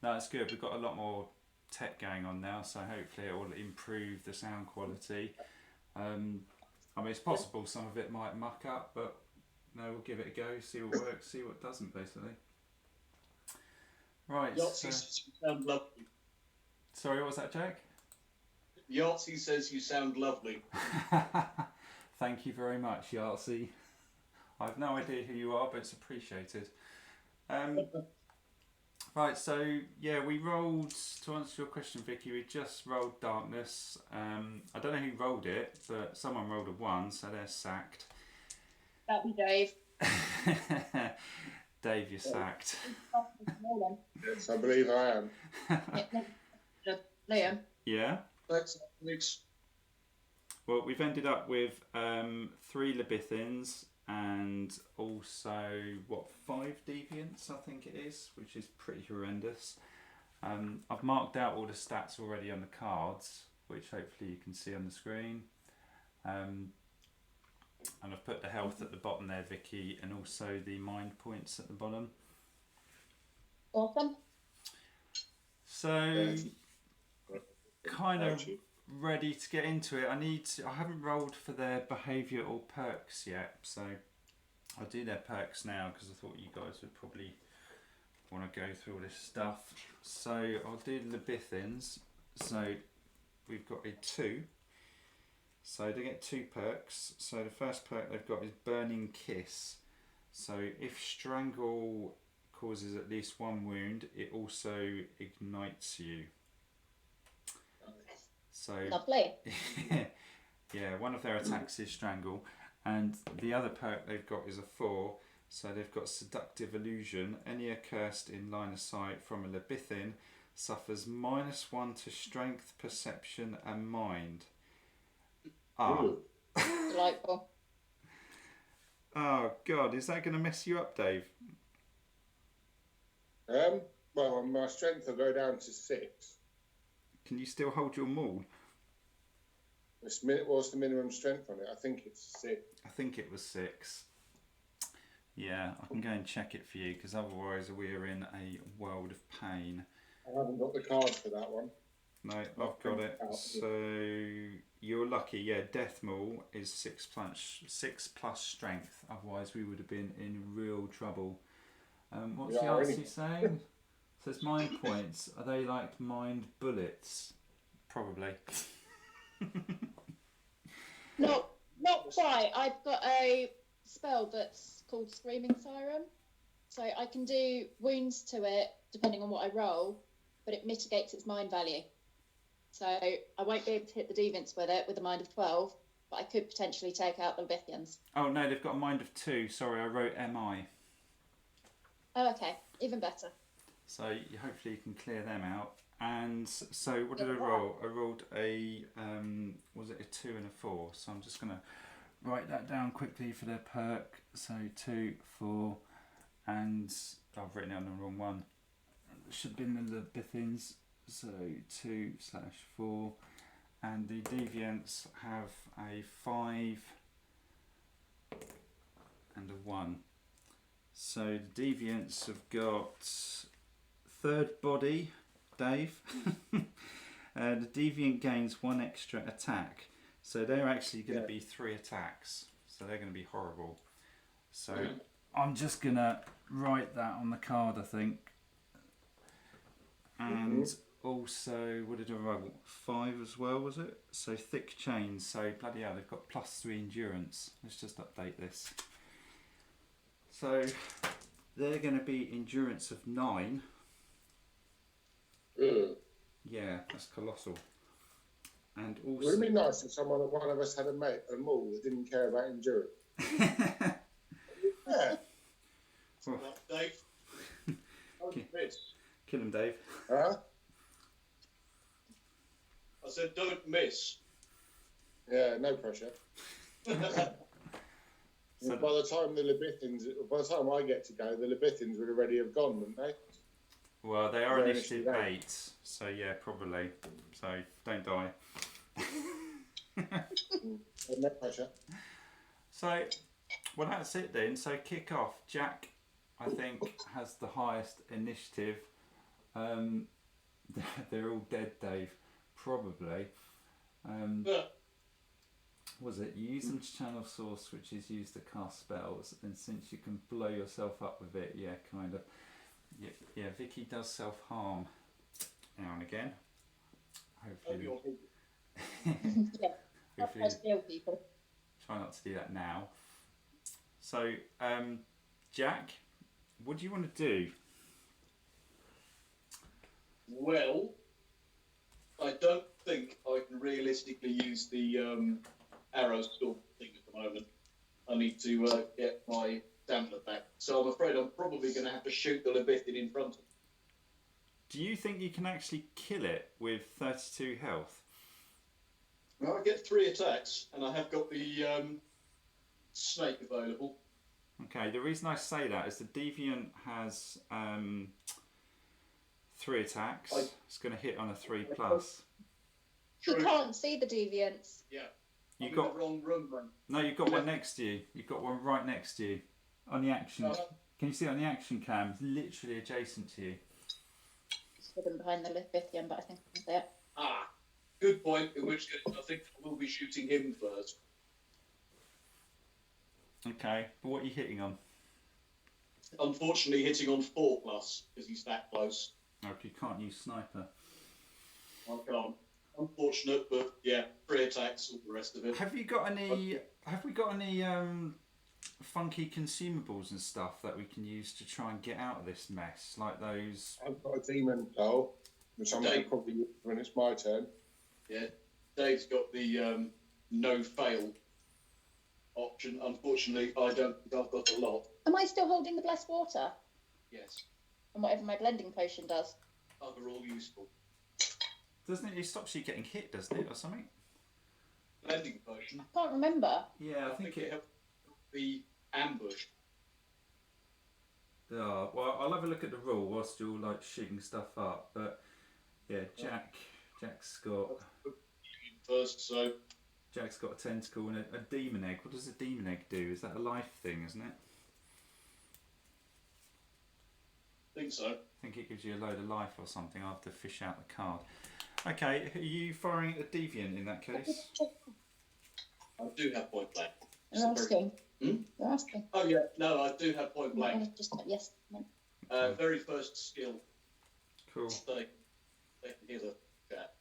No, it's good. We've got a lot more tech going on now, so hopefully it will improve the sound quality. I mean, it's possible some of it might muck up, but no, we'll give it a go, see what works, see what doesn't, basically. Right. Yahtzee says you sound lovely. Sorry, what was that, Jack? Yahtzee says you sound lovely. Thank you very much, Yahtzee. I have no idea who you are, but it's appreciated. Right, so yeah, we rolled, to answer your question, Vicky, we just rolled Darkness. I don't know who rolled it, but someone rolled a 1, so they're sacked. That'd be Dave. Dave, you're sacked. Yes, I believe I am. Liam. Yeah? Well, we've ended up with 3 Libithins and also, 5 Deviants, I think it is, which is pretty horrendous. I've marked out all the stats already on the cards, which hopefully you can see on the screen. And I've put the health at the bottom there, Vicky, and also the mind points at the bottom. Awesome. So, kind of ready to get into it. I haven't rolled for their behaviour or perks yet, so I'll do their perks now because I thought you guys would probably want to go through all this stuff. So I'll do the Libithins. So we've got a 2. So they get 2 perks. So the first perk they've got is Burning Kiss. So if Strangle causes at least 1 wound, it also ignites you. So lovely. Yeah, one of their attacks is Strangle, and the other perk they've got is a 4. So they've got Seductive Illusion. Any accursed in line of sight from a Libithin suffers -1 to Strength, Perception, and Mind. Delightful. Oh God, is that going to mess you up, Dave? Well, my strength will go down to 6. Can you still hold your maul? What's the minimum strength on it? I think it's 6. I think it was 6. Yeah, I can go and check it for you because otherwise we're in a world of pain. I haven't got the card for that one. No, I've got it. So you're lucky. Yeah, Death Maul is 6 plus strength. Otherwise we would have been in real trouble. What's the answer saying? It says mind points. Are they like mind bullets? Probably. Not quite. I've got a spell that's called Screaming Siren. So I can do wounds to it depending on what I roll, but it mitigates its mind value. So I won't be able to hit the deviants with it with a mind of 12, but I could potentially take out the Libithians. Oh no, they've got a mind of 2. Sorry, I wrote MI. Oh, okay. Even better. So hopefully you can clear them out. And so what did I roll? I rolled a, was it a 2 and a 4? So I'm just going to write that down quickly for their perk. So 2, 4, and I've written it on the wrong one. It should have been the Libithins. So 2/4. And the Deviants have a 5 and a 1. So the Deviants have got 3rd body, Dave. The Deviant gains 1 extra attack. So they're actually going to be 3 attacks. So they're going to be horrible. So I'm just going to write that on the card, I think. And also, what did I roll? 5 as well, was it? So Thick Chains. So bloody hell, they've got +3 endurance. Let's just update this. So they're going to be endurance of 9. Yeah, that's colossal. And also, would it be nice if one of us had a maul that didn't care about endurance? Yeah. Well, Dave. Don't miss. kill him, Dave. Huh? I said don't miss. Yeah, no pressure. So by the time I get to go, the Libithins would already have gone, wouldn't they? Well, they are They're initiative initiative 8, so yeah, probably. So don't die. No pressure. So, well, that's it then. So kick off. Jack, I think, has the highest initiative. They're all dead, Dave. Probably. Was it? You use them to channel source, which is used to cast spells, and since you can blow yourself up with it, yeah, kind of. Yeah, Vicky does self-harm now and again. Hopefully. Yeah, I steal people. Try not to do that now. So, Jack, what do you want to do? Well, I don't think I can realistically use the arrow storm thing at the moment. I need to get my Dampler back. So I'm afraid I'm probably going to have to shoot the Leviathan in front of me. Do you think you can actually kill it with 32 health? Well, I get 3 attacks, and I have got the snake available. Okay, the reason I say that is the Deviant has 3 attacks. It's going to hit on a 3+. You can't see the deviants. Yeah. You've got the wrong room, man. No, you've got one next to you. You've got one right next to you. On the action. Can you see it on the action cam? It's literally adjacent to you. It's hidden behind the Leviathan, but I think I can see it. Ah, good point. In which case, I think we'll be shooting him first. Okay, but what are you hitting on? Unfortunately, hitting on 4+, because he's that close. Oh, you can't use sniper. I can't. Unfortunate, but yeah, 3 attacks, all the rest of it. Have we got any funky consumables and stuff that we can use to try and get out of this mess? Like those. I've got a demon pole, which I'm going to probably use when it's my turn. Yeah, Dave's got the no fail option. Unfortunately, I don't think I've got a lot. Am I still holding the blessed water? Yes. And whatever my blending potion does? Oh, they're all useful. Doesn't it? It stops you getting hit, doesn't it, or something? Blending potion. I can't remember. Yeah, I think it. helps the ambush. Oh, well, I'll have a look at the rule whilst you're like shooting stuff up. But yeah, Jack's got. First, so. Jack's got a tentacle and a demon egg. What does a demon egg do? Is that a life thing, isn't it? I think so. I think it gives you a load of life or something. I'll have to fish out the card. Okay, are you firing at the deviant in that case? I do have point blank. You're asking. Hmm? You're asking. Oh yeah, no, I do have point blank. Just yes. No. Very first skill. Cool. They can hear the chat.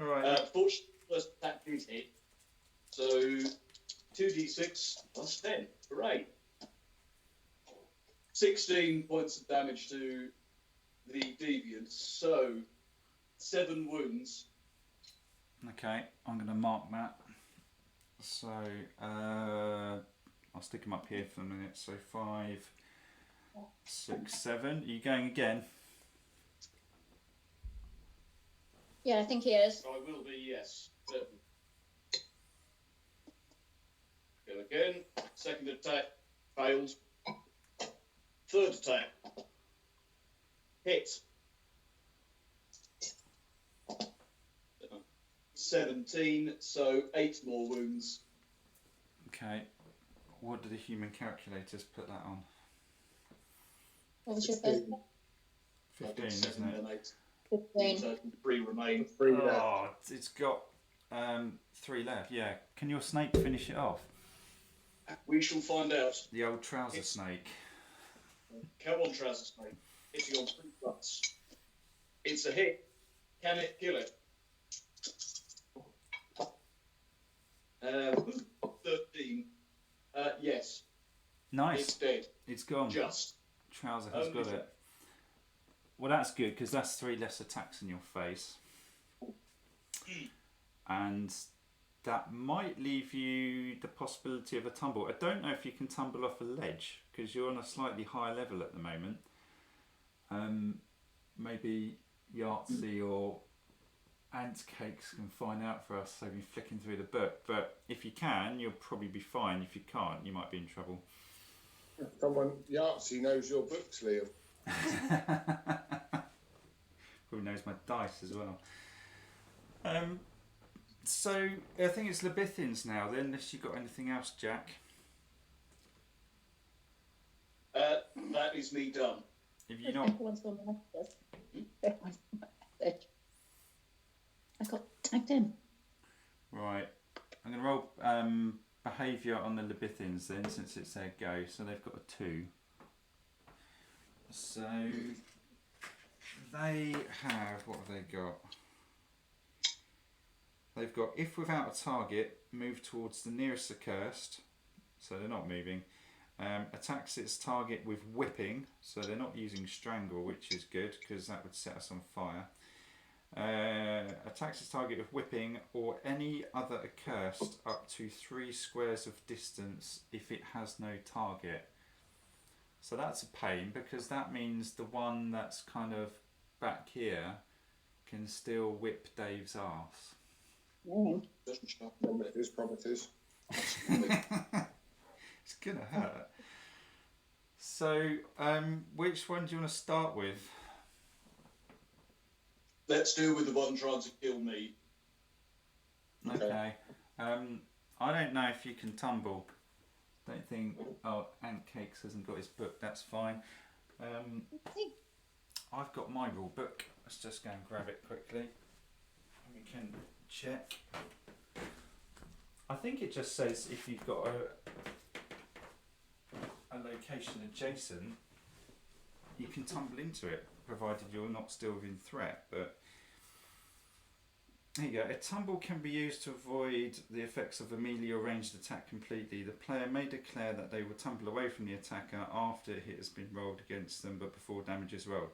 All right. Fortunately, first attack did hit. So 2d6 plus 10. Hooray! 16 points of damage to the deviant. So 7 wounds. Okay, I'm going to mark that. So I'll stick them up here for a minute. So 5, 6, 7. Are you going again? Yeah, I think he is. I will be, yes. 7. Go again. Second attack fails. Third attack hit. 17, so 8 more wounds. Okay. What do the human calculators put that on? What was your first? 15, isn't it? 15. So 3 remain. 3 left. Oh, it's got 3 left. Yeah. Can your snake finish it off? We shall find out. The old trouser snake. Come on, trouser snake. Hitting on 3+. It's a hit. Can it kill it? 13. Yes. Nice. It's dead. It's gone. Just. Trouser has got it. Well, that's good because that's 3 less attacks in your face. And that might leave you the possibility of a tumble. I don't know if you can tumble off a ledge because you're on a slightly higher level at the moment. Maybe Yahtzee or Ant Cakes can find out for us, so you're flicking through the book. But if you can, you'll probably be fine. If you can't, you might be in trouble. Someone, Yahtzee knows your books, Liam. Probably knows my dice as well. So I think it's Leviathans now then, unless you've got anything else, Jack. That is me done. If you not, Everyone's gone behind us. Everyone's dragged in. Right. I'm going to roll behaviour on the Libithins then, since it's their go. So they've got a 2. So they have, what have they got? They've got, if without a target, move towards the nearest accursed. So they're not moving. Attacks its target with whipping. So they're not using strangle, which is good because that would set us on fire. Attacks its target with whipping or any other accursed up to 3 squares of distance if it has no target. So that's a pain because that means the one that's kind of back here can still whip Dave's arse. Doesn't shock properties, properties. It's gonna hurt. So, which one do you want to start with? Let's do with the one trying to kill me. Okay. I don't know if you can tumble. Don't think. Oh, Ant Cakes hasn't got his book. That's fine. I've got my rule book. Let's just go and grab it quickly. We can check. I think it just says if you've got a location adjacent, you can tumble into it, provided you're not still within threat. But there you go. A tumble can be used to avoid the effects of a melee or ranged attack completely. The player may declare that they will tumble away from the attacker after a hit has been rolled against them, but before damage is rolled.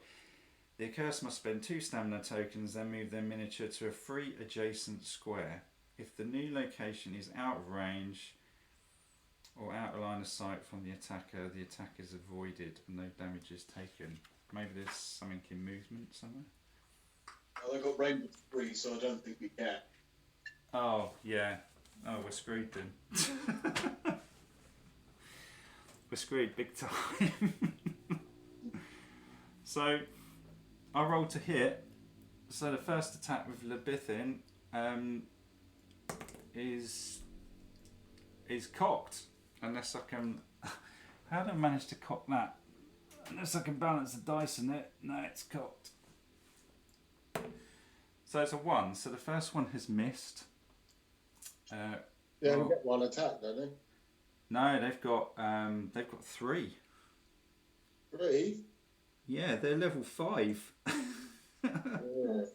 The accursed must spend 2 stamina tokens, then move their miniature to a free adjacent square. If the new location is out of range or out of line of sight from the attacker is avoided and no damage is taken. Maybe there's something in movement somewhere. Oh, they've got range of 3, so I don't think we can. Oh, yeah. Oh, we're screwed then. We're screwed big time. So, I rolled to hit. So the first attack with Libithin is cocked. Unless I can... How do I manage to cock that? Unless I can balance the dice in it. No, it's cocked. So it's a 1. So the first one has missed. They only get 1 attack, don't they? No, they've got 3. 3? Yeah, they're level 5. Yeah.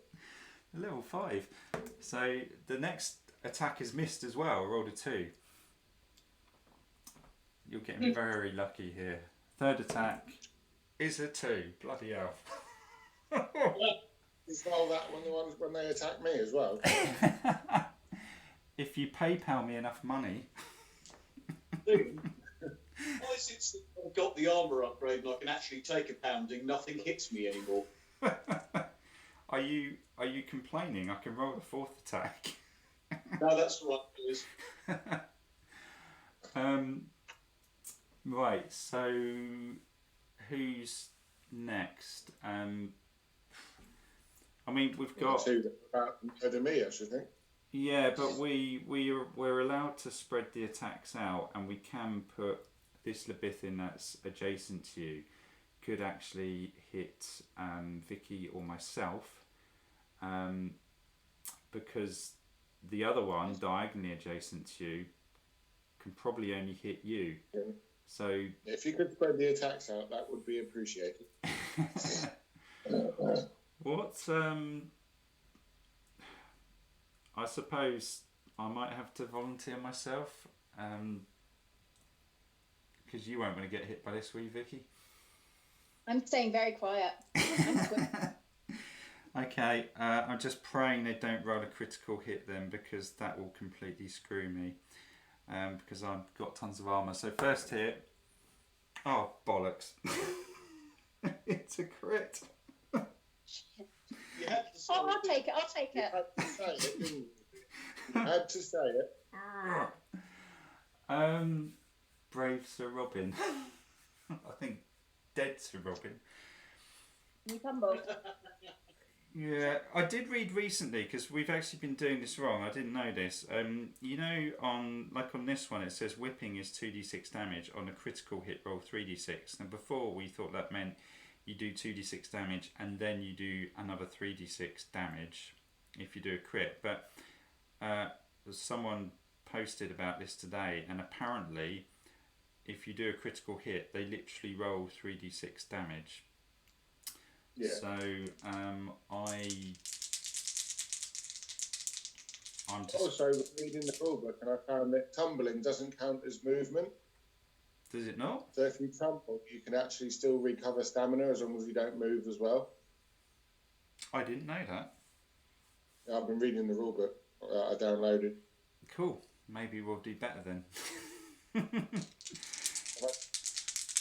Level 5. So the next attack is missed as well. I rolled a 2. You're getting very lucky here. Third attack is a 2. Bloody hell. Is all that when they attack me as well? If you PayPal me enough money. Why is it that I've got the armour upgrade and I can actually take a pounding, nothing hits me anymore? Are you complaining? I can roll the 4th attack. No, that's right, it is. Right, so who's next? I mean, we've got 2 that are about compared to me, I should think. Yeah, but we're allowed to spread the attacks out, and we can put this Libithin that's adjacent to you could actually hit Vicky or myself, because the other one diagonally adjacent to you can probably only hit you. Yeah. So If you could spread the attacks out, that would be appreciated. what? I suppose I might have to volunteer myself, because you won't want to get hit by this, will you, Vicky? I'm staying very quiet. Okay, I'm just praying they don't roll a critical hit then, because that will completely screw me. Because I've got tons of armour. So first hit. Oh, bollocks. It's a crit. You had to say I'll take it. I'll take You it. had to say it, didn't you? You had to say it. Brave Sir Robin. I think dead Sir Robin. You tumbled. Yeah, I did read recently, because we've actually been doing this wrong. I didn't know this. You know, on this one, it says whipping is 2d6 damage. On a critical hit, roll 3d6. And before, we thought that meant you do 2d6 damage and then you do another 3d6 damage. if you do a crit. But someone posted about this today, and apparently if you do a critical hit, they literally roll 3d6 damage. Yeah. So I'm just... Also, reading the rulebook, and I found that tumbling doesn't count as movement. Does it not? So if you tumble, you can actually still recover stamina as long as you don't move as well. I didn't know that. Yeah, I've been reading the rulebook. I downloaded. Cool. Maybe we'll do better then.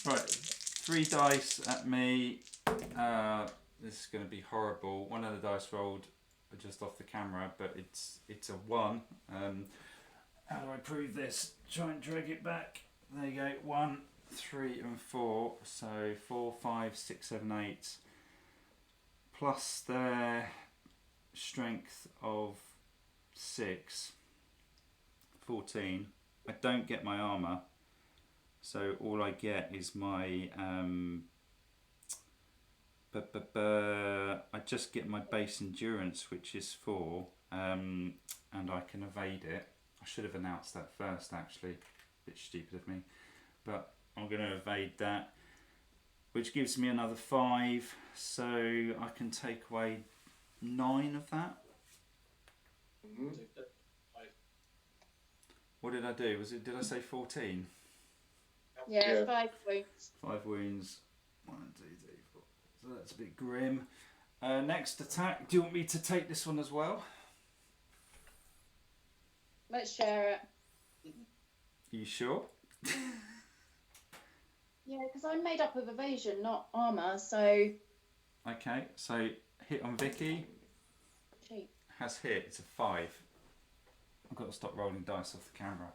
Right, 3 dice at me. This is going to be horrible. One of the dice rolled just off the camera, but it's a 1. How do I prove this? Try and drag it back. There you go. 1, 3, and 4. So 4, 5, 6, 7, 8. Plus their strength of 6. 14. I don't get my armour. So all I get is my I just get my base endurance, which is 4, and I can evade it. I should have announced that first, actually. A bit stupid of me, but I'm going to evade that, which gives me another 5, so I can take away 9 of that. Mm-hmm. What did I do? Did I say 14? Yeah, 5 wounds. 5 wounds. 1, 2, 3, 4. So that's a bit grim. Next attack. Do you want me to take this one as well? Let's share it. Are you sure? Yeah, because I'm made up of evasion, not armour, so... Okay, so hit on Vicky. Cheap. Has hit. It's a 5. I've got to stop rolling dice off the camera.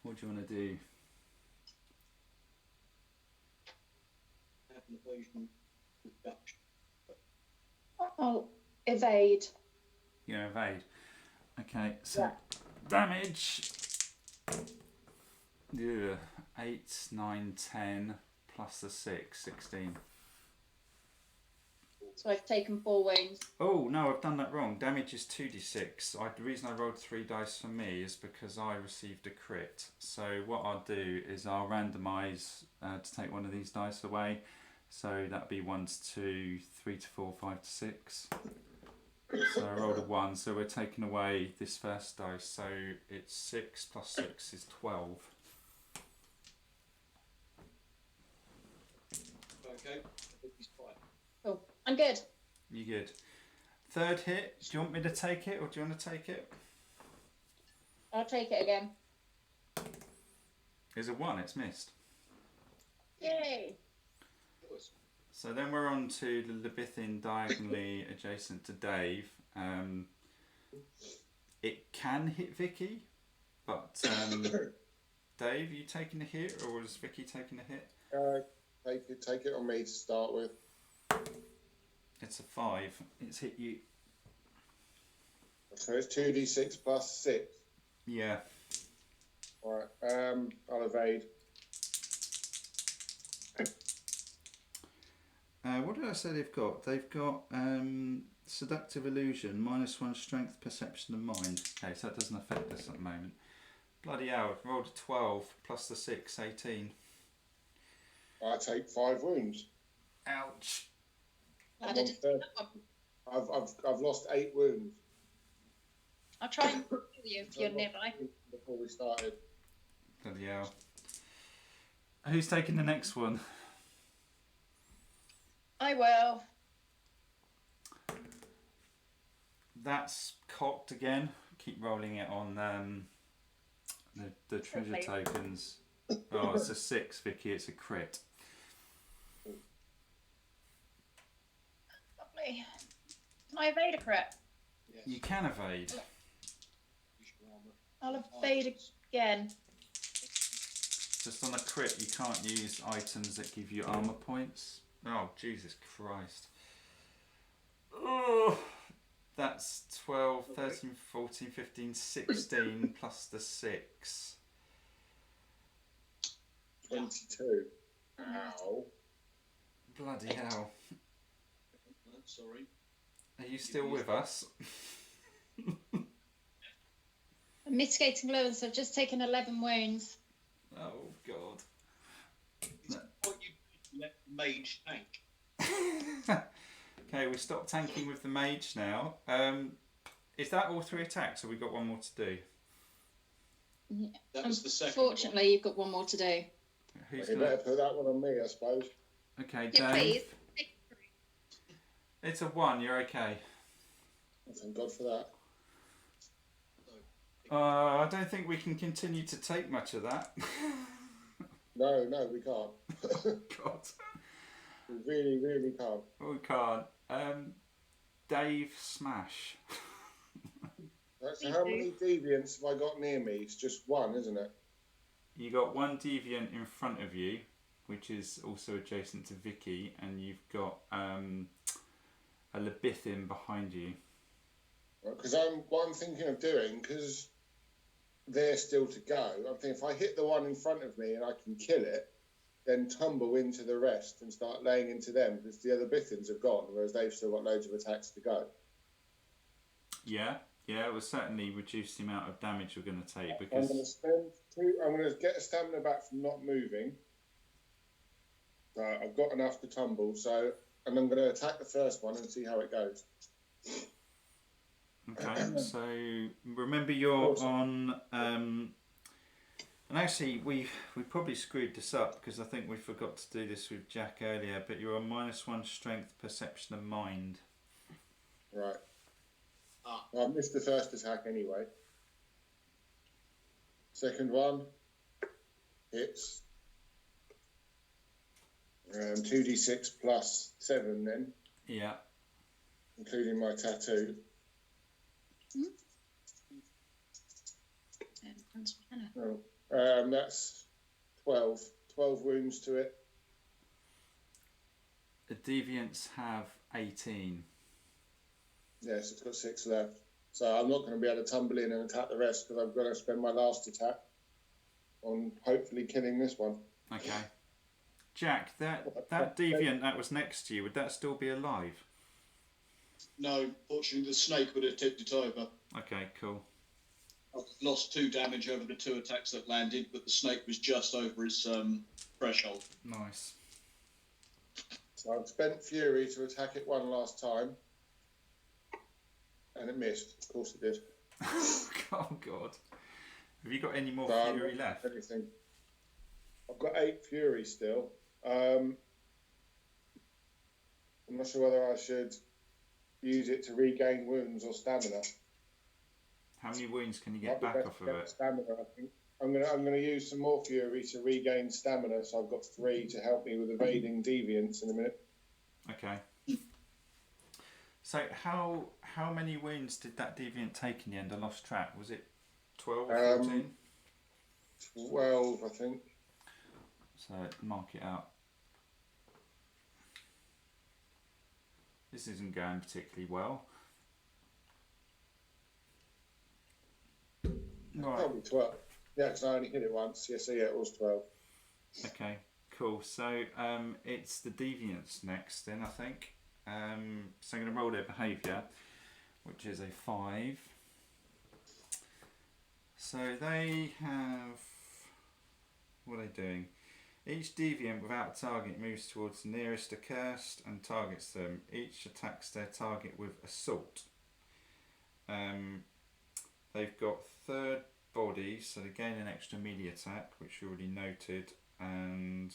What do you want to do? I'll evade. You evade. Okay, so damage. Yeah, 8, 9, 10 plus the 6, 16. So I've taken 4 wounds. Oh no, I've done that wrong. Damage is 2d6. The reason I rolled 3 dice for me is because I received a crit. So what I'll do is I'll randomise to take one of these dice away. So that'd be 1 to 2, 3 to 4, 5 to 6. So I rolled a 1. So we're taking away this first dice. So it's 6 plus 6 is 12. Okay. Cool. I'm good. You good? Third hit. Do you want me to take it or do you want to take it? I'll take it again. It's a 1. It's missed. Yay! So then we're on to the Libithin diagonally adjacent to Dave. It can hit Vicky, but Dave, are you taking a hit or was Vicky taking a hit? Take it on me to start with. It's a 5. It's hit you. So it's 2d6 plus 6. Yeah. Alright, I'll evade. What did I say they've got? They've got seductive illusion, -1 strength, perception and mind. Okay, so that doesn't affect us at the moment. Bloody hell, I rolled a 12 plus the 6, 18. I take 5 wounds. Ouch. I've lost 8 wounds. I'll try and kill you if you're nearby. Before we started. Bloody hell. Who's taking the next one? I will. That's cocked again. Keep rolling it on the treasure tokens. Oh, it's a 6, Vicky. It's a crit. Lovely. Can I evade a crit? Yes. You can evade. I'll evade again. Just on a crit, you can't use items that give you armor points. Oh, Jesus Christ. Oh, that's 12, 13, 14, 15, 16 plus the 6. 22. Ow. Bloody hell. Sorry. Are you still with us? I'm mitigating 11, so I've just taken 11 wounds. Oh God. What you let the mage tank? Okay, we stopped tanking with the mage now. Is that all 3 attacks, or we got one more to do? Yeah. That was the second Unfortunately, you've got one more to do. Who's You gonna? better put that one on me, I suppose. Okay, Yeah, Dave. please. It's a 1. You're okay. Thank God for that. I don't think we can continue to take much of that. No, we can't. God. We really, really can't. We can't. Dave, smash. Right, so how many deviants have I got near me? It's just one, isn't it? You got one deviant in front of you, which is also adjacent to Vicky, and you've got a Lebithin behind you. Because what I'm thinking of doing, because they're still to go, I'm thinking if I hit the one in front of me and I can kill it, then tumble into the rest and start laying into them, because the other Bithins have gone, whereas they've still got loads of attacks to go. Yeah, it will certainly reduce the amount of damage you're going to take, I'm because going to spend 2. I'm going to get a stamina back from not moving. So I've got enough to tumble. So, and I'm going to attack the first one and see how it goes. okay. So remember you're on. And actually, we probably screwed this up because I think we forgot to do this with Jack earlier. But you're on -1 strength, perception, and mind. Right. Well, I missed the first attack anyway. Second one hits. 2d6 plus 7 then, Yeah. including my tattoo. That's 12 wounds to it. The deviants have 18. Yes, it's got 6 left. So I'm not going to be able to tumble in and attack the rest because I've got to spend my last attack on hopefully killing this one. Okay. Jack, that deviant that was next to you, would that still be alive? No, fortunately the snake would have tipped it over. Okay, cool. I've lost 2 damage over the 2 attacks that landed, but the snake was just over its threshold. Nice. So I've spent Fury to attack it one last time. And it missed. Of course it did. Oh, God. Have you got any more So fury left? Anything. I've got 8 Fury still. I'm not sure whether I should use it to regain wounds or stamina. How many wounds can you get back off of it? Stamina, I think. I'm gonna use some more Fury to regain stamina, so I've got 3 to help me with evading deviants in a minute. Okay. So how many wounds did that deviant take in the end? I lost track. Was it 12 or 14? 12, I think. So mark it out. This isn't going particularly well. Right. Probably 12. Yeah, because I only hit it once. Yeah, so yeah, it was 12. Okay, cool. So it's the deviants next then, I think. So I'm going to roll their behaviour, which is a 5. So they have... What are they doing? Each deviant without a target moves towards the nearest accursed and targets them. Each attacks their target with assault. They've got 3rd body, so they gain an extra melee attack, which you already noted, and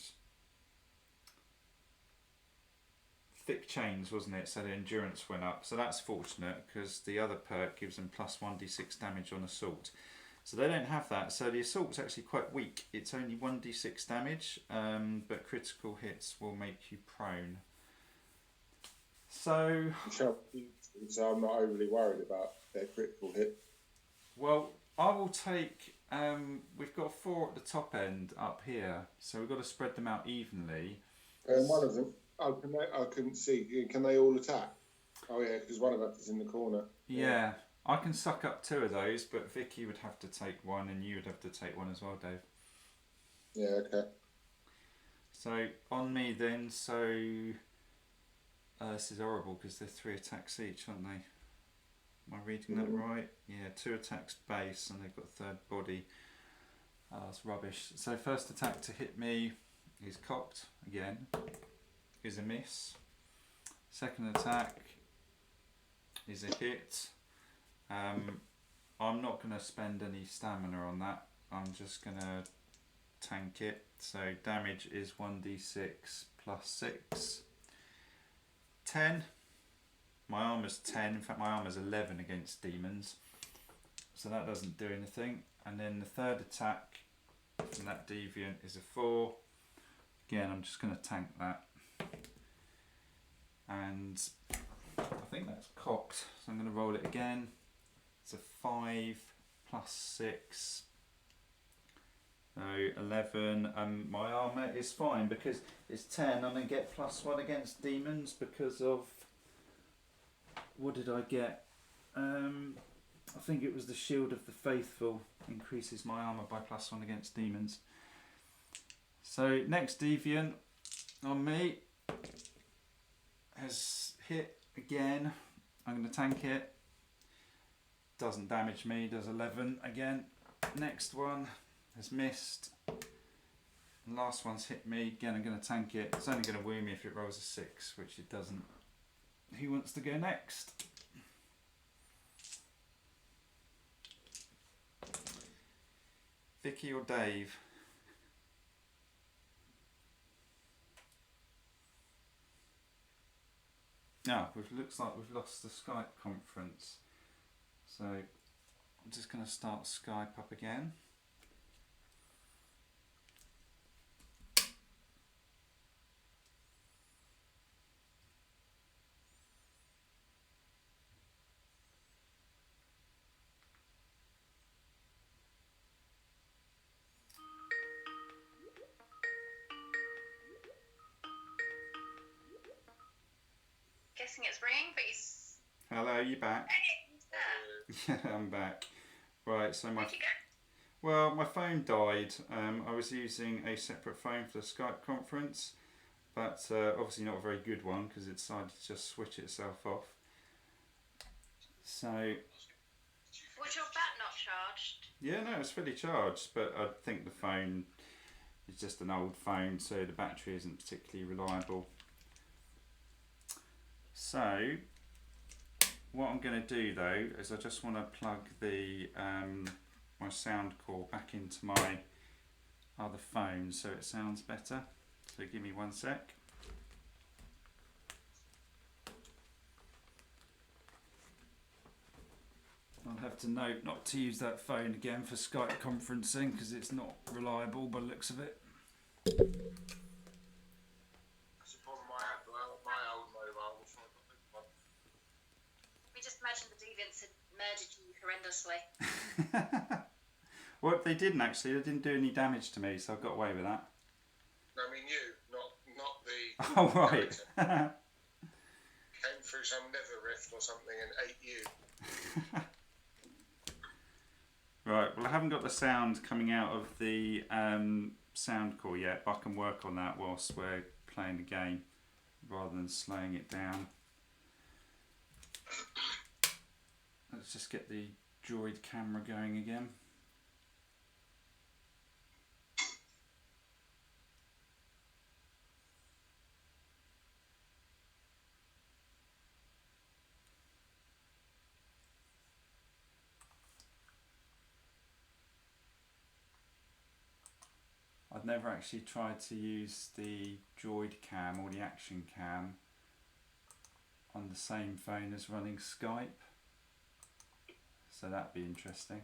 thick chains, wasn't it? So the endurance went up. So that's fortunate because the other perk gives them plus 1d6 damage on assault. So they don't have that. So the assault's actually quite weak. It's only 1d6 damage, but critical hits will make you prone. So I'm not overly worried about their critical hit. Well, I will take. We've got 4 at the top end up here, so we've got to spread them out evenly. And one of them, I couldn't see. Can they all attack? Oh yeah, because one of us is in the corner. Yeah, I can suck up 2 of those, but Vicky would have to take 1, and you would have to take 1 as well, Dave. Yeah, okay. So on me then. So This is horrible because they're 3 attacks each, aren't they? Am I reading that right? Yeah, 2 attacks base and they've got 3rd body. Oh, that's rubbish. So first attack to hit me is cocked again, is a miss. Second attack is a hit. I'm not going to spend any stamina on that. I'm just going to tank it. So damage is 1d6 plus 6. 10. My armour's 10. In fact, my armour's 11 against demons. So that doesn't do anything. And then the third attack from that deviant is a 4. Again, I'm just going to tank that. And I think that's cocked. So I'm going to roll it again. It's a 5 plus 6. So 11. My armour is fine because it's 10 and I get +1 against demons because of... What did I get? I think it was the Shield of the Faithful. Increases my armour by +1 against demons. So next deviant on me has hit again. I'm going to tank it. Doesn't damage me, does 11 again. Next one has missed. Last one's hit me. Again, I'm going to tank it. It's only going to wound me if it rolls a 6, which it doesn't. Who wants to go next? Vicky or Dave? No, looks like we've lost the Skype conference. So I'm just going to start Skype up again. Guessing it's ringing, but he's... Hello, you back? Hey, Yeah, I'm back. Right, so where'd you go? well, my phone died. I was using a separate phone for the Skype conference, but obviously not a very good one because it decided to just switch itself off. So Was your bat not charged? yeah, no, it's fully charged, but I think the phone is just an old phone, so the battery isn't particularly reliable. So what I'm going to do though is I just want to plug the my sound core back into my other phone so it sounds better. So give me 1 sec. I'll have to note not to use that phone again for Skype conferencing because it's not reliable by the looks of it. That's the problem I had with my old mobile before I got the one. We just imagined the deviants had murdered you horrendously. Well, they didn't actually. They didn't do any damage to me, so I got away with that. No, I mean you, not the. Oh right. Came through some nether rift or something and ate you. Right. Well, I haven't got the sound coming out of the sound core yet, but I can work on that whilst we're playing the game, rather than slowing it down. Let's just get the droid camera going again. I've never actually tried to use the droid cam or the action cam on the same phone as running Skype, so that'd be interesting.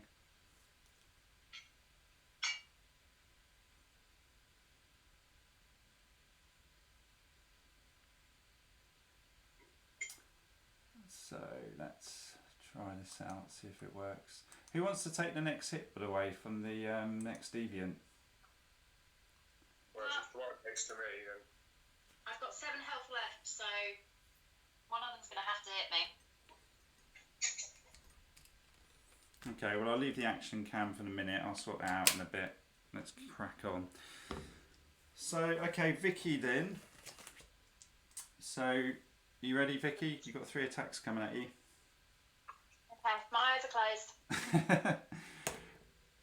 So let's try this out, see if it works. Who wants to take the next hit, by the way, from the next deviant? Well, just right next to me then. I've got 7 health left, so one of them's going to have to hit me. Okay, well I'll leave the action cam for the minute, I'll sort that out in a bit. Let's crack on. So, okay, Vicky then. So, You ready, Vicky? You got 3 attacks coming at you. Okay, my eyes are closed.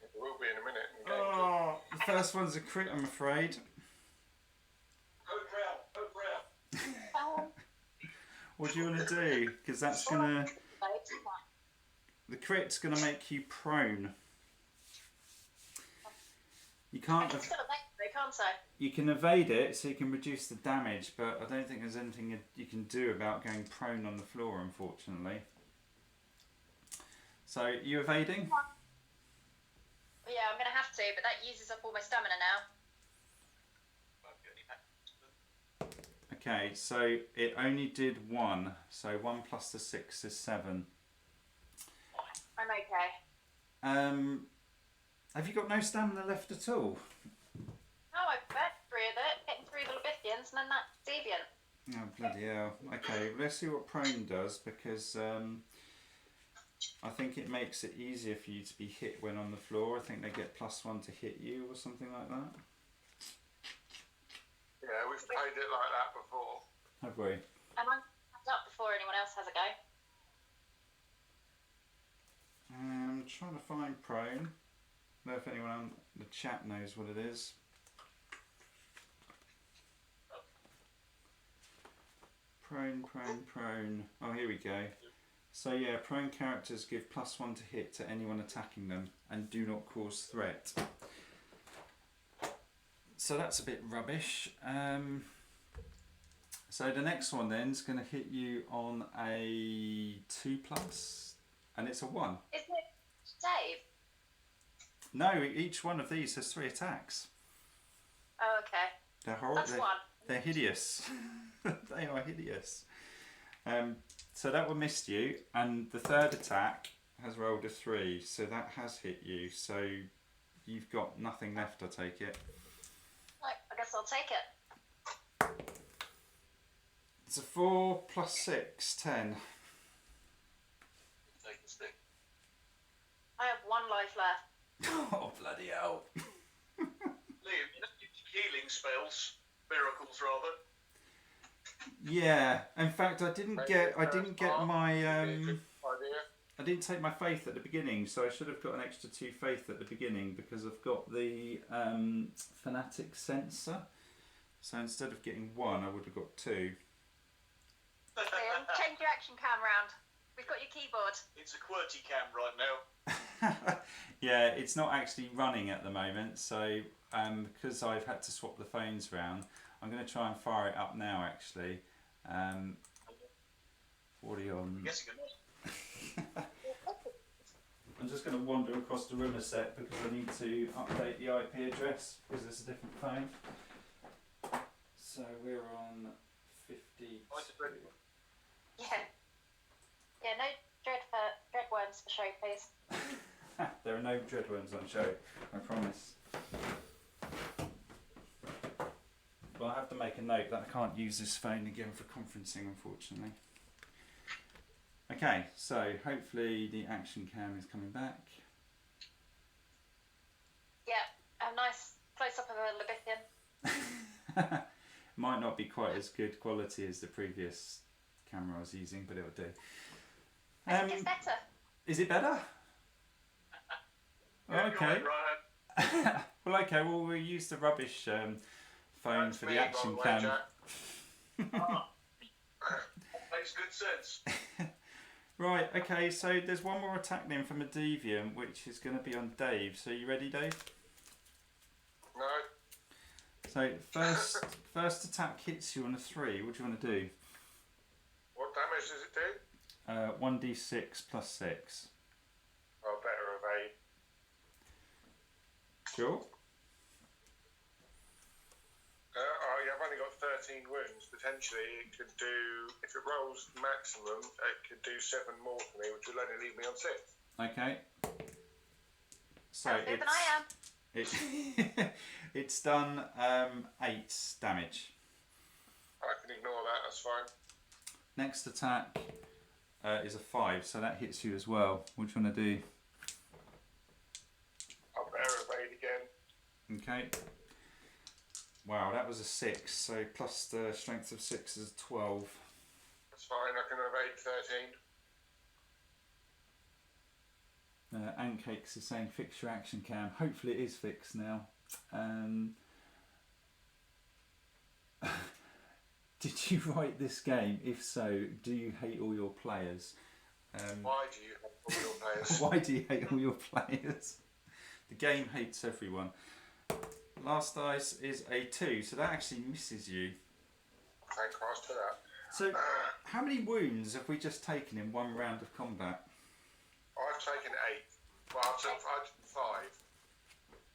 It will be in a minute. Oh, the first one's a crit, I'm afraid. What do you want to do? Because that's gonna. The crit's gonna make you prone. You I can't. can still evade, can't I? You can evade it, so you can reduce the damage, but I don't think there's anything you can do about going prone on the floor, unfortunately. So, you evading? Yeah, I'm going to have to, but that uses up all my stamina now. Okay, so it only did 1, so 1 plus the 6 is 7. I'm okay. Have you got no stamina left at all? No, I've read through it, getting through the Libithians, and then that deviant. Oh, bloody hell. Okay, let's see what prone does, because I think it makes it easier for you to be hit when on the floor. I think they get +1 to hit you or something like that. Yeah, we've played it like that before. Have we? And I'm up before anyone else has a go. I'm trying to find prone. I don't know if anyone on the chat knows what it is. Prone. Oh, here we go. So yeah, prone characters give +1 to hit to anyone attacking them and do not cause threat. So that's a bit rubbish. So the next one then is going to hit you on a 2+, and it's a 1. Is it Dave? No, each one of these has 3 attacks. Oh, okay. They're horrible. That's 1. They're hideous. They are hideous. So that one missed you, and the third attack has rolled a 3, so that has hit you. So you've got nothing left, I take it. Right, I guess I'll take it. It's a 4 + 6, 10. Take the stick. I have 1 life left. Oh, bloody hell. Liam, you know healing spells, miracles rather. Yeah, in fact, I didn't get my Idea. I didn't take my faith at the beginning, so I should have got an extra 2 faith at the beginning because I've got the fanatic sensor. So instead of getting 1, I would have got 2. Liam, change your action cam round. We've got your keyboard. It's a QWERTY cam right now. Yeah, it's not actually running at the moment, so because I've had to swap the phones around, I'm going to try and fire it up now actually. 40 on. I'm guessing it was. I'm just going to wander across the room a sec because I need to update the IP address because it's a different phone. So we're on 52. Yeah. Yeah, no dreadworms for show, please. There are no dreadworms on show, I promise. Well, I have to make a note that I can't use this phone again for conferencing, unfortunately. Okay, so hopefully the action cam is coming back. Yeah, a nice close-up of a Libithian. Might not be quite as good quality as the previous camera I was using, but it'll do. I think it's better. Is it better? Yeah, Okay. Right. Well, okay. Well, we'll use the rubbish phone That's for me, the by action the way, cam. Jack. Makes good sense. Right. Okay. So there's one more attack then from a deviant, which is going to be on Dave. So you ready, Dave? No. So first attack hits you on a 3. What do you want to do? What damage does it do? 1d6 + 6. Oh, better evade. Sure. I've only got 13 wounds. Potentially, it could do, if it rolls maximum, it could do 7 more for me, which will only leave me on 6. Okay. So Sounds good than I am. it's done 8 damage. I can ignore that, that's fine. Next attack is a 5, so that hits you as well. What do you want to do? I'll better evade again. Okay. Wow, that was a 6, so plus the strength of 6 is 12. It's fine, I can evade 13. Ancakes is saying fix your action cam. Hopefully it is fixed now. Did you write this game? If so, do you hate all your players? Why do you hate all your players? Why do you hate all your players? The game hates everyone. Last dice is a 2, so that actually misses you. Thank Christ for that. So, how many wounds have we just taken in one round of combat? I've taken 8. Well, I took 5.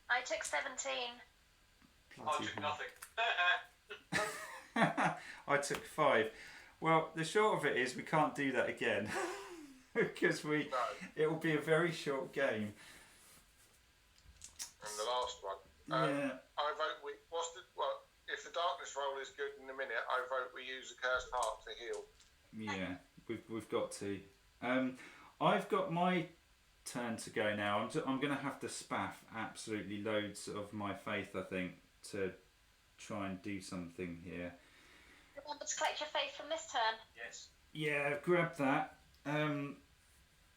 I took 17. Bloody I took hell. nothing. I took 5. Well, the short of it is we can't do that again because No. it will be a very short game. And the last one. Yeah. I vote if the darkness roll is good in a minute, I vote we use Accursed Heart to heal. Yeah, we've got to. I've got my turn to go now. I'm going to have to spaff absolutely loads of my faith, I think, to try and do something here. Remember to collect your faith from this turn. Yes. Yeah, grab that. I'm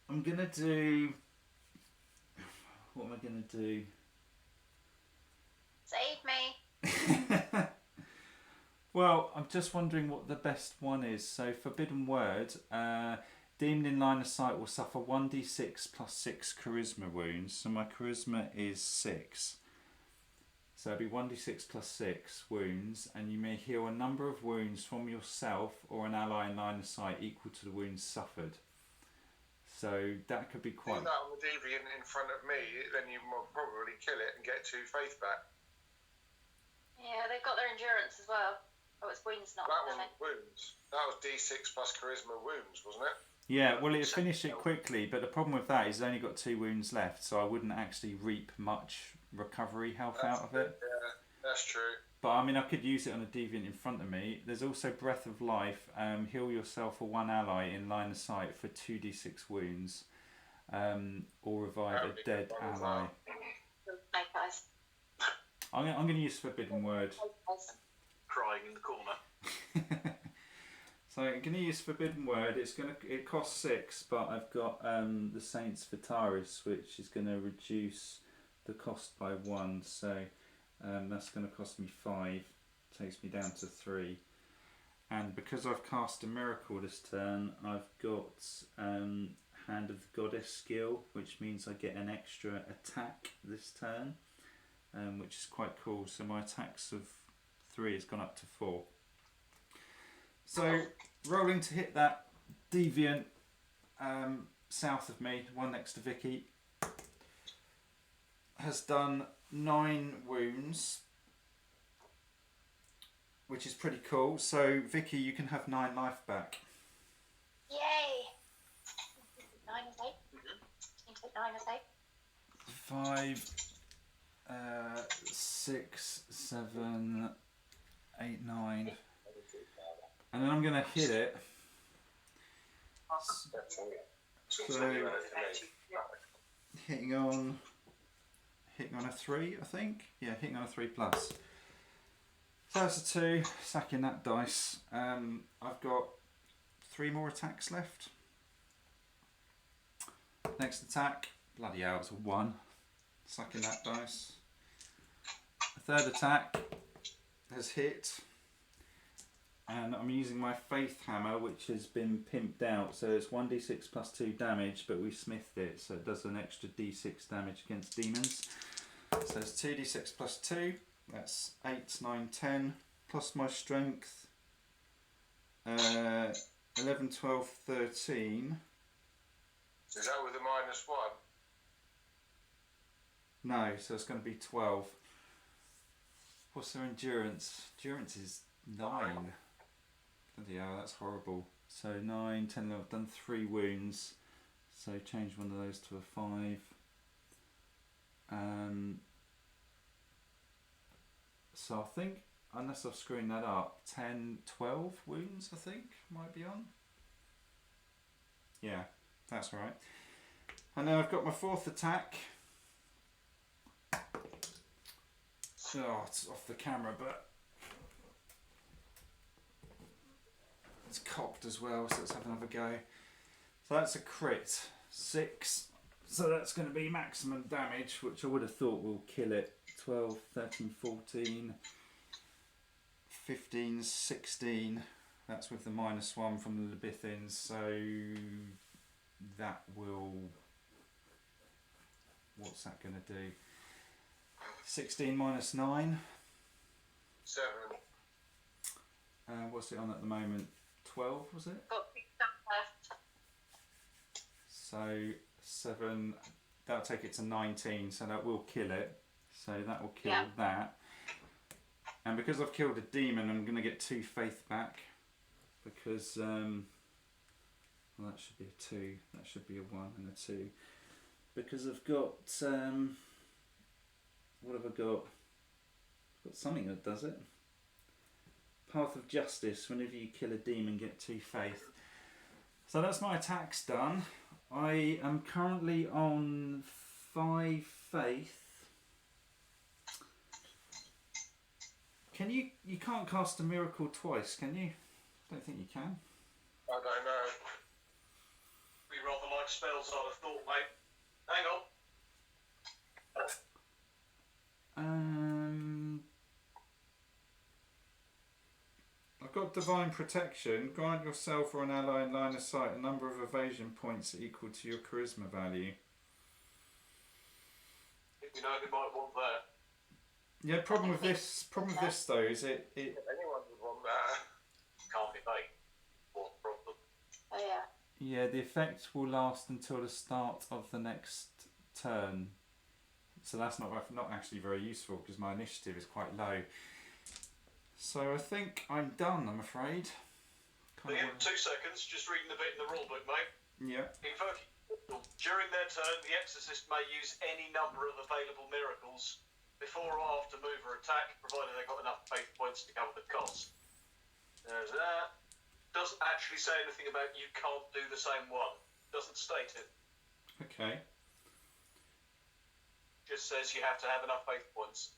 going to do... What am I going to do? Save me. Well, I'm just wondering what the best one is. So, Forbidden Word, demon in line of sight will suffer 1d6 plus 6 charisma wounds. So my charisma is 6. So it'll be 1d6 plus 6 wounds, and you may heal a number of wounds from yourself or an ally in line of sight equal to the wounds suffered. So that could be Do quite... that on the deviant in front of me, then you will probably kill it and get 2 faith back. Yeah, they've got their endurance as well. Oh, it's wounds, not That damage. wasn't wounds. That was D6 plus charisma wounds, wasn't it? Yeah, well, it'll finish it quickly, but the problem with that is it's only got 2 wounds left, so I wouldn't actually reap much recovery health out of it. Yeah, that's true. But I mean, I could use it on a deviant in front of me. There's also Breath of Life. Heal yourself or one ally in line of sight for 2d6 wounds, or revive a dead ally. Make eyes. I'm going to use Forbidden Word. Crying in the corner. So I'm going to use Forbidden Word. It costs 6, but I've got the Saints Vitaris, which is going to reduce the cost by 1. So that's going to cost me 5. Takes me down to 3. And because I've cast a miracle this turn, I've got Hand of the Goddess skill, which means I get an extra attack this turn, which is quite cool. So my attacks of 3 has gone up to 4. So rolling to hit that deviant south of me, one next to Vicky, has done 9 wounds, which is pretty cool. So Vicky, you can have 9 life back. Yay! 9 is 8. You take 9 as 8. 5, 6, 7, 8, 9. And then I'm going to hit it. So hitting on a 3, I think. Yeah, hitting on a 3 plus. So that's a 2. Sacking that dice. I've got 3 more attacks left. Next attack. Bloody hell, it's a 1. Sacking that dice. A third attack has hit. And I'm using my Faith Hammer, which has been pimped out, so it's 1d6 plus 2 damage, but we smithed it, so it does an extra d6 damage against demons. So it's 2d6 plus 2, that's 8, 9, 10, plus my strength, 11, 12, 13. Is that with a -1? No, so it's going to be 12. What's their endurance? Endurance is 9. Bloody hell, that's horrible. So 9, 10, 11, I've done 3 wounds. So change one of those to a 5. So I think, unless I've screwed that up, 10, 12 wounds I think might be on. Yeah, that's right. And then I've got my 4th attack. Oh, it's off the camera, but It's cocked as well, so let's have another go. So that's a crit. 6. So that's going to be maximum damage, which I would have thought will kill it. 12, 13, 14, 15, 16. That's with the -1 from the Libithins, so that will... What's that going to do? 16 minus 9. 7. What's it on at the moment? 12, was it? Got 6 left. So 7, that'll take it to 19, so that will kill it. So that will kill Yeah. that. And because I've killed a demon, I'm going to get 2 faith back. Because, well, that should be a 2. That should be a 1 and a 2. Because I've got, what have I got? I've got something that does it. Path of Justice. Whenever you kill a demon, get 2 faith. So that's my attacks done. I am currently on 5 faith. Can you can't cast a miracle twice, can you? I don't think you can. I don't know. We rather like spells, I'd have thought, mate. Hang on. I've got Divine Protection. Grant yourself or an ally in line of sight a number of evasion points equal to your charisma value. If you know who might want that. Yeah, problem with this though is it Anyone would want that. Can't be made. What problem? Oh yeah. yeah, the effect will last until the start of the next turn. So that's not actually very useful because my initiative is quite low. So I think I'm done, I'm afraid. They get 2 seconds, just reading the bit in the rulebook, mate. Yeah. Invoking. During their turn, the exorcist may use any number of available miracles before or after move or attack, provided they've got enough faith points to cover the cost. There's that. Doesn't actually say anything about you can't do the same one. Doesn't state it. Okay. Just says you have to have enough faith points.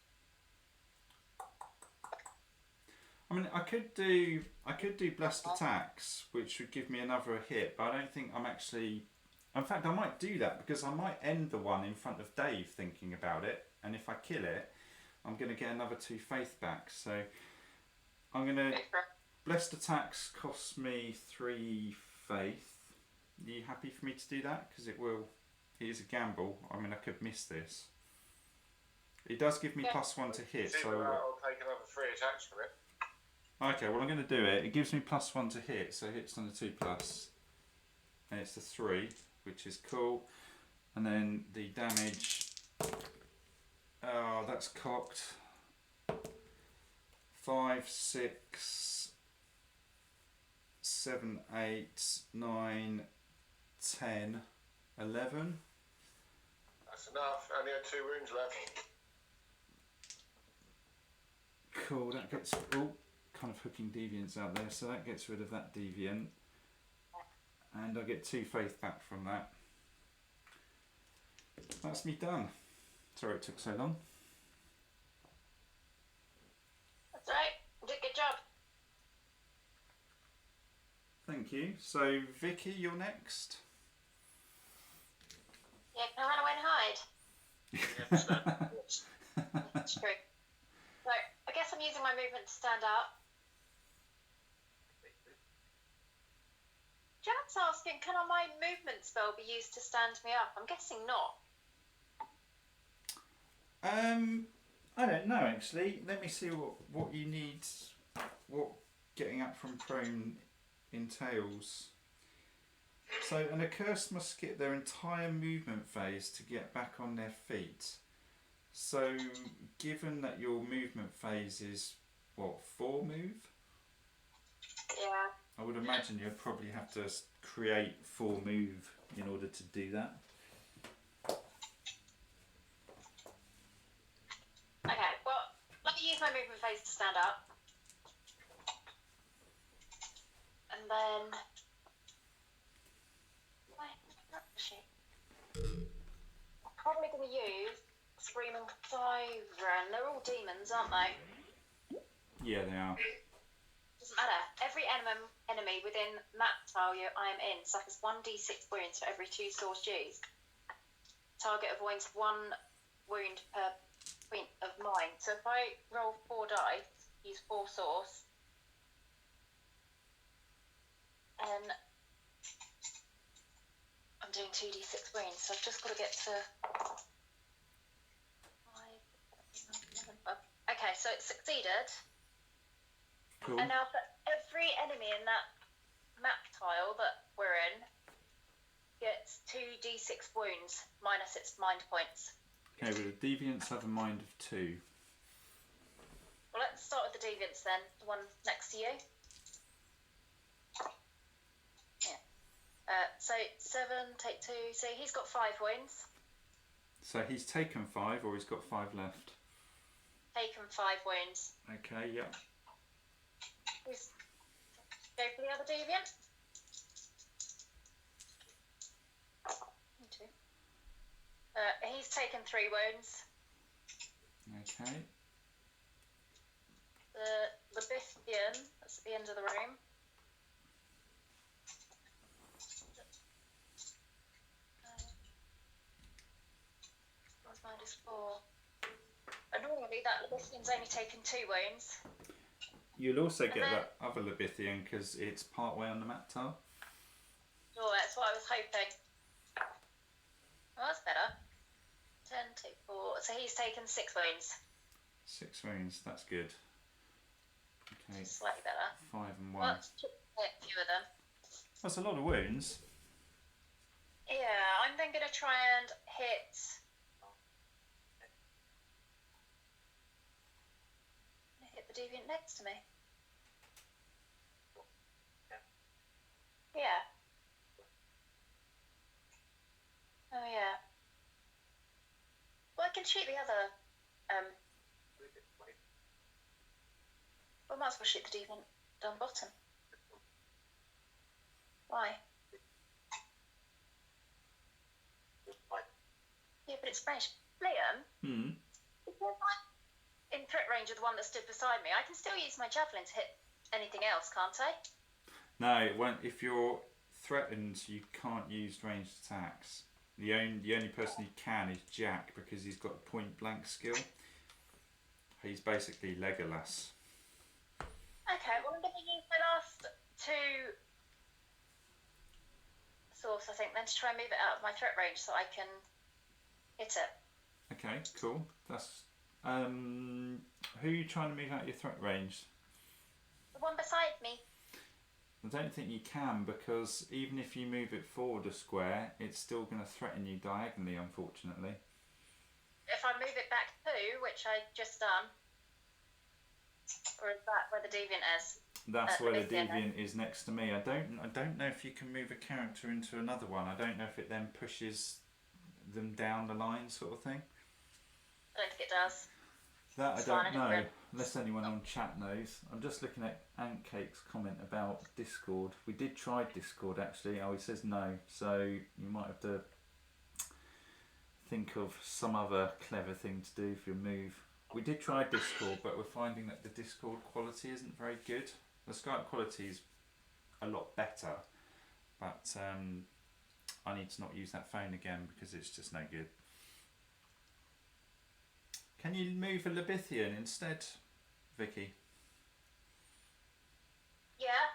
I mean, I could do blessed attacks, which would give me another hit, but I don't think I'm actually. In fact, I might do that because I might end the one in front of Dave thinking about it, and if I kill it, I'm going to get another 2 faith back. So I'm going to. Blessed attacks cost me 3 faith. Are you happy for me to do that? Because it is a gamble. I mean, I could miss this. It does give me +1 to hit, so. I'll take another 3 attacks from it. Okay, well I'm going to do it. It gives me +1 to hit, so it hits on the 2+, and it's the 3, which is cool. And then the damage. Oh, that's cocked. 5, 6, 7, 8, 9, 10, 11. That's enough. Only had 2 wounds left. Cool. That gets kind of hooking deviants out there, so that gets rid of that deviant, and I get 2 faith back from that. That's me done. Sorry it took so long. That's right. You did a good job. Thank you. So Vicky, you're next. Yeah, can I run away and hide? That's true. So I guess I'm using my movement to stand up. Jan's asking, can my movement spell be used to stand me up? I'm guessing not. I don't know actually. Let me see what you need, what getting up from prone entails. So an accursed must skip their entire movement phase to get back on their feet. So given that your movement phase is what, 4 move? Yeah. I would imagine you'd probably have to create 4 move in order to do that. Okay, well, let me use my movement phase to stand up. And then... I'm probably going to use Screaming Siren. They're all demons, aren't they? Yeah, they are. Doesn't matter. Every enemy within map tile I am in suffers 1d6 wounds for every 2 source used. Target avoids 1 wound per point of mine. So if I roll 4 dice, use 4 source, and I'm doing 2d6 wounds, so I've just got to get to 5. Okay, so it's succeeded. Cool. And now for every enemy in that map tile that we're in gets 2d6 wounds minus its mind points. Okay, well, the deviants have a mind of 2. Well, let's start with the deviants then, the one next to you. Yeah. So 7, take 2. So he's got 5 wounds. So he's taken 5, or he's got 5 left. Taken 5 wounds. Okay, yeah. Who's go for the other deviant? Me too. He's taken 3 wounds. Okay. The Libithian, that's at the end of the room. -4. And normally that Libithian's only taken 2 wounds. You'll also get that other Libithian because it's part way on the map tile. Oh, that's what I was hoping. Well, that's better. 10, 2, 4. So he's taken 6 wounds. 6 wounds, that's good. Okay. Slightly better. 5 and 1. Well, let's hit a few of them. That's a lot of wounds. Yeah, I'm then going to try and hit the deviant next to me. Yeah. Oh yeah. Well, I can shoot the other. Well, I might as well shoot the deviant down bottom. Why? Yeah, but it's French. Liam. Because I'm in threat range of the one that stood beside me, I can still use my javelin to hit anything else, can't I? No, it won't. If you're threatened, you can't use ranged attacks. The only person who can is Jack because he's got a point blank skill. He's basically Legolas. Okay, well I'm going to use the last 2 source, I think, then to try and move it out of my threat range so I can hit it. Okay, cool. That's who are you trying to move out your threat range? The one beside me. I don't think you can because even if you move it forward a square, it's still going to threaten you diagonally, unfortunately. If I move it back 2, which I just done, or is that where the deviant is? That's where the deviant is next to me. I don't know if you can move a character into another one. I don't know if it then pushes them down the line, sort of thing. I don't think it does. That It's I fine, don't I know, didn't unless anyone on chat knows. I'm just looking at Antcake's comment about Discord. We did try Discord actually. Oh, he says no, so you might have to think of some other clever thing to do for your move. We did try Discord, but we're finding that the Discord quality isn't very good. The Skype quality is a lot better, but I need to not use that phone again because it's just no good. Can you move a Libithian instead, Vicky? Yeah.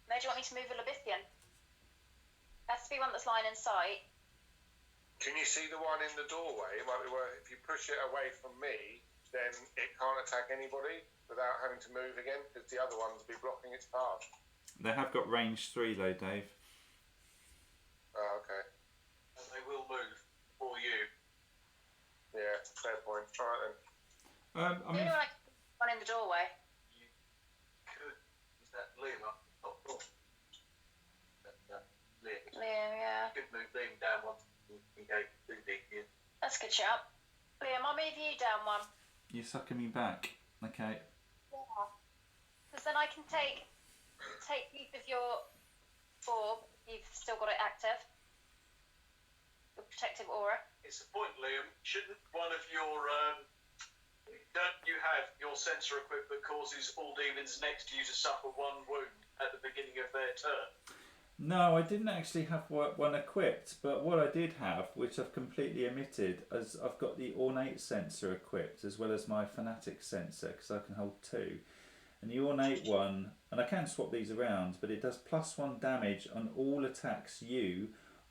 Where do you want me to move a Libithian? Has to be one that's line in sight. Can you see the one in the doorway? It might be where if you push it away from me, then it can't attack anybody without having to move again because the other ones will be blocking its path. They have got range 3 though, Dave. Oh, okay. And they will move for you. Yeah, fair point. All right then. I mean, One in the doorway. You could use that Liam up top floor. Liam. Yeah. You could move Liam down one and go 2 deep. That's a good shout. Liam, I'll move you down 1. you're sucking me back. Okay. Yeah. Because then I can take use of your orb. You've still got it active. Your protective aura. It's a point, Liam. Shouldn't one of your Don't you have your sensor equipped that causes all demons next to you to suffer 1 wound at the beginning of their turn? No, I didn't actually have one equipped, but what I did have, which I've completely omitted, is I've got the ornate sensor equipped as well as my fanatic sensor, because I can hold 2. And the ornate one, and I can swap these around, but it does +1 damage on all attacks you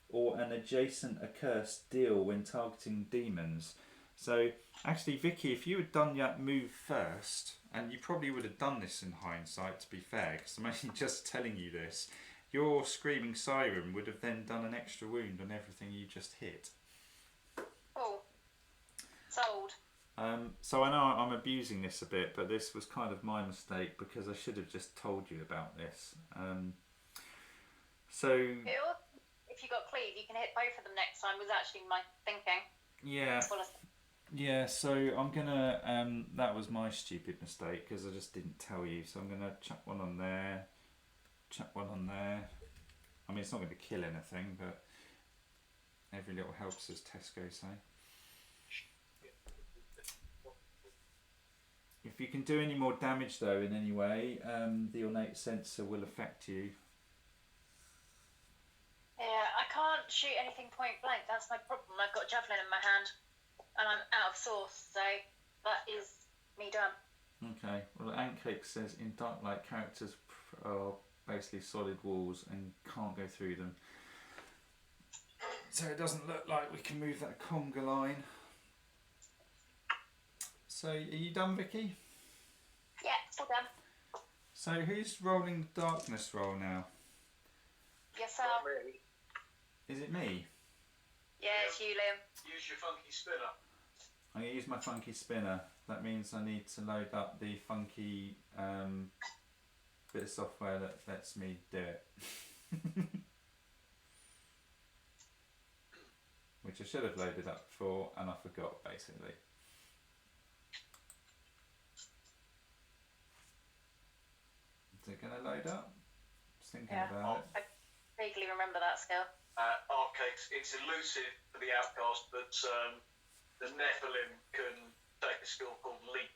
or an adjacent accursed deal when targeting demons. So actually, Vicky, if you had done that move first, and you probably would have done this in hindsight, to be fair, because I'm only just telling you this, your Screaming Siren would have then done an extra wound on everything you just hit. Oh, sold. So I know I'm abusing this a bit, but this was kind of my mistake because I should have just told you about this. So If you got cleave, you can hit both of them next time. Was actually my thinking. yeah, As well as yeah. So I'm gonna. That was my stupid mistake because I just didn't tell you. So I'm gonna chuck one on there, chuck one on there. I mean, it's not going to kill anything, but every little helps, as Tesco say. If you can do any more damage though in any way, the ornate sensor will affect you. yeah, I can't shoot anything point blank. That's my problem. I've got a javelin in my hand, and I'm out of source, so that is me done. Okay, well Antcake says in Darklight characters are basically solid walls and can't go through them. So it doesn't look like we can move that conga line. So are you done, Vicky? Yeah, all done. So who's rolling the darkness roll now? Yourself. Not me. Is it me? Yeah, it's you, Liam. Use your funky spinner. I'm going to use my funky spinner. That means I need to load up the funky bit of software that lets me do it. Which I should have loaded up before and I forgot, basically. Is it going to load up? Just thinking about it. I vaguely remember that skill. Arcades, it's elusive for the outcast, but the Nephilim can take a skill called Leap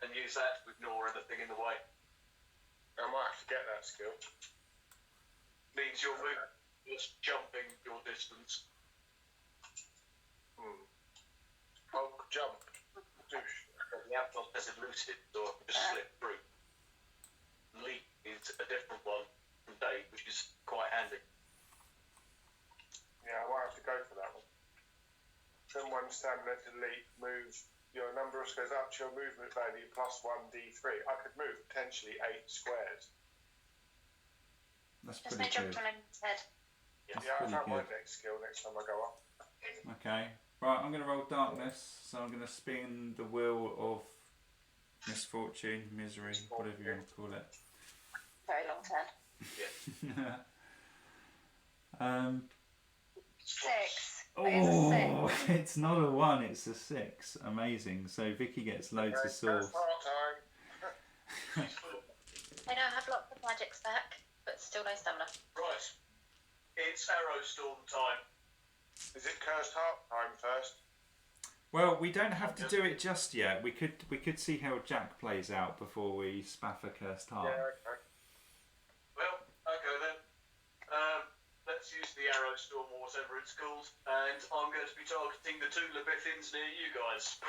and use that to ignore anything in the way. I might have to get that skill. Means you're moving, just jumping your distance. Oh, jump. The outcast has elusive, so I can just slip through. Leap is a different one from Dave, which is quite handy. Yeah, I might have to go for that one. Someone stamina to leap, move. Your number goes up to your movement value +1 d3. I could move potentially 8 squares. That's Just pretty no jump good. on his head. That's Yeah, I'll pretty have my good. next skill next time I go up. Okay, right, I'm going to roll darkness, so I'm going to spin the wheel of misfortune, misery, whatever you want to call it. Very long turn. 6. Oh, it's not a 1, it's a 6. Amazing. So Vicky gets loads of sauce. Part-time. I now have lots of magics back, but still no stamina. Right. It's Arrow Storm time. Is it cursed heart time first? Well, we don't have to do it just yet. We could see how Jack plays out before we spaff a cursed heart. Yeah, okay. Well, okay then. Let's use the Arrow Storm or whatever it's called, and I'm going to be targeting the 2 Labithins near you guys.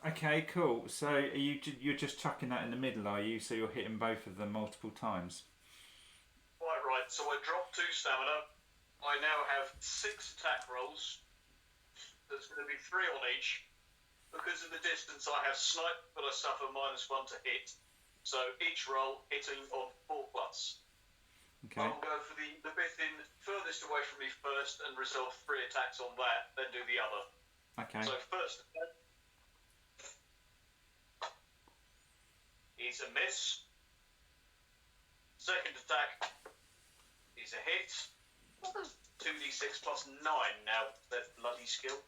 Okay, cool. So you're just chucking that in the middle, are you? So you're hitting both of them multiple times. Quite right. So I dropped 2 stamina. I now have 6 attack rolls. There's going to be 3 on each. Because of the distance, I have snipe, but I suffer -1 to hit. So each roll hitting on 4+. Okay. I'll go for the Labithin furthest away from me first and resolve 3 attacks on that, then do the other. Okay. So first attack is a miss. Second attack is a hit. 2d6 +9 now, that bloody skill.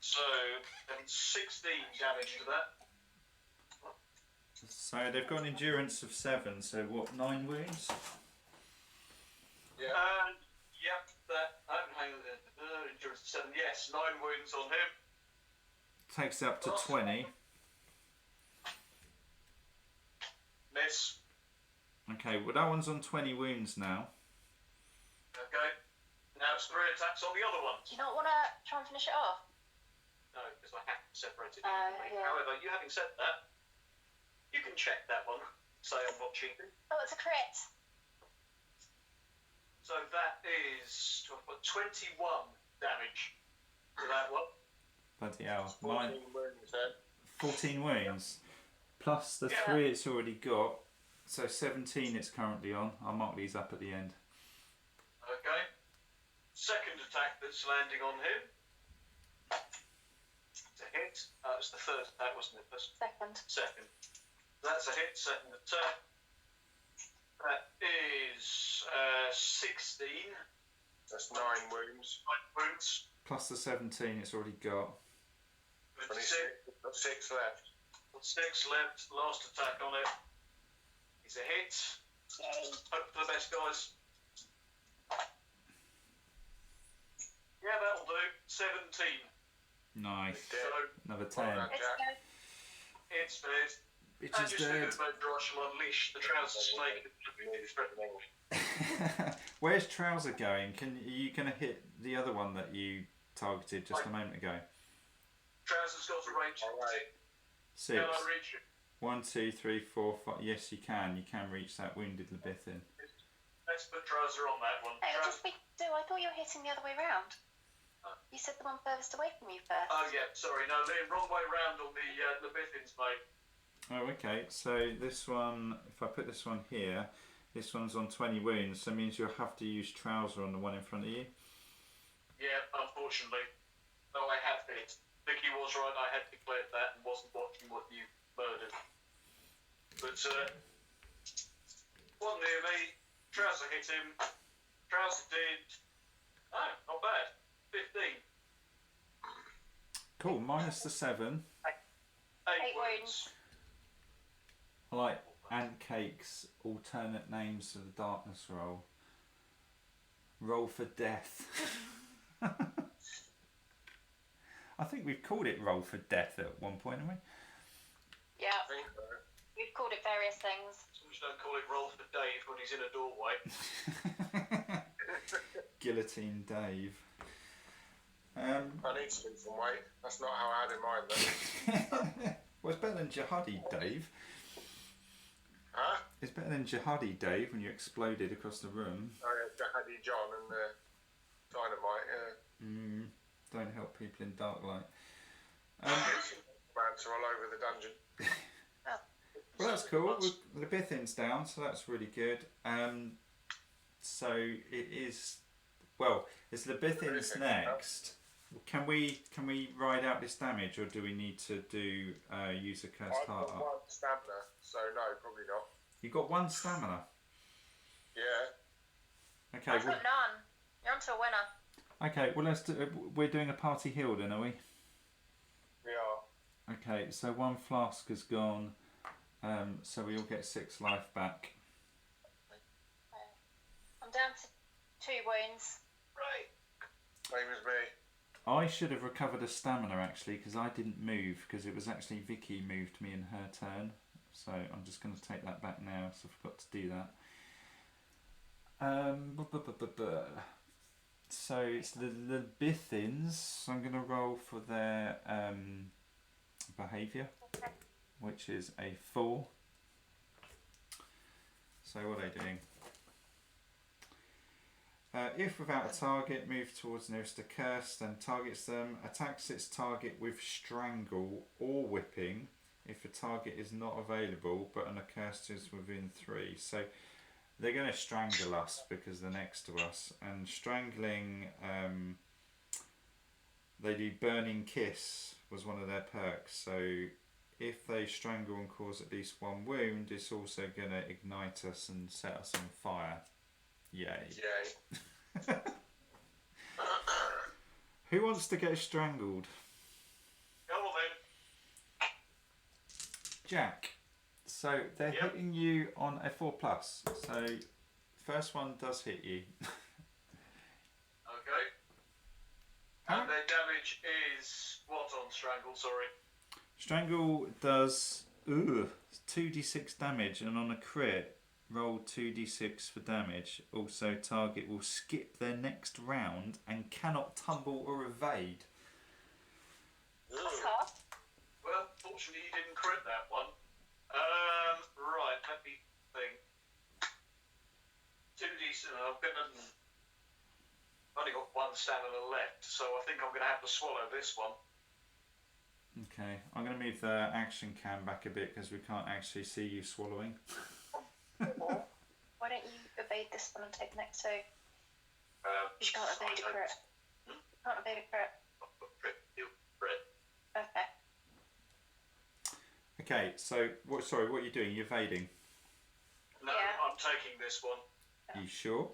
So, then 16 damage to that. So they've got an endurance of 7. So what? 9 wounds. Yeah. And, yep, that. Hang on. Endurance Chris 7. Yes, 9 wounds on him. Takes it up to 20. Miss. Okay, well that one's on 20 wounds now. Okay. Now it's 3 attacks on the other one. Do you not want to try and finish it off? No, because I have to separate it. Yeah. However, you having said that, you can check that one. Say I'm not cheating. Oh, it's a crit. So that is 21 damage to that one. Bloody hell. 14 Mine, wounds then. 14 wounds. Plus the 3 it's already got. So 17 it's currently on. I'll mark these up at the end. Okay. Second attack that's landing on him. It's a hit. It was the third attack, wasn't it? Second. That's a hit. Second attack. That is 16. That's 9 wounds. 9 wounds. Plus the 17 it's already got. 26. Got 6 left. Got 6 left. Last attack on it. Is a hit. Hope for the best, guys. Yeah, that'll do. 17. Nice. So Another 10. Well done, Jack. it's dead. And Bitch is just dead. figured maybe I shall unleash the trouser snake and threatening. Where's Trouser going? Are you going to hit the other one that you targeted just a moment ago? Trouser's got a range. Alright. 6. Can I reach it? 1, 2, 3, 4, 5. Yes, you can. You can reach that wounded Lebithin. Let's put Trouser on that one. Hey, it'll Trouser. just be I thought you were hitting the other way round. You said the one furthest away from you first. Oh yeah, sorry, no, the wrong way round on the Lebithins, mate. Oh, okay. So this one, if I put this one here, this one's on 20 wounds. So it means you'll have to use Trouser on the one in front of you. Yeah, unfortunately. Though I have hit. Vicky was right, I had declared that and wasn't watching what you murdered. But, one near me, Trouser hit him. Trouser did. Oh, not bad. 15. Cool. Minus the 7. 8 8 wounds. I like Ant Cake's alternate names for the darkness roll. Roll for death. I think we've called it roll for death at one point, haven't Yeah, I think so. we've called it various things. Just don't call it roll for Dave when he's in a doorway. we? Guillotine Dave. I need to lose some weight. That's not how I had in mind though. Well, it's better than Jihadi Dave. Huh? It's better than Jihadi Dave when you exploded across the room. Oh yeah, Jihadi John and Dynamite, yeah. Don't help people in Darklight. Rants are all over the dungeon. Well, that's cool. The Bithin's down, so that's really good. So it is. Well, it's the Bithin's next. Can we ride out this damage, or do we need to do use a cursed I've heart got up? 1 stamina, so no, probably not. You got 1 stamina. Yeah. Okay. I've Well, got none. You're on to a winner. okay. Well, let's do. We're doing a party heal then, are we? We are. Okay. So 1 flask is gone. So we all get 6 life back. I'm down to 2 wounds. Right. Same as me. I should have recovered a stamina actually because I didn't move because it was actually Vicky moved me in her turn. So I'm just going to take that back now. So I forgot to do that. So it's the Bithins. So I'm going to roll for their behaviour, which is a 4. So what are they doing? If without a target, move towards nearest accursed, then targets them, attacks its target with strangle or whipping if a target is not available but an accursed is within 3. So they're going to strangle us because they're next to us, and strangling, they do burning kiss was one of their perks. So if they strangle and cause at least 1 wound, it's also going to ignite us and set us on fire. Yay. Yay. Who wants to get strangled? Go on then. Jack. So they're Yep. hitting you on a 4+. So first one does hit you. Okay. And their damage is what on Strangle, sorry? Strangle does 2d6 damage, and on a crit, roll 2d6 for damage. Also, target will skip their next round and cannot tumble or evade. That's hard. Well, fortunately you didn't crit that one. Right, let me think. 2d6, I've only got one stamina left, so I think I'm going to have to swallow this one. Okay, I'm going to move the action cam back a bit because we can't actually see you swallowing. Why don't you evade this one and take the next two? You can't evade a crit. You can't evade a crit. Okay. Okay, so what are you doing? You're evading. No, Yeah. I'm taking this one. You sure?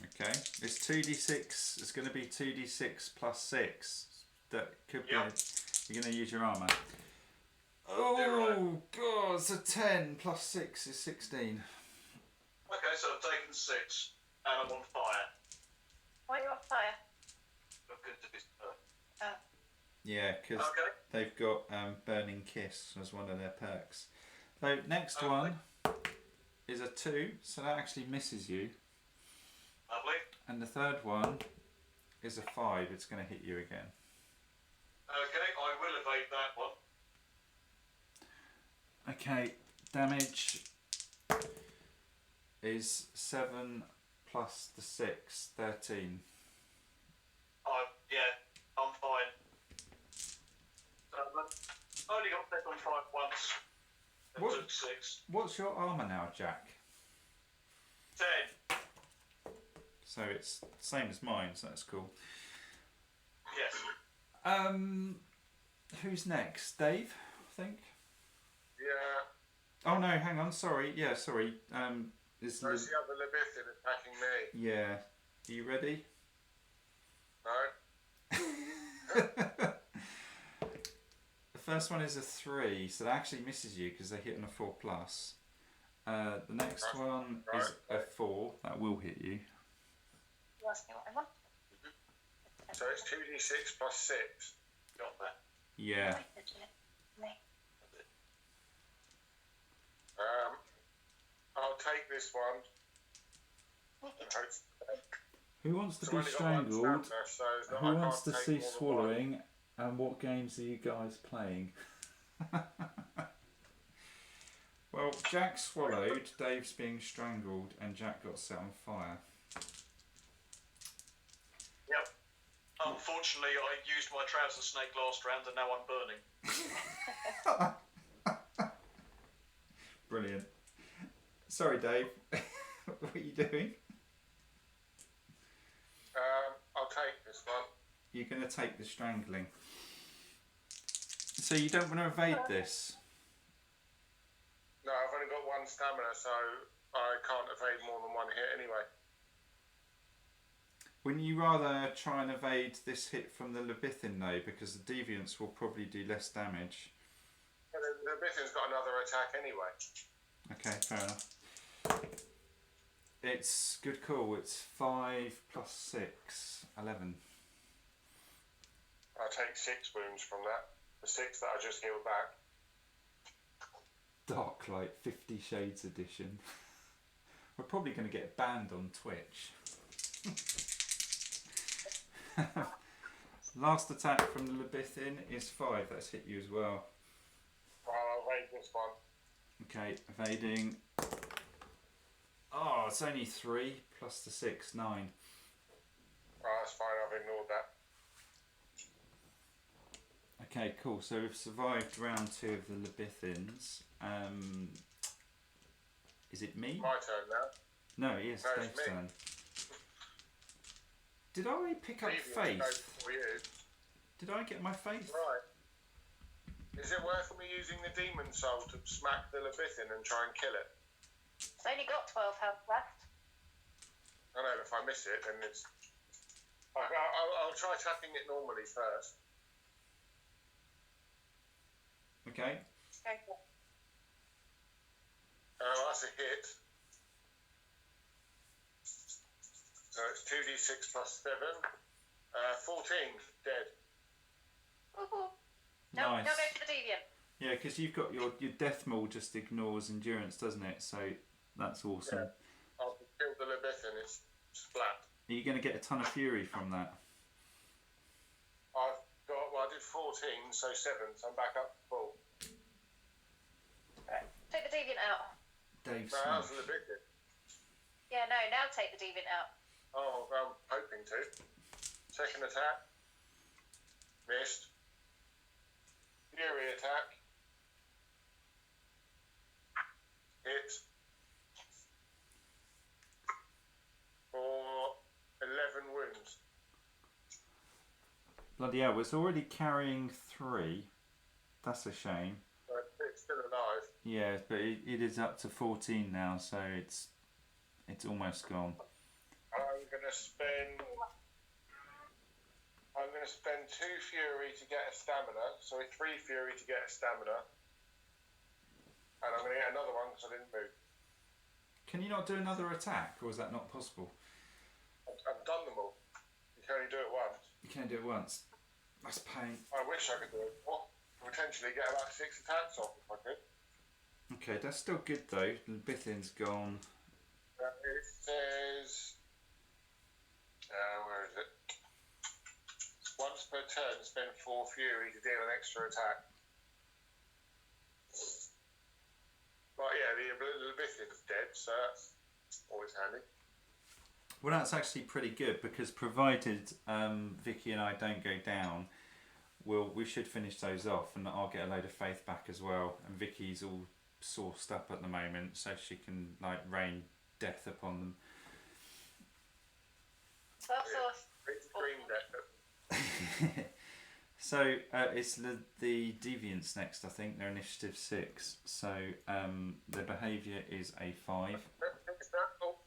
Okay, it's 2d6. It's going to be 2d6 plus 6. That could be. Yep. You're going to use your armour. Oh, God, it's a 10 plus 6 is 16. Okay, so I've taken 6, and I'm on fire. Why are you on fire? Because of this Yeah, because Okay. they've got Burning Kiss as one of their perks. So, next Okay. one is a 2, so that actually misses you. Lovely. And the third one is a 5, it's going to hit you again. Okay, I will evade that one. Okay, damage is 7 plus the 6, 13. Yeah, I'm fine. I only got set on fire once. And What? took 6. What's your armour now, Jack? 10. So it's the same as mine, so that's cool. Yes. Who's next? Dave, I think? Yeah. Oh no, hang on, sorry. Yeah, sorry. Is There's the other Leviathan attacking me. Yeah. Are you ready? No? The first one is a 3, so that actually misses you because they hit on a 4 plus. The next one is a 4, that will hit you. You asked me what I want. So it's 2d6 plus 6. Got that. Yeah. I'll take this one. And hope Who wants to so be I've only got one strangled? stamina, so it's not, Who I wants to can't see take more than one. swallowing? And what games are you guys playing? Well, Jack swallowed, Dave's being strangled, and Jack got set on fire. Yep. Unfortunately, I used my trouser snake last round, and now I'm burning. Brilliant. Sorry, Dave. What are you doing? I'll take this one. You're going to take the strangling. So you don't want to evade this? No, I've only got one stamina, so I can't evade more than one hit anyway. Wouldn't you rather try and evade this hit from the Leviathan though, because the Deviants will probably do less damage? And the Leviathan's got another attack anyway. Okay, fair enough. It's good call. It's 5 plus 6, 11. I'll take 6 wounds from that. The 6 that I just healed back. Darklight 50 Shades Edition. We're probably going to get banned on Twitch. Last attack from the Leviathan is 5. That's hit you as well. I'll evade this one. Okay, evading. Oh, it's only 3 plus the 6, 9. Oh, that's fine, I've ignored that. Okay, cool. So we've survived round 2 of the Leviathans. Is it me? My turn now. No, it is No, it's Dave's me. turn. Did I pick up Deviants go faith? before you. Did I get my faith? Right. Is it worth me using the demon soul to smack the Leviathan and try and kill it? It's only got 12 health left. I know, if I miss it, then it's... I'll try attacking it normally first. Okay. Go for it. Oh, that's a hit. So it's 2d6 plus 7. 14 dead. Woohoo. No, Nice. no, go for the deviant. Yeah, because you've got your death maul just ignores endurance, doesn't it? So that's awesome. Yeah. I've killed the Lebethan, it's splat. Are you going to get a ton of fury from that? I've got, well, I did 14, so 7, so I'm back up to full. Right. Take the deviant out. Dave No, that was Smith. the Lebethan. Yeah, no, now take the deviant out. Oh, I'm hoping to. Second attack. Missed. Fury attack. Hit. For 11 wounds. Bloody hell, it's already carrying 3. That's a shame. But it's still alive. Yeah, but it is up to 14 now, so it's almost gone. I'm gonna spend 2 fury to get a stamina. Sorry, 3 fury to get a stamina. And I'm gonna get another one because I didn't move. Can you not do another attack, or is that not possible? I've done them all. You can only do it once. You can do it once. That's pain. I wish I could do it more. Potentially get about 6 attacks off if I could. Okay, that's still good though. The Bithin's gone. It says, where is it? Once per turn, spend 4 fury to deal an extra attack. But yeah, the Bithin's dead, so that's always handy. Well, that's actually pretty good because provided Vicky and I don't go down, we should finish those off, and I'll get a load of faith back as well. And Vicky's all sauced up at the moment, so she can like rain death upon them. Well, sauce. Green death. So it's the Deviants next, I think. They're initiative 6, so their behaviour is a 5.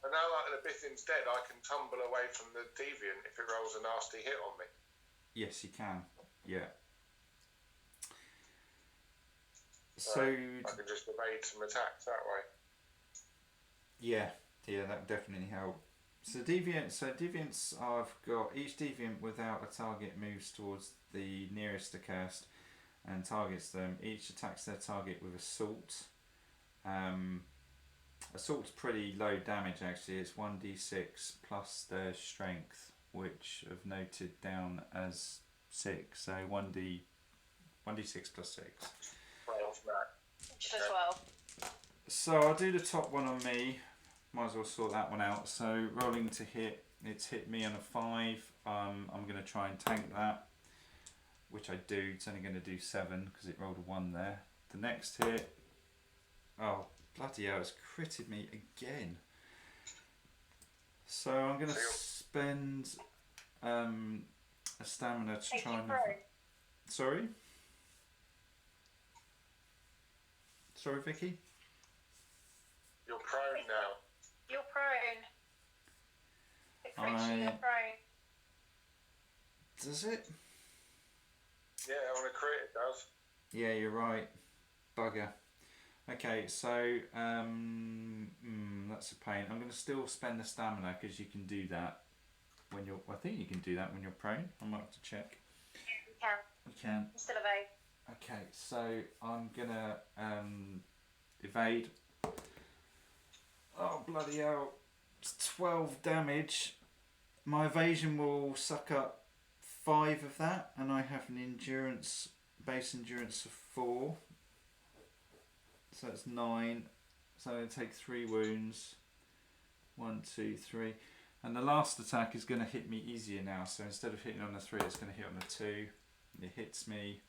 And now that the Bithin's dead, I can tumble away from the Deviant if it rolls a nasty hit on me. Yes, you can. Yeah. So I can just evade some attacks that way. yeah, that definitely help. So deviants, I've got each deviant without a target moves towards the nearest accursed and targets them. Each attacks their target with assault. Assault's pretty low damage actually. It's 1d6 plus their strength, which I've noted down as 6. So 1d6 plus 6. 12 back. Just a 12. So I'll do the top one on me. Might as well sort that one out. So rolling to hit, it's hit me on a 5. I'm going to try and tank that, which I do. It's only going to do 7 because it rolled a 1 there. The next hit, oh bloody hell, it's critted me again. So I'm going to spend a stamina to Take try you and... through. Sorry? Sorry, Vicky? You're prone now. You're prone. It creature, you're prone. Does it? Yeah, on a crit it does. Yeah, you're right. Bugger. Okay, so that's a pain. I'm going to still spend the stamina because you can do that when you're... I think you can do that when you're prone. I might have to check. You can. You can. Still evade. Okay, so I'm going to evade. Oh, bloody hell. It's 12 damage. My evasion will suck up 5 of that, and I have an base endurance of 4. So that's 9. So I'm going to take 3 wounds. 1, 2, 3. And the last attack is going to hit me easier now. So instead of hitting on the 3, it's going to hit on the 2. It hits me.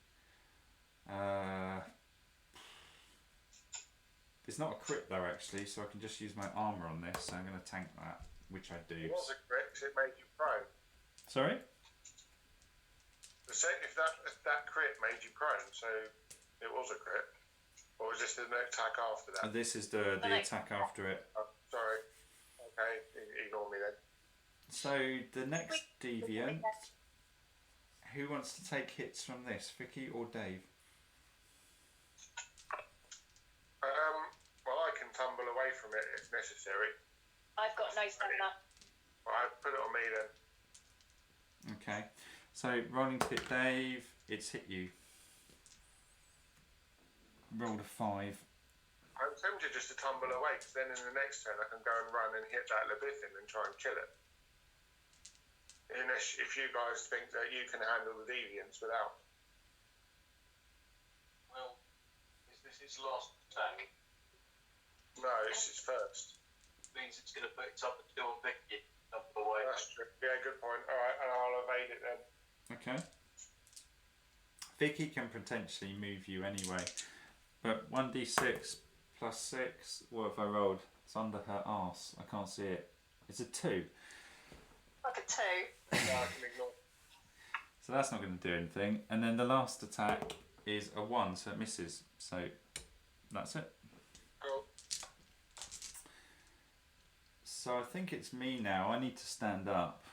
It's not a crit though actually, so I can just use my armour on this. So I'm going to tank that, which I do. It was a crit 'cause it made you prone. Sorry? If that crit made you prone, so it was a crit. Or was this the attack after that? This is the attack after it. Oh, sorry. Okay, ignore me then. So the next deviant, who wants to take hits from this, Vicky or Dave? Well, I can tumble away from it if necessary. I've got no stamina. Alright, put it on me then. Okay. So rolling to hit Dave, it's hit you. Rolled a 5. I'm tempted just to tumble away, because then in the next turn I can go and run and hit that Leviathan and try and kill it. Unless, if you guys think that you can handle the deviants without. Well, is this his last attack? No, this is first. Means it's going to put it up and do a Vicky up away. That's true. Yeah, good point. Alright, and I'll evade it then. Okay. Vicky can potentially move you anyway. But 1d6 plus 6, what have I rolled? It's under her arse. I can't see it. It's a 2. Like a 2. Yeah, I can ignore. So that's not going to do anything. And then the last attack is a 1, so it misses. So that's it. Cool. So I think it's me now. I need to stand up,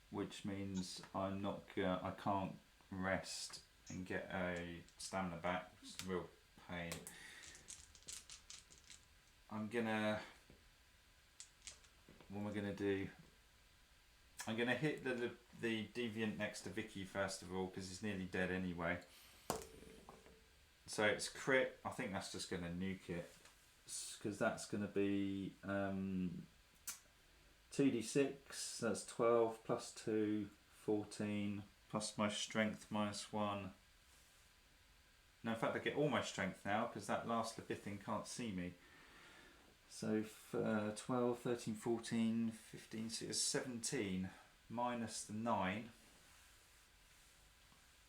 which means I'm not. I can't rest and get a stamina back, which is a real pain. I'm gonna. What am I gonna do? I'm gonna hit the deviant next to Vicky first of all because he's nearly dead anyway. So it's crit. I think that's just gonna nuke it because that's gonna be 2d6. That's 12 plus 2, 14 plus my strength minus 1. No, in fact I get all my strength now because that last Leviathan can't see me. So 12, 13, 14, 15, 16, 17 minus the 9.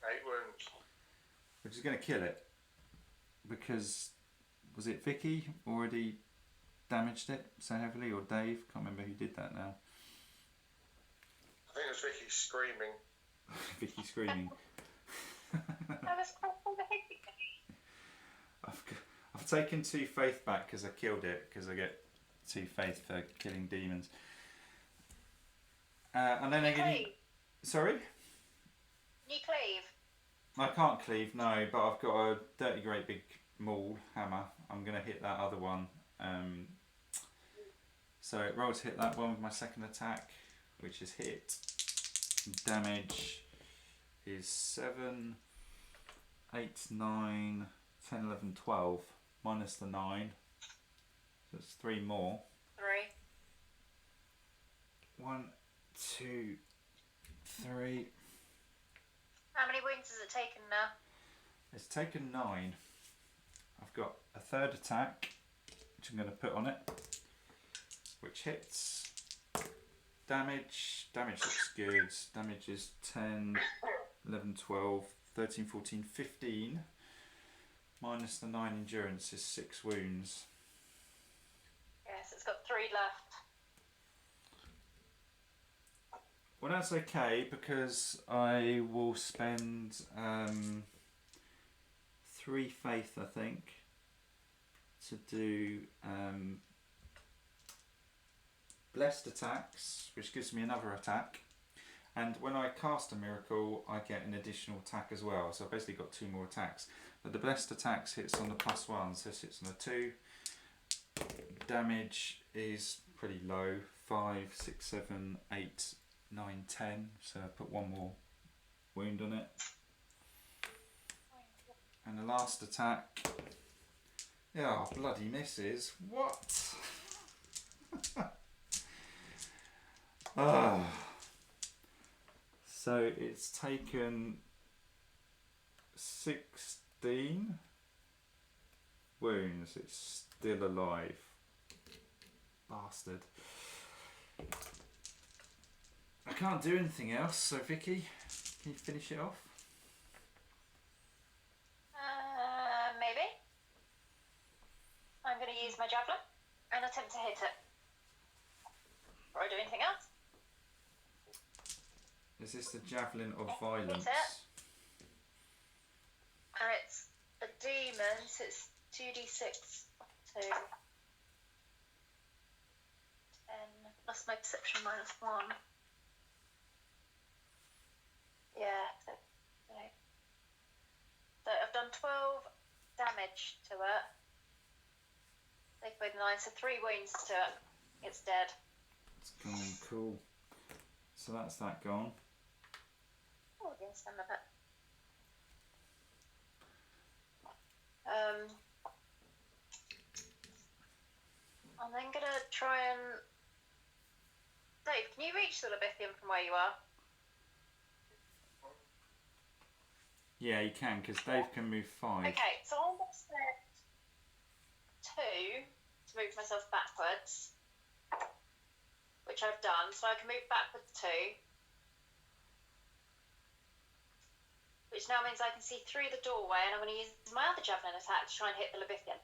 8 wounds. Which is going to kill it. Because, was it Vicky already damaged it so heavily, or Dave? Can't remember who did that now. I think it was Vicky screaming. Vicky screaming. I was quite Vicky. I've taken 2 faith back because I killed it, because I get 2 faith for killing demons. And then again. Sorry? You cleave? I can't cleave, no, but I've got a dirty great big maul hammer. I'm going to hit that other one. So it rolls to hit that one with my second attack, which is hit. Damage is 7, 8, 9, 10, 11, 12, minus the 9. So it's 3 more. 3. 1, 2, 3. How many wounds has it taken now? It's taken 9. I've got a third attack, which I'm going to put on it, which hits. Damage looks good. Damage is 10, 11, 12, 13, 14, 15. Minus the 9 endurance is 6 wounds. Yes, it's got 3 left. Well, that's okay because I will spend 3 faith, I think, to do blessed attacks, which gives me another attack. And when I cast a miracle, I get an additional attack as well. So I've basically got 2 more attacks. But the blessed attacks hits on the +1, so this hits on a 2. Damage is pretty low, 5, 6, 7, 8, 9, 10. So I put 1 more wound on it. And the last attack, oh, bloody misses. What? Ah. So it's taken 16 wounds. It's still alive. Bastard. I can't do anything else, so Vicky, can you finish it off? Maybe. I'm going to use my javelin and attempt to hit it. Before I do anything else. Is this the javelin of violence? And it's a demon, so it's 2d6 2. 10 plus my perception minus 1. Yeah, so I've done 12 damage to it. Take away the 9, so 3 wounds to it. It's dead. It's gone, cool. So that's that gone. Oh, yes, I'm a bit. I'm then gonna try and. Dave, can you reach the Labithium from where you are? Yeah, you can, because Dave can move 5. Okay, so I'm gonna set 2 to move myself backwards, which I've done. So I can move backwards 2, which now means I can see through the doorway, and I'm going to use my other javelin attack to try and hit the Labithian.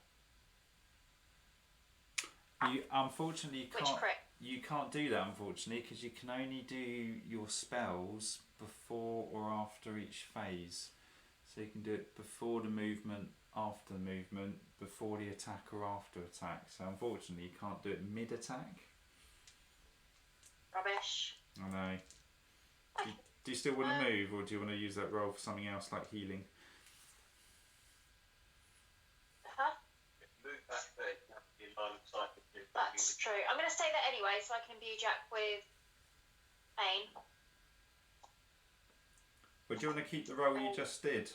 You unfortunately Which can't. crit? You can't do that, unfortunately, because you can only do your spells before or after each phase. So you can do it before the movement, after the movement, before the attack or after attack. So unfortunately, you can't do it mid-attack. Rubbish. I know. Do you still want to move, or do you want to use that roll for something else like healing? Huh? Move back there. In line of sight. That's true. I'm going to stay there anyway, so I can imbue Jack with pain. Or do you want to keep the roll you just did?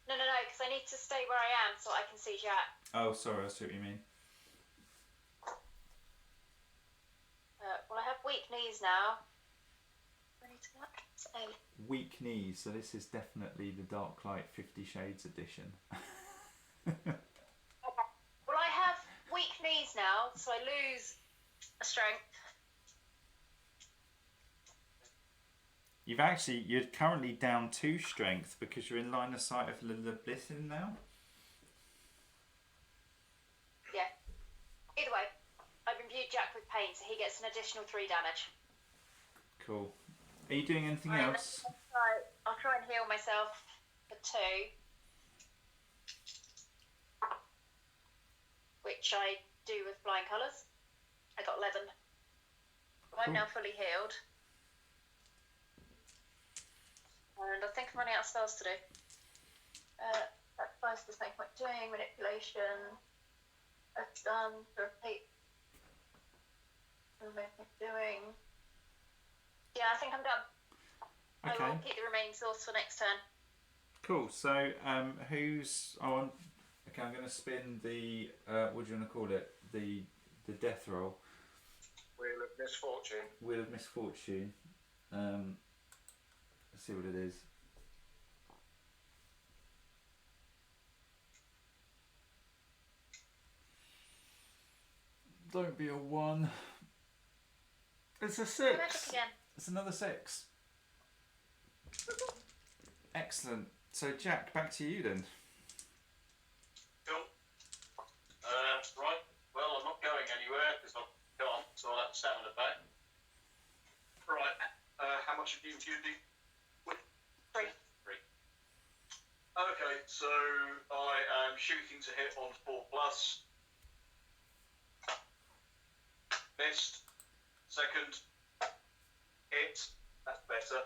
No, because I need to stay where I am so I can see Jack. Oh, sorry, I see what you mean. Well, I have weak knees now. I need to go up. So, Weak knees, so this is definitely the Darklight 50 Shades edition. well, I have weak knees now, so I lose a strength. You're currently down 2 strength because you're in line of sight of the Blithin now. Yeah. Either way, I've imbued Jack with pain, so he gets an additional 3 damage. Cool. Are you doing anything else? I'll try and heal myself for 2. Which I do with flying colours. I got 11. I'm now fully healed. And I think I'm running out of spells to do. That device does make point doing, manipulation. That's done. Repeat. Doing. Yeah, I think I'm done. Okay. I will keep the remaining source for next turn. Cool. So, who's on? Okay, I'm going to spin the. What do you want to call it? The death roll. Wheel of Misfortune. Wheel of Misfortune. Let's see what it is. Don't be a 1. It's a 6. Magic again. It's another 6. Excellent. So Jack, back to you then. Cool. Right. Well, I'm not going anywhere because I can't, so I'll have to stamina back. Right. How much have you imbued? 3. Okay, so I am shooting to hit on 4+. Missed. Second. Hit. That's better.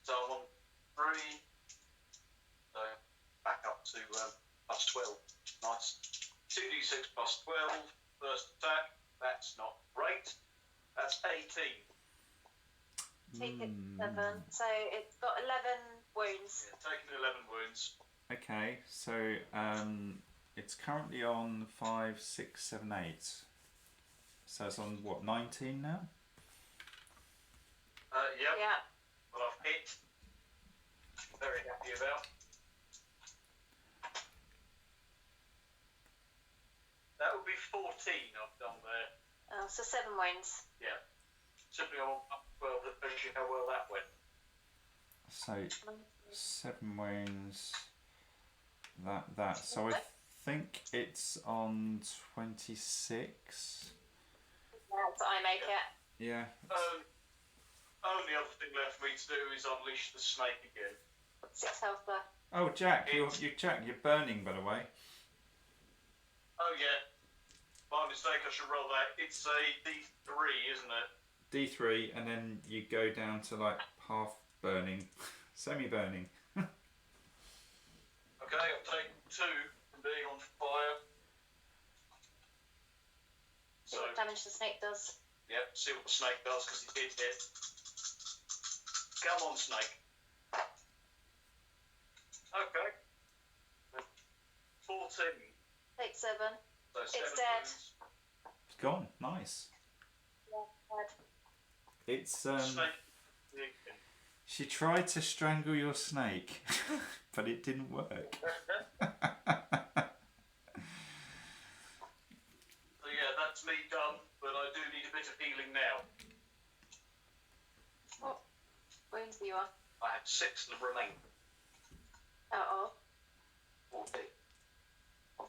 So I'm on 3. So back up to plus 12. Nice. 2d6 plus 12. First attack. That's not great. That's 18. Take it 7. So it's got 11 wounds. Yeah, taking 11 wounds. Okay, so it's currently on 5, 6, 7, 8. So it's on what, 19 now? Yep. Yeah. Well, I've hit. Very happy about. That would be 14 I've done there. So 7 wounds. Yeah. Simply on up 12 that shows you how well that went. So 7 wounds. That. So I think it's on 26. So I make it. Yeah. Only other thing left for me to do is unleash the snake again. 6 health left. Oh, Jack, you're burning, by the way. Oh yeah. My mistake, I should roll that. It's a D3, isn't it? D3, and then you go down to like half burning, semi-burning. Okay, I'll take 2 from being on fire. See So what damage the snake does. Yep, see what the snake does, because it did hit. Come on, snake. Okay. 14. Take 7. So It's 7 dead. wounds. It's gone. Nice. Yeah, dead. It's Snake. She tried to strangle your snake, but it didn't work. So yeah, that's me done, but I do need a bit of healing now. What wounds do you have? I have 6 remain. Out of? 40.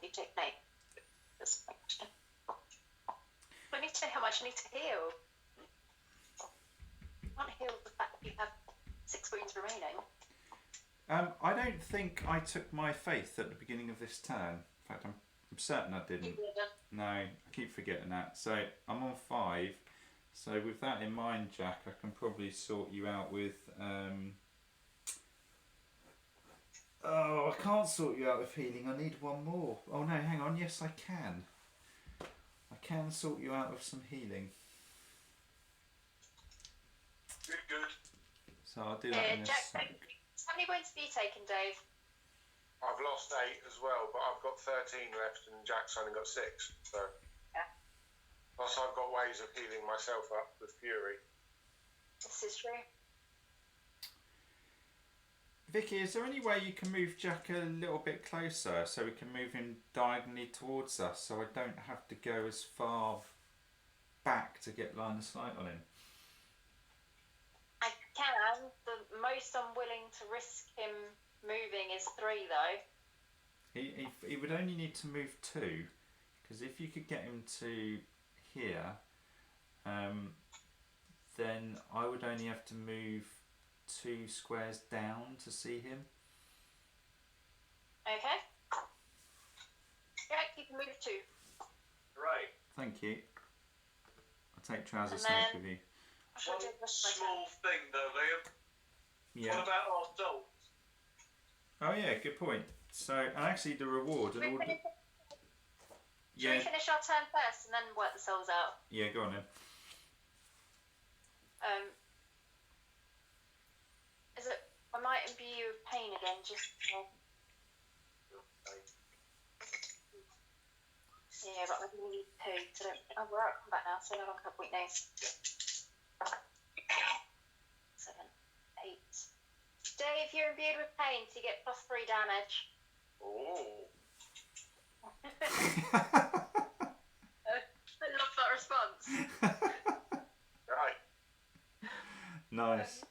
You take 8. That's my question. I need to know how much I need to heal. I can't heal the fact that you have 6 wounds remaining. I don't think I took my faith at the beginning of this turn. In fact, I'm certain I You didn't. didn't. No, I keep forgetting that. So I'm on 5. So with that in mind, Jack, I can probably sort you out with. Oh, I can't sort you out with healing. I need one more. Oh no, hang on. Yes, I can. I can sort you out with some healing. Good. So I'll do that in a Jack, sec. how many wounds have you taken, Dave? I've lost 8 as well, but I've got 13 left, and Jack's only got 6. So, Yeah. plus I've got ways of healing myself up with Fury. This is true. Vicky, is there any way you can move Jack a little bit closer so we can move him diagonally towards us, so I don't have to go as far back to get line of sight on him? I can. The most I'm willing to risk him moving is 3, though. He would only need to move 2, because if you could get him to here, then I would only have to move 2 squares down to see him. Okay. Jack, you can move 2. Right. Thank you. I'll take Trouser And Snake then- with you. I should One do this myself. small thing though, Liam. Yeah. What about our souls? Oh yeah, good point. So, and actually the reward and all. Should Yeah. we finish our turn first and then work the souls out? Yeah, go on then. Is it? I might imbue you with pain again, just. Yeah, but I really need 2. So oh, we're out of combat now, so no longer have weakness. 7, 8. Dave, you're imbued with pain, so you get +3 damage. Oh. I love that response. Right. Nice.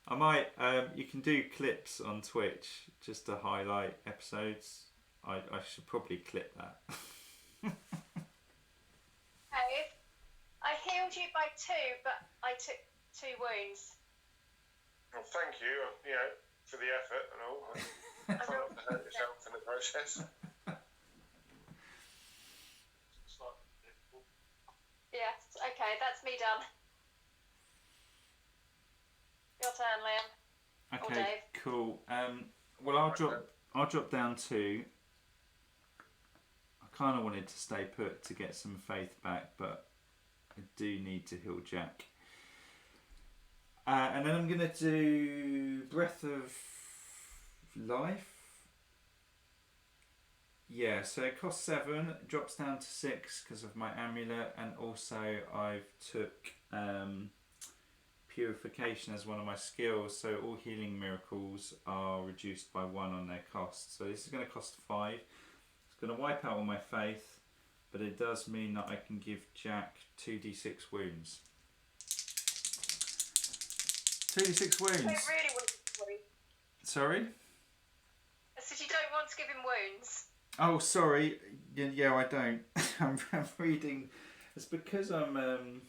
I might. You can do clips on Twitch just to highlight episodes. I should probably clip that. Dave, I healed you by 2, but I took 2 wounds. Well, thank you, for the effort and all. Try not to hurt yourself in the process. Yes, okay, that's me done. Your turn, Liam. Or Okay, Dave. cool. Well, I'll drop down 2. I kind of wanted to stay put to get some faith back, but I do need to heal Jack. And then I'm going to do Breath of Life. Yeah, so it costs 7, drops down to 6 because of my amulet, and also I've took Purification as one of my skills, so all healing miracles are reduced by 1 on their cost. So this is going to cost 5. It's going to wipe out all my faith, but it does mean that I can give Jack 2d6 wounds. 2d6 wounds. I don't really want to give him wounds. Sorry? I said you don't want to give him wounds. Oh, sorry. Yeah, I don't. I'm reading. It's because I'm.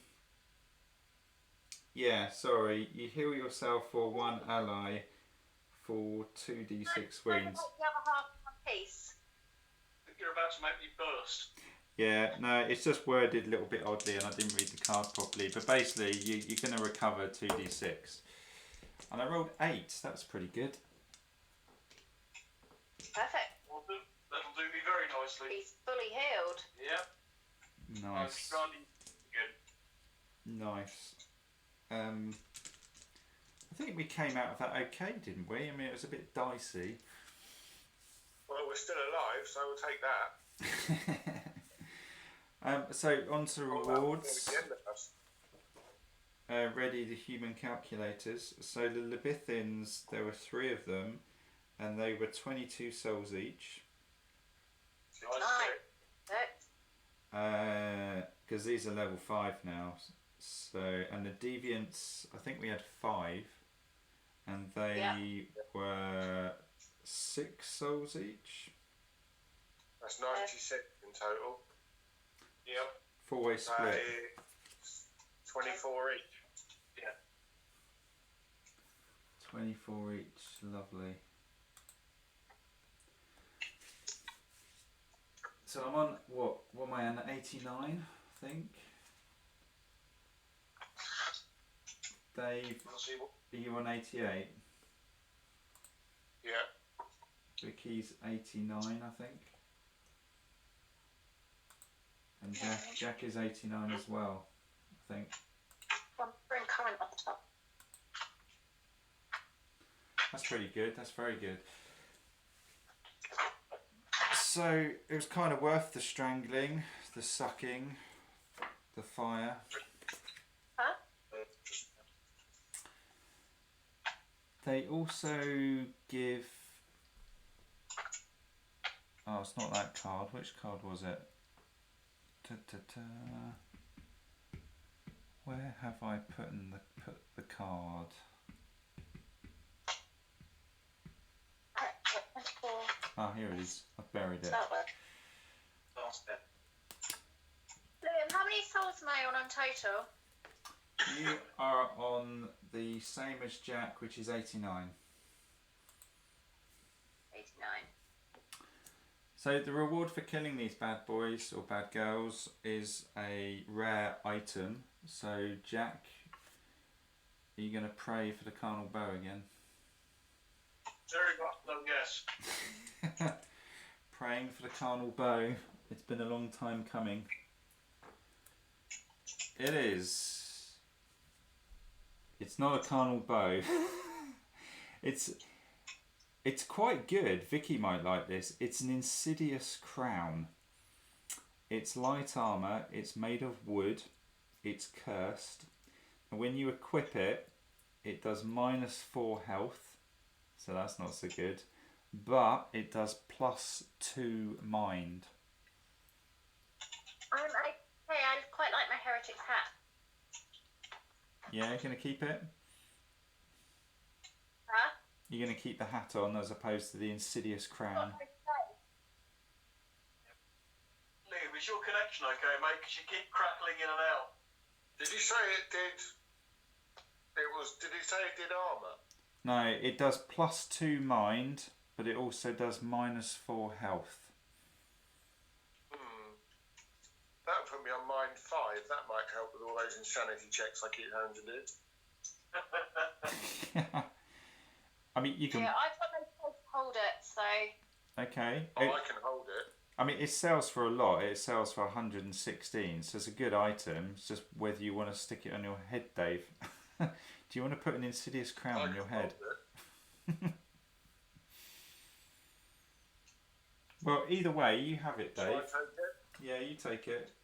Yeah, sorry. You heal yourself for 1 ally for 2d6 wounds. The other half in one piece. I think you're about to make me burst. Yeah, no, it's just worded a little bit oddly, and I didn't read the card properly. But basically, you're going to recover 2d6, and I rolled 8. That's pretty good. Perfect. That'll do me very nicely. He's fully healed. Yep. Nice. Running good. Nice. I think we came out of that okay, didn't we? I mean, it was a bit dicey. Well, we're still alive, so we'll take that. So on to Oh, rewards. that'll be the end of us. Ready the human calculators. So the Lebithins, there were 3 of them, and they were 22 souls each. Nice. Because these are level 5 now. So, and the Deviants, I think we had 5, and they were 6 souls each. That's 96 in total. Yep. 4-way split. 24 each. 24 each, lovely. So I'm on, what am I on, 89, I think? Dave, are you on 88? Yeah. Vicky's 89, I think. And Jack is 89 as well, I think. One bring current on the top. That's pretty good, that's very good. So it was kind of worth the strangling, the sucking, the fire. Huh? They also give... Oh, it's not that card. Which card was it? Where have I put the card? Ah, here it is. I've buried it. Liam, how many souls am I on total? You are on the same as Jack, which is 89. 89. So the reward for killing these bad boys or bad girls is a rare item. So Jack, are you going to pray for the carnal bow again? Very much so, yes. Praying for the carnal bow. It's been a long time coming. It is. It's not a carnal bow. It's quite good. Vicky might like this. It's an insidious crown. It's light armor. It's made of wood. It's cursed. And when you equip it, it does -4 health. So that's not so good. But it does +2 mind. I quite like my heretic's hat. Yeah, you're going to keep it? Huh? You're going to keep the hat on as opposed to the insidious crown. Liam, is your connection okay, mate? Because you keep crackling in and out. Did you say it did? Did he say it did armour? No, it does +2 mind, but it also does -4 health. That would put me on mind 5. That might help with all those insanity checks I keep having to do. I mean, you can... Yeah, I've got no place to hold it, so... Okay. Oh, I can hold it. I mean, it sells for a lot. It sells for 116, so it's a good item. It's just whether you want to stick it on your head, Dave. Do you want to put an insidious crown on your head? Well, either way, you have it, Dave. Shall I take it? Yeah, you take it.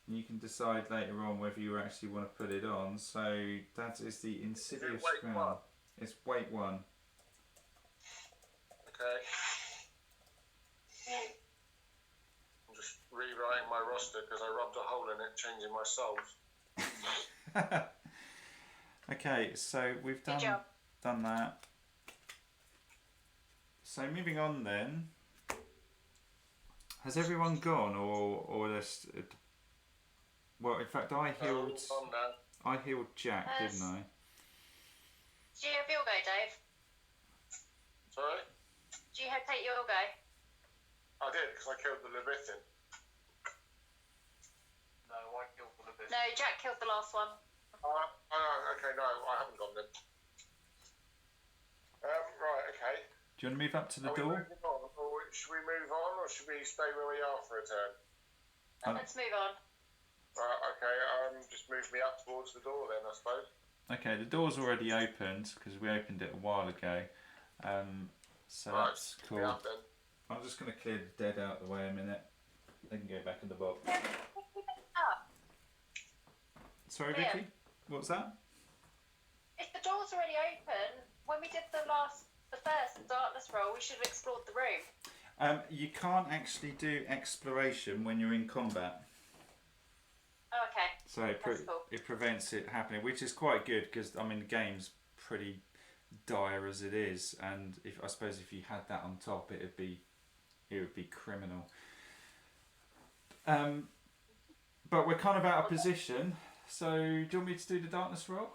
And you can decide later on whether you actually want to put it on. So that is the insidious crown. One? It's weight 1. Okay. I'm just rewriting my roster because I rubbed a hole in it, changing my souls. Okay, so we've Good job. done that. So moving on then. Has everyone gone, or this? Well, in fact, I healed Jack, didn't I? Do you have your go, Dave? Sorry? Do you take your go? I did, because I killed the Levithin. No, I killed the bit. No, Jack killed the last one. Okay, no, I haven't gone then. Right, okay. Do you want to move up to the Are we door? moving on, or should we move on, or should we stay where we are for a turn? Let's move on. Okay, just move me up towards the door then, I suppose. Okay, the door's already opened because we opened it a while ago. So Right, that's move me cool. up then. I'm just going to clear the dead out of the way a minute. They can go back in the box. Sorry, Yeah. Vicky? What's that? If the door's already open, when we did the first darkness roll, we should have explored the room. You can't actually do exploration when you're in combat. Oh, okay. So That's cool. it prevents it happening, which is quite good because I mean the game's pretty dire as it is, and I suppose if you had that on top, it would be criminal. But we're kind of out of position. So do you want me to do the darkness roll?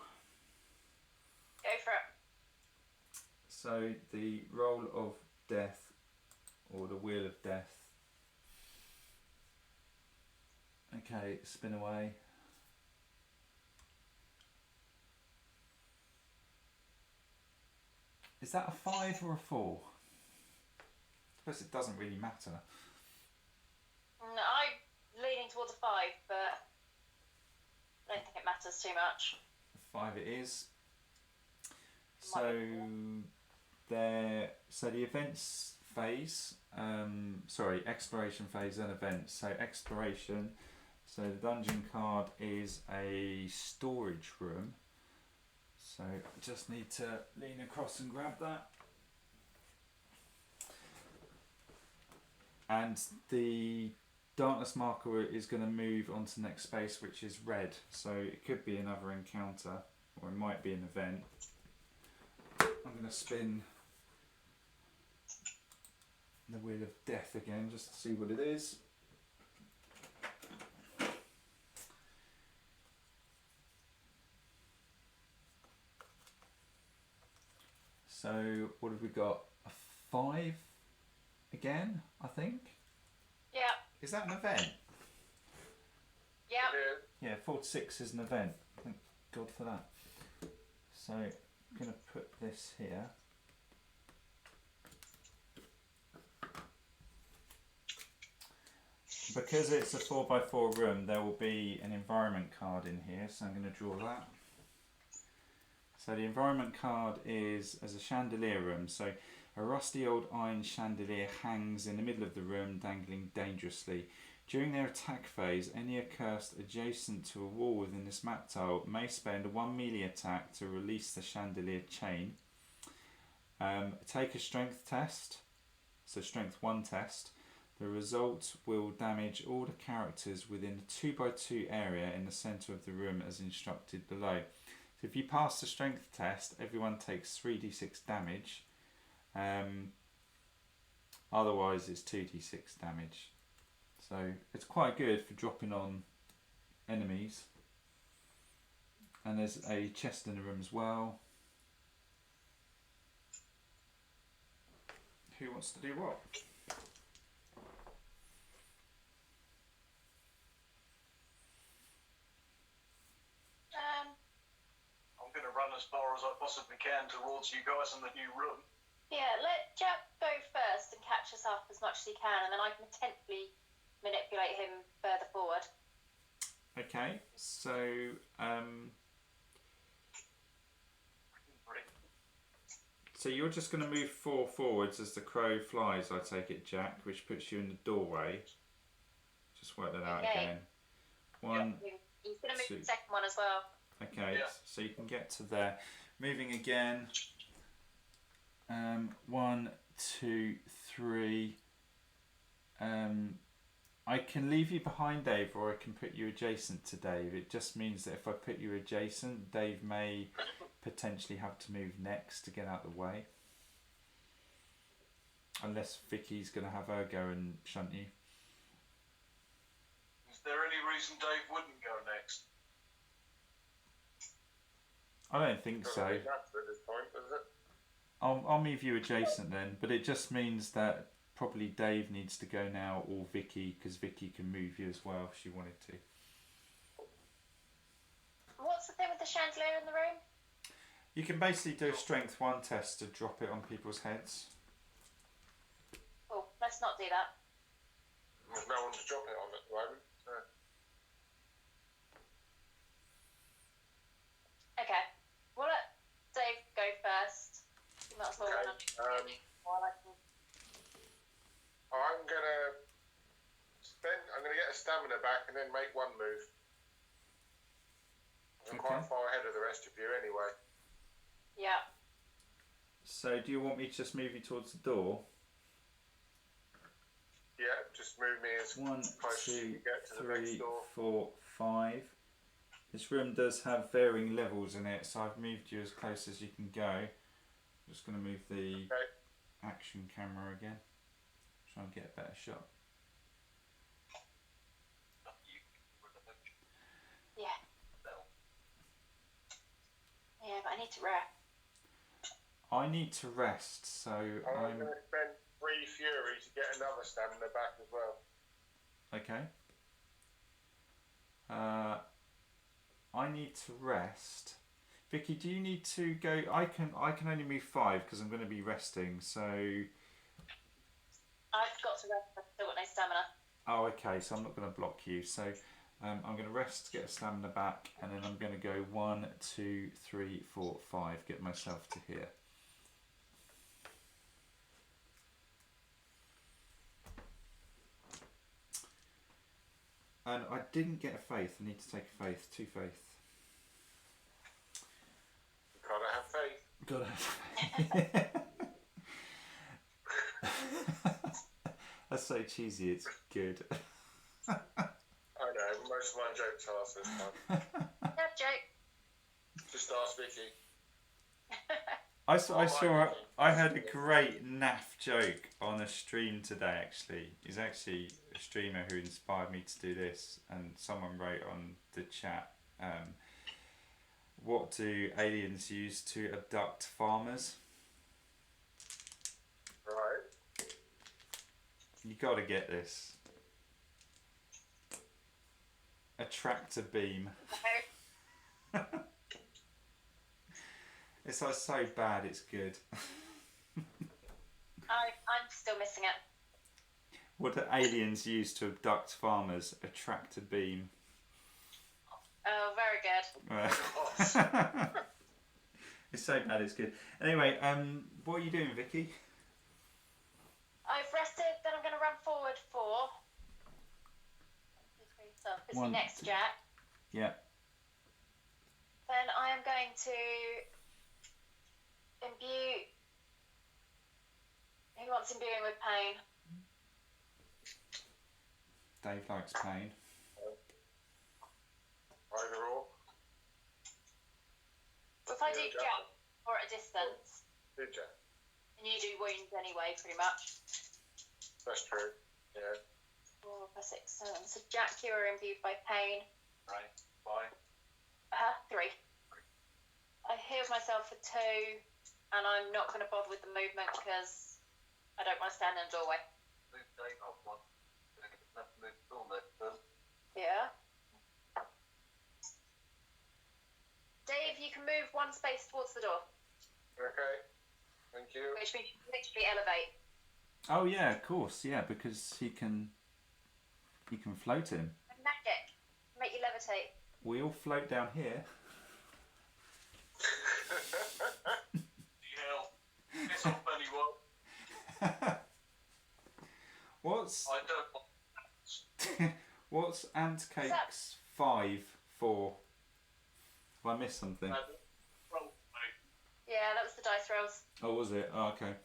Go for it. So the roll of death, or the wheel of death. Okay, spin away. Is that a 5 or a 4? I suppose it doesn't really matter. I'm leaning towards a 5, but I don't think it matters too much. 5 it is. So the events phase, exploration phase and events. So exploration, so the dungeon card is a storage room. So I just need to lean across and grab that. And the darkness marker is going to move on to the next space, which is red. So it could be another encounter, or it might be an event. I'm going to spin the wheel of death again, just to see what it is. So what have we got? A 5 again, I think. Yeah. Is that an event? Yeah. Yeah, 4 to 6 is an event. Thank God for that. So I'm going to put this here. Because it's a 4x4 room, there will be an environment card in here, so I'm going to draw that. So the environment card is as a chandelier room. So a rusty old iron chandelier hangs in the middle of the room, dangling dangerously. During their attack phase, any accursed adjacent to a wall within this map tile may spend 1 melee attack to release the chandelier chain. Take a strength test, so strength 1 test. The result will damage all the characters within the 2x2 area in the centre of the room as instructed below. So if you pass the strength test, everyone takes 3d6 damage. Otherwise it's 2d6 damage. So it's quite good for dropping on enemies. And there's a chest in the room as well. Who wants to do what? I'm going to run as far as I possibly can towards you guys in the new room. Yeah, let Jack go first and catch us up as much as he can, and then I can potentially manipulate him further forward. Okay, so so you're just going to move 4 forwards as the crow flies, I take it, Jack, which puts you in the doorway. Just work that out again. 1, He's going to move 2. the second one as well. Okay, so you can get to there. Moving again. 1, 2, 3. I can leave you behind Dave, or I can put you adjacent to Dave. It just means that if I put you adjacent, Dave may potentially have to move next to get out of the way. Unless Vicky's going to have her go and shunt you. Is there any reason Dave wouldn't go next? I don't think so. Doesn't really matter at this point, does it? I'll move you adjacent then, but it just means that probably Dave needs to go now, or Vicky, because Vicky can move you as well if she wanted to. What's the thing with the chandelier in the room? You can basically do a strength 1 test to drop it on people's heads. Oh, let's not do that. There's no one to drop it on at the moment. So. Okay. We'll let Dave go first. You might as well Okay, run while I can. I'm gonna get a stamina back and then make one move. I'm quite far ahead of the rest of you anyway. Yeah. So do you want me to just move you towards the door? Yeah, just move me as 1, close as you 2, can get to the next 3, door. 4, 5. This room does have varying levels in it, so I've moved you as close as you can go. I'm just going to move the action camera again. Try and get a better shot. Yeah. Yeah, but I need to rest. I need to rest, so I'm going to spend 3 fury to get another stamina back as well. Okay. I need to rest. Vicky, do you need to go? I can only move 5 because I'm going to be resting. So. I've got to rest. I've still got no stamina. Oh, okay. So I'm not going to block you. So I'm going to rest, get a stamina back, and then I'm going to go 1, 2, 3, 4, 5. Get myself to here. And I didn't get a faith. I need to take a faith. 2 faith. Gotta have faith. Gotta have faith. That's so cheesy. It's good. I know. Most of my jokes are this time. That joke. Just ask Vicky. I heard a great naff joke on a stream today. Actually, he's actually a streamer who inspired me to do this, and someone wrote on the chat, "What do aliens use to abduct farmers?" Right. You got to get this. A tractor beam. It's like so bad, it's good. I'm still missing it. What do aliens use to abduct farmers? A tractor beam. Oh, very good. It's so bad, it's good. Anyway, what are you doing, Vicky? I've rested, then I'm going to run forward 4. So it's One, next two. Jack. Yeah. Then I am going to imbue. Who wants imbuing with pain? Dave likes pain. Either or. Well, if I do Yeah, jump or at a distance, Did you? and you do wounds anyway, pretty much. That's true. Yeah. 4 plus 6, 7. So Jack, you are imbued by pain. Right. Bye. 3. I healed myself for 2, and I'm not going to bother with the movement because I don't want to stand in a doorway. Move Dave off one. Have to move the door there. Yeah. Dave, you can move 1 space towards the door, Okay. Thank you. which means you can literally elevate. Oh yeah, of course, yeah, because he can float him. Magic. Make you levitate. We all float down here. Hell. Piss off anyone. What's I don't. what's ant cakes 5 for? Have I missed something? Roll, mate. Yeah, that was the dice rolls. Oh, was it? Oh, okay.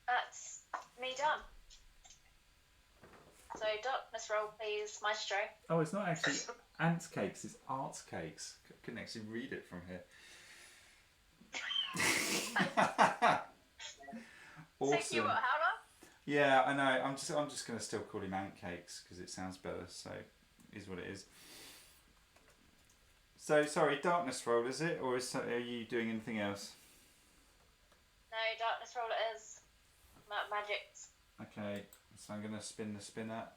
That's me done. So darkness roll, please, Maestro. Oh, it's not actually ant cakes. It's art cakes. I couldn't actually read it from here. So you Awesome. what, Howler? Yeah, I know. I'm just gonna still call him ant cakes because it sounds better. So, it is what it is. So sorry, darkness roll is it, or are you doing anything else? No, darkness roll it is. Magics. Okay, so I'm gonna spin the spinner.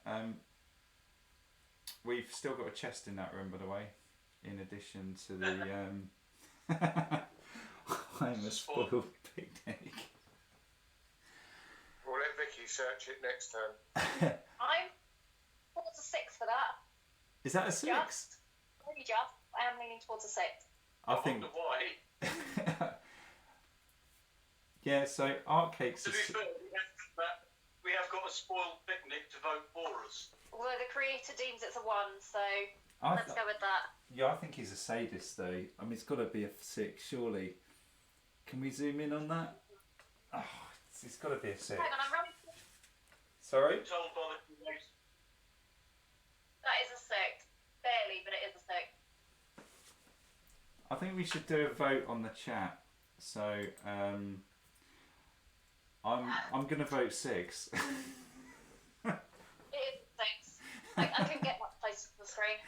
We've still got a chest in that room, by the way. In addition to the I'm a spoiled picnic. We'll let Vicky search it next time. I'm 4 to 6 for that. Is that a 6? Just. Only just. I am leaning towards a 6. I think. Why? Yeah, so art cakes To be is. fair, we have got a spoiled picnic to vote for us. Although the creator deems it's a 1, so I let's go with that. Yeah, I think he's a sadist though. I mean, it's got to be a 6, surely. Can we zoom in on that? Oh, it's got to be a 6. Hang on, I'm running. Sorry? I'm told by the creator. That is a 6. Barely, but it is a 6. I think we should do a vote on the chat. So, I'm gonna vote 6. It is a 6. I can get that close to the screen.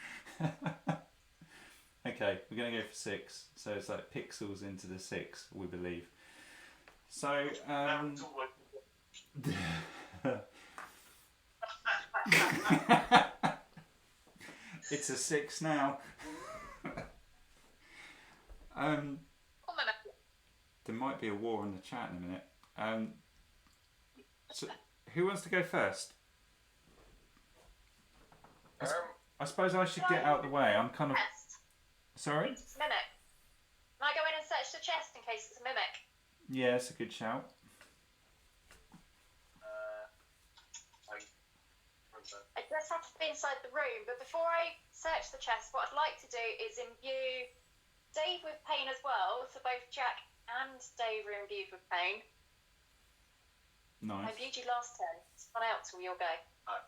Okay, we're gonna go for 6. So it's like pixels into the 6, we believe. So, That's always- it's a 6 now. Oh, my God. There might be a war in the chat in a minute. So who wants to go first? I suppose I should get out of the way. I'm kind of. Chest. Sorry? It's a mimic. Can I go in and search the chest in case it's a mimic? Yeah, it's a good shout. I just have to be inside the room, but before I search the chest, what I'd like to do is imbue Dave with pain as well, so both Jack and Dave are imbued with pain. I Nice. imbued you last turn. It's gone out till your go. Oh.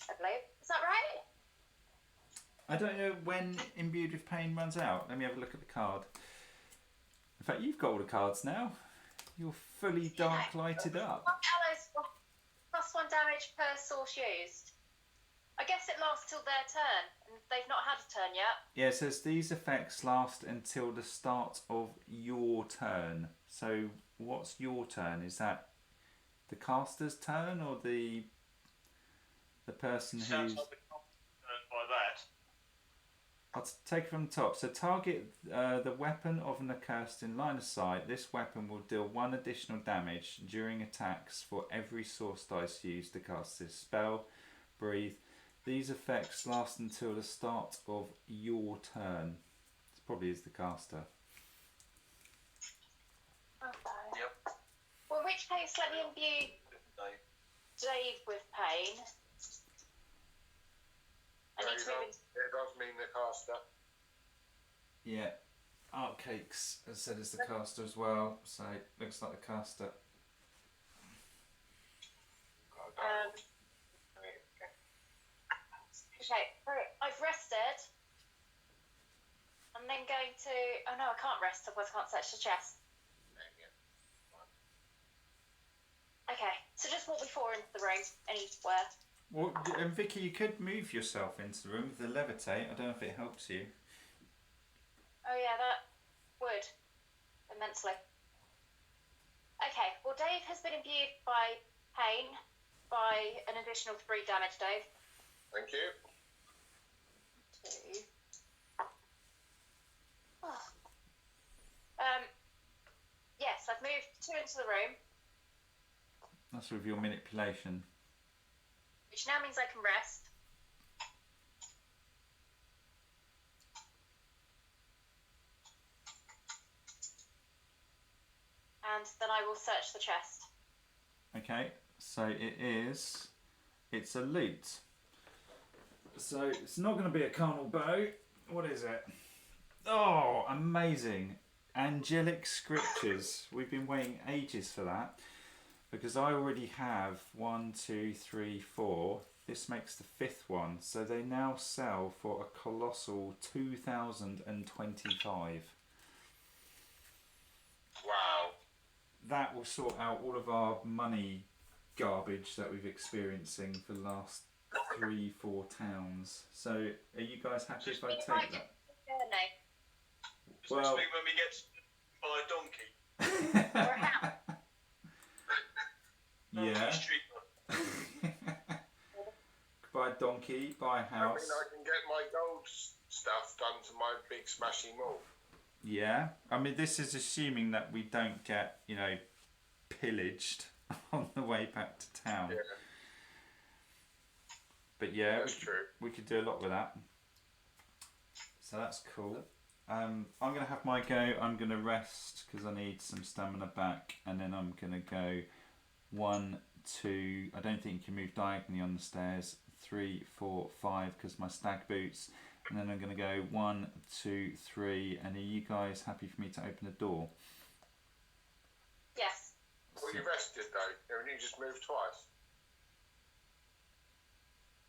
I believe. Is that right? I don't know when Imbued with Pain runs out. Let me have a look at the card. In fact, you've got all the cards now. You're fully dark lighted up. Allies +1 damage per source used. I guess it lasts till their turn, and they've not had a turn yet. Yeah, it says these effects last until the start of your turn. So, what's your turn? Is that the caster's turn or the person Sounds who's... like the compliment by that. I'll take it from the top. So target the weapon of an accursed in line of sight. This weapon will deal 1 additional damage during attacks for every source dice used to cast this spell. Breathe. These effects last until the start of your turn. This probably is the caster. Okay. Yep. Well, in which case, let me imbue Dave with pain. I need to move into It does mean the caster. Yeah. Art Cakes has said it's the caster as well. So it looks like the caster. Okay, so I've rested. I'm then going to. Oh no, I can't rest, otherwise I can't search the chest. Okay, so just walk me forward into the room, anywhere. Well, and Vicky, you could move yourself into the room with the levitate. I don't know if it helps you. Oh yeah, that would immensely. Okay, well Dave has been imbued by pain by an additional 3 damage, Dave. Thank you. 2. Oh. Yes, I've moved 2 into the room, That's with your manipulation. which now means I can rest. And then I will search the chest. Okay, so it's a loot. So it's not going to be a carnal bow. What is it? Oh, amazing. Angelic Scriptures. We've been waiting ages for that. Because I already have 1, 2, 3, 4. This makes the 5th one. So they now sell for a colossal 2,025. Wow. That will sort out all of our money garbage that we've experiencing for the last 3-4 towns. So are you guys happy if I take that? Journey. Well, Especially when we get by a donkey. Or a house. yeah. Street. Buy a donkey, buy a I house. mean, I can get my gold stuff done to my big smashing wall. Yeah. I mean, this is assuming that we don't get, pillaged on the way back to town. Yeah. But yeah, That's true. we could do a lot with that. So that's cool. I'm going to have my go. I'm going to rest because I need some stamina back, and then I'm going to go 1, 2. I don't think you can move diagonally on the stairs. 3, 4, 5 because my stag boots, and then I'm going to go 1, 2, 3. And are you guys happy for me to open the door? Yes. Well, you rested though, and you just moved twice.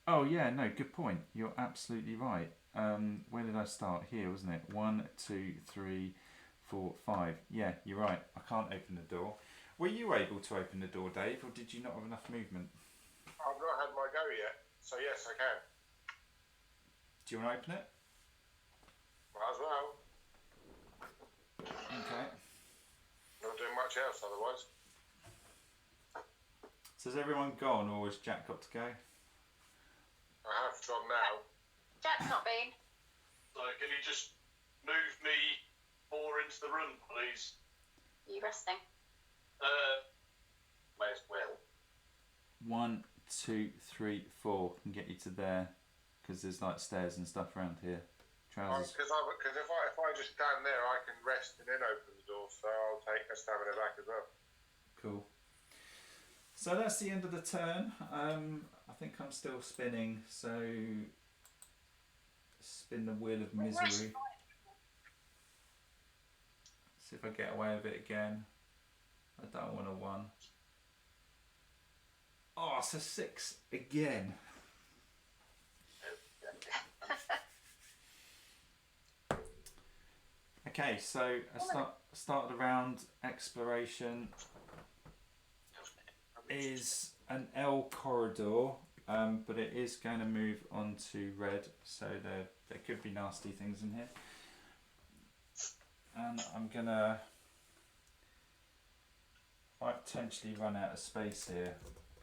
Oh yeah, no, good point. You're absolutely right. Where did I start? Here, wasn't it? 1, 2, 3, 4, 5. Yeah, you're right. I can't open the door. Were you able to open the door, Dave, or did you not have enough movement? I've not had my go yet, so yes, I can. Do you want to open it? Might as well. Okay. Not doing much else otherwise. So has everyone gone, or has Jack got to go? I have from now. Jack's not been. So can you just move me more into the room, please? Are you resting? May as well. 1, 2, 3, 4 can get you to there, because there's like stairs and stuff around here. Trousers. Because if I just stand there, I can rest and then open the door, so I'll take a stamina back as well. Cool. So that's the end of the turn. I think I'm still spinning, so spin the wheel of misery. See if I get away with it again. I don't want a 1. Oh, it's a 6 again. Okay, so I started around exploration. Is an L corridor, but it is going to move on to red, so there could be nasty things in here. And I'm gonna might potentially run out of space here.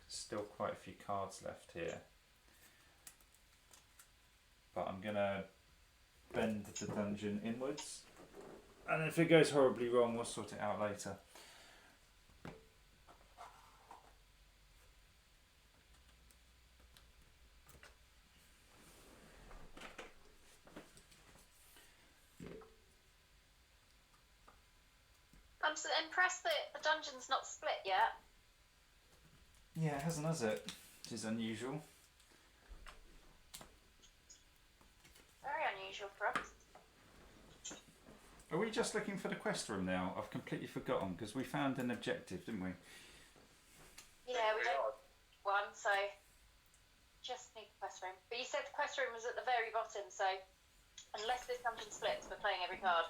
Still quite a few cards left here, but I'm gonna bend the dungeon inwards, and if it goes horribly wrong, we'll sort it out later. I'm so impressed that the dungeon's not split yet. Yeah, it hasn't, has it? Which is unusual. Very unusual for us. Are we just looking for the quest room now? I've completely forgotten, because we found an objective, didn't we? Yeah, we don't one, so just need the quest room. But you said the quest room was at the very bottom, so unless this dungeon splits, we're playing every card.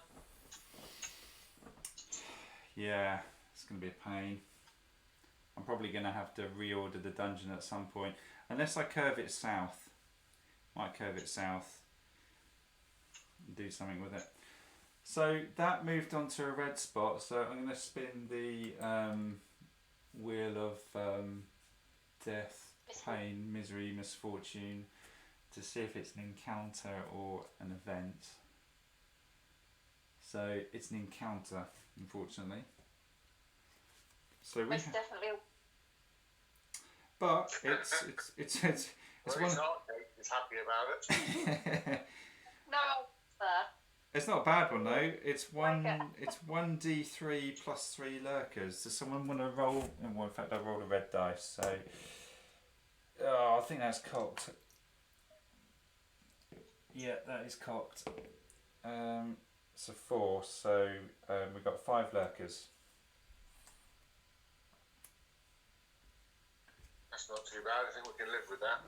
Yeah, it's going to be a pain. I'm probably going to have to reorder the dungeon at some point. Unless I curve it south. Might curve it south. And do something with it. So that moved on to a red spot. So I'm going to spin the wheel of death, pain, misery, misfortune to see if it's an encounter or an event. So it's an encounter, unfortunately. So we Most definitely. but it's Well, one. He's happy about it. No, sir. It's not a bad one though. It's one. Okay. It's 1d3 plus 3 lurkers. Does someone want to roll? Well, in fact, I rolled a red dice. So, oh, I think that's cocked. Yeah, that is cocked. It's a 4. So we've got 5 lurkers. That's not too bad. I think we can live with that.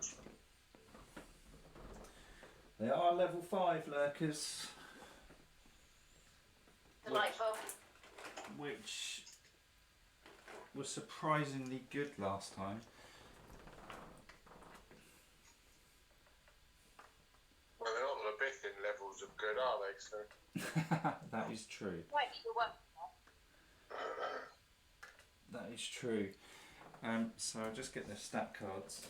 They are level 5 lurkers. Delightful. Which was surprisingly good last time. Well, they're not the big levels of good, are they? So. That is true. Might be the one. That is true. So I'll just get the stat cards.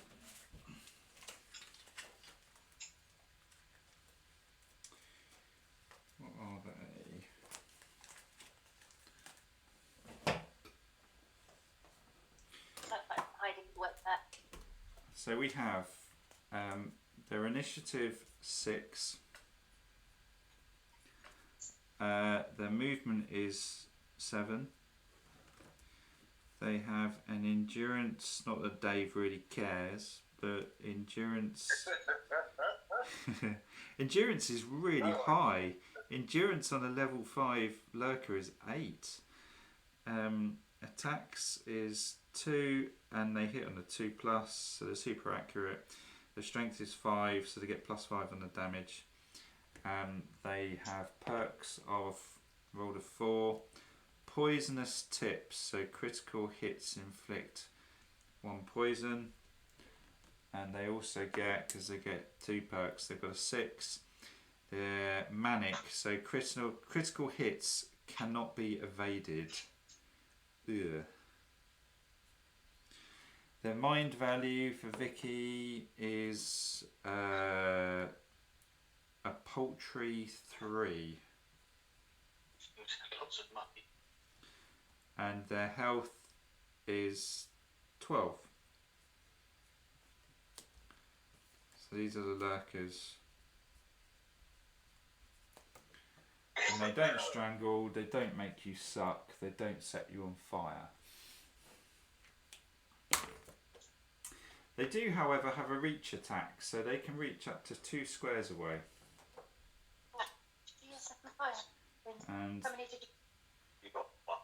What are they? Hiding work that. So we have their initiative 6, Their movement is 7. They have an endurance, not that Dave really cares, but endurance endurance is really high. Endurance on a level 5 lurker is 8. Attacks is 2 and they hit on a 2+, so they're super accurate. Their strength is 5, so they get +5 on the damage. They have perks of rolled a 4. Poisonous tips, so critical hits inflict 1 poison. And they also get, because they get 2 perks, they've got a 6. They're manic, so critical hits cannot be evaded. Ugh. Their mind value for Vicky is a paltry 3. Lots of money. And their health is 12. So these are the lurkers. And they don't strangle, they don't make you suck, they don't set you on fire. They do, however, have a reach attack, so they can reach up to 2 squares away. And How many did You got 1.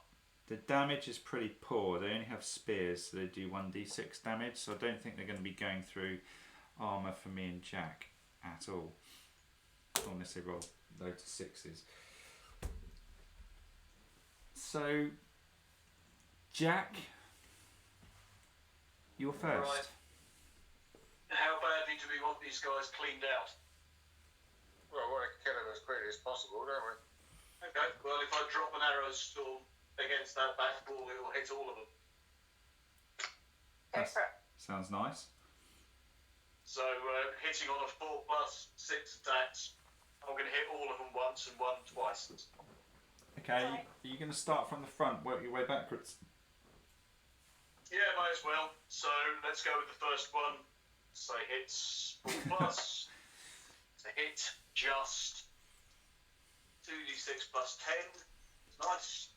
the damage is pretty poor. They only have spears, so they do 1d6 damage, so I don't think they're going to be going through armour for me and Jack at all. Unless they roll loads of 6s. So, Jack, you're first. Right. How badly do we want these guys cleaned out? Well, we want to kill them as quickly as possible, don't we? Okay, well, if I drop an arrow storm against that back wall, it will hit all of them. go for it? Sounds nice. So, hitting on a 4+6 attacks, I'm going to hit all of them once and 1 twice. Okay, Right. are you going to start from the front, work your way backwards? Yeah, might as well. So, let's go with the first one. So, hits 4+. To hit just 2d6 plus 10. Nice.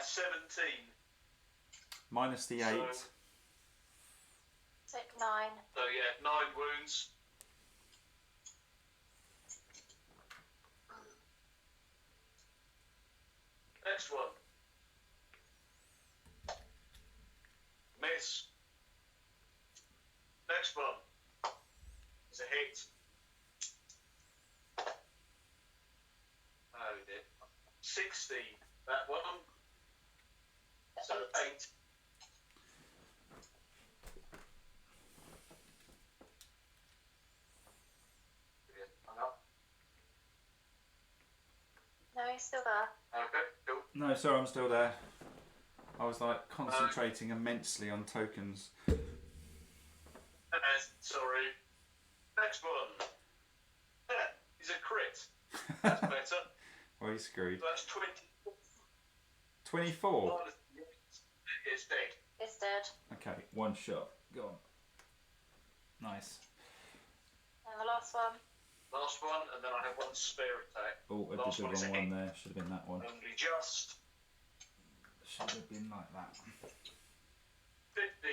17. Minus the 8. So- Take 9. So yeah, 9 wounds. Next one. Miss. Next one is a hit. Oh dear. 16. That one. So 8. Hung up. No, he's still there. Okay, cool. No, sorry, I'm still there. I was like concentrating immensely on tokens. Sorry. Next one. Is a crit. That's better. Well, he's screwed. That's 20. 24. It's dead. It's dead. Okay, 1 shot. Go on. Nice. And the last one. Last one, and then I have 1 spare attack. Oh, I Last did one the is a wrong one hit. there. Should have been that one. Only just Should have been like that. 15.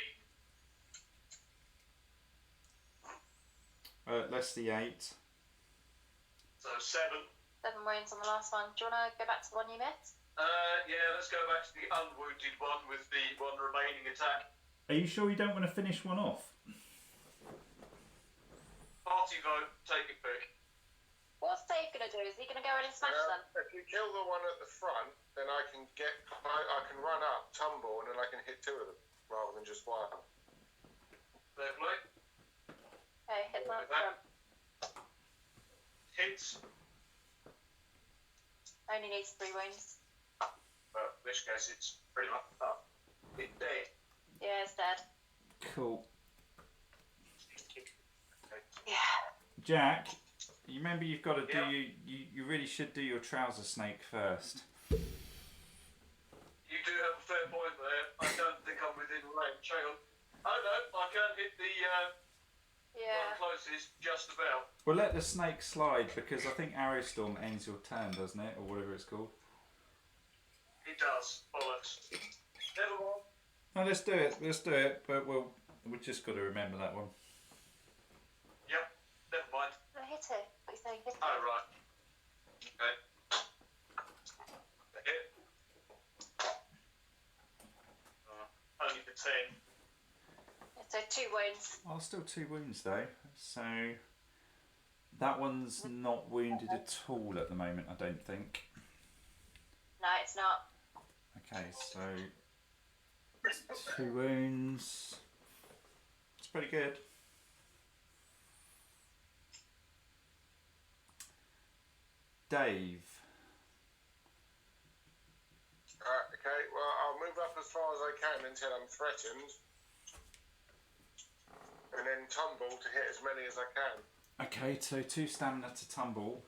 Less the 8. So 7. 7 wounds on the last one. Do you want to go back to the one you missed? Yeah, let's go back to the unwounded one with the 1 remaining attack. Are you sure you don't want to finish one off? Party vote, take a pick. What's Dave going to do? Is he going to go in and smash them? If you kill the one at the front, then I can run up, tumble, and then I can hit 2 of them rather than just 1. Fair play. Okay, hit them up front. Hits. Only needs 3 wounds. Well, in which case it's pretty much up. It's dead. Yeah, it's dead. Cool. Yeah. Jack, you remember you've got to do Yeah. you really should do your trouser snake first. You do have a fair point there. I don't think I'm within range. Hang on. Oh no, I can hit the Yeah. one close closest, just about. Well, let the snake slide because I think Arrow Storm ends your turn, doesn't it, or whatever it's called. It does. Bollocks. Never mind. No, let's do it. Let's do it. But we've just got to remember that one. Yep. Never mind. No, hit it. What are you saying? Hit it. Oh, right. Okay. Hit. Only for 10. So 2 wounds. Oh, still 2 wounds though. So that one's not wounded at all at the moment, I don't think. No, it's not. Okay, so 2 wounds. It's pretty good. Dave. Okay, well, I'll move up as far as I can until I'm threatened. And then tumble to hit as many as I can. Okay, so 2 stamina to tumble.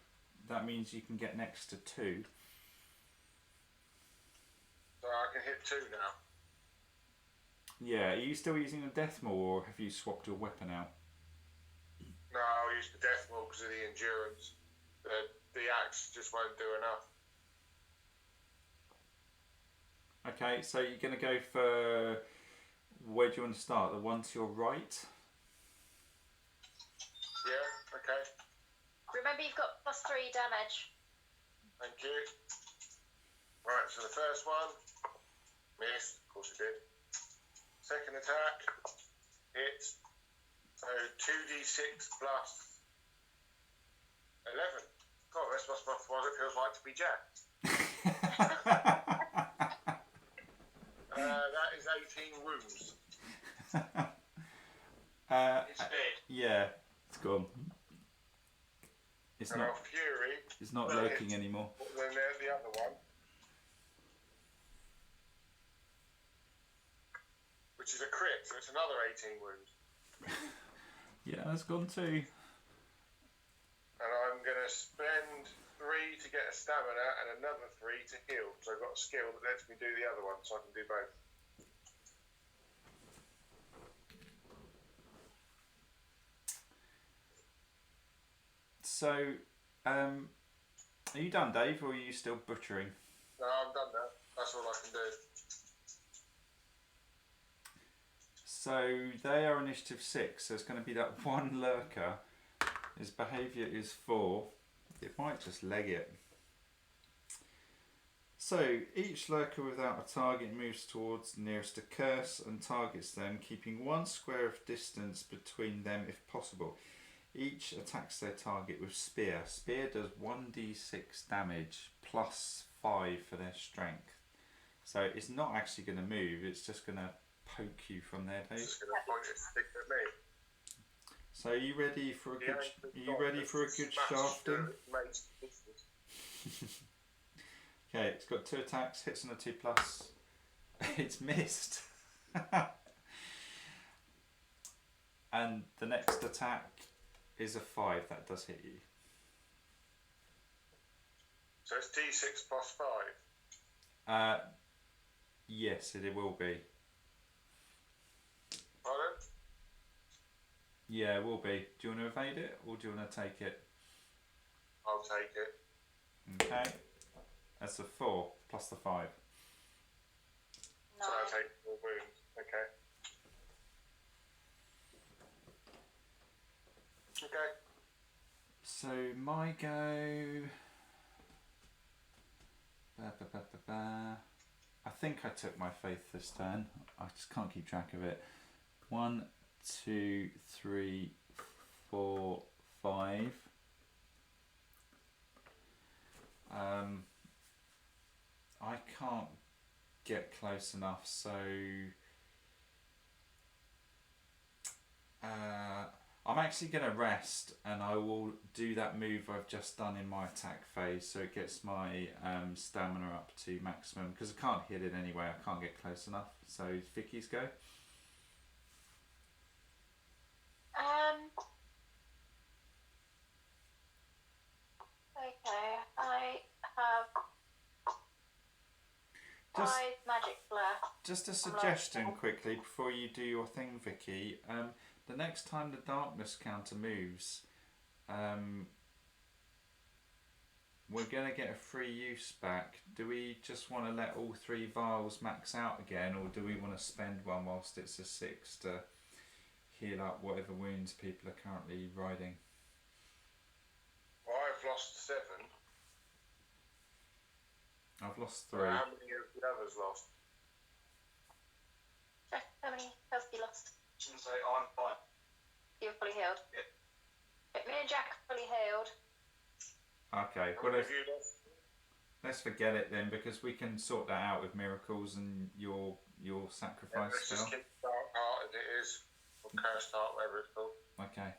That means you can get next to 2. So I can hit 2 now. Yeah, are you still using the death maul or have you swapped your weapon out? No, I'll use the death maul because of the endurance. The axe just won't do enough. Okay, so you're going to go for... Where do you want to start? The one to your right? Yeah, okay. Remember, you've got +3 damage. Thank you. Right, so the first one, missed, of course it did. Second attack, hit. So 2d6 plus 11. God, that's what it feels like to be Jack. That is 18 wounds. It's dead. Yeah, it's gone. It's And not. our fury. It's not well, lurking anymore. Then there's the other one, which is a crit, so it's another 18 wounds. Yeah, that's gone too. And I'm going to spend 3 to get a stamina and another 3 to heal. So I've got a skill that lets me do the other one, so I can do both. So, are you done, Dave, or are you still butchering? No, I'm done now. That's all I can do. So they are initiative 6. So it's going to be that one lurker. His behaviour is 4. It might just leg it. So each lurker without a target moves towards the nearest Accursed and targets them, keeping 1 square of distance between them if possible. Each attacks their target with spear. Spear does 1d6 damage plus 5 for their strength. So it's not actually going to move. It's just going to poke you from there, Dave. Just going to point it stick at me. So are you ready for a good? Are you ready for a good shafting? Okay, it's got 2 attacks, hits on a 2+. It's missed. And the next attack is a 5. That does hit you. So it's d6 plus 5. Yes, it will be. Pardon? Yeah, it will be. Do you want to evade it or do you want to take it? I'll take it. Okay. That's a 4 plus the 5. No. So I'll take 4 wounds. Okay. Okay. So my go. I think I took my faith this turn. I just can't keep track of it. 1, 2, 3, 4, 5. I can't get close enough, so I'm actually going to rest and I will do that move I've just done in my attack phase, so it gets my stamina up to maximum, because I can't hit it anyway, I can't get close enough. So Vicky's go. Okay, I have 5 magic blur. Just a suggestion quickly before you do your thing, Vicky. the next time the darkness counter moves, we're going to get a free use back. Do we just want to let all 3 vials max out again, or do we want to spend one whilst it's a 6 to heal up whatever wounds people are currently riding? Well, I've lost 7. I've lost 3. How many have the others lost? Jack, how many health have you lost? And say, I'm fine. You're fully healed. Yeah. Me and Jack are fully healed. Okay, How well, many have you lost? let's forget it then, because we can sort that out with miracles and your sacrifice Let's just spell. keep Dark Heart as it is, or Cursed Heart, whatever it's called. Okay.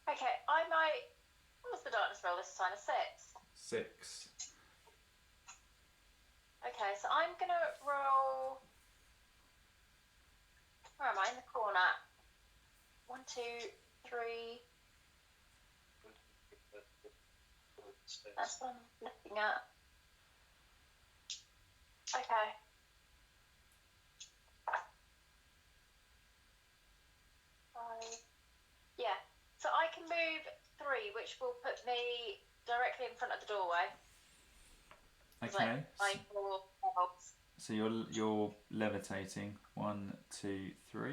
Okay, I might. What was the darkness roll this time? A 6. 6. Okay, so I'm gonna roll. Where am I? In the corner. 1, 2, 3. That's what I'm looking at. Okay. Yeah. So I can move 3, which will put me directly in front of the doorway. Okay. Like 4 levels. So you're levitating. 1, 2, 3.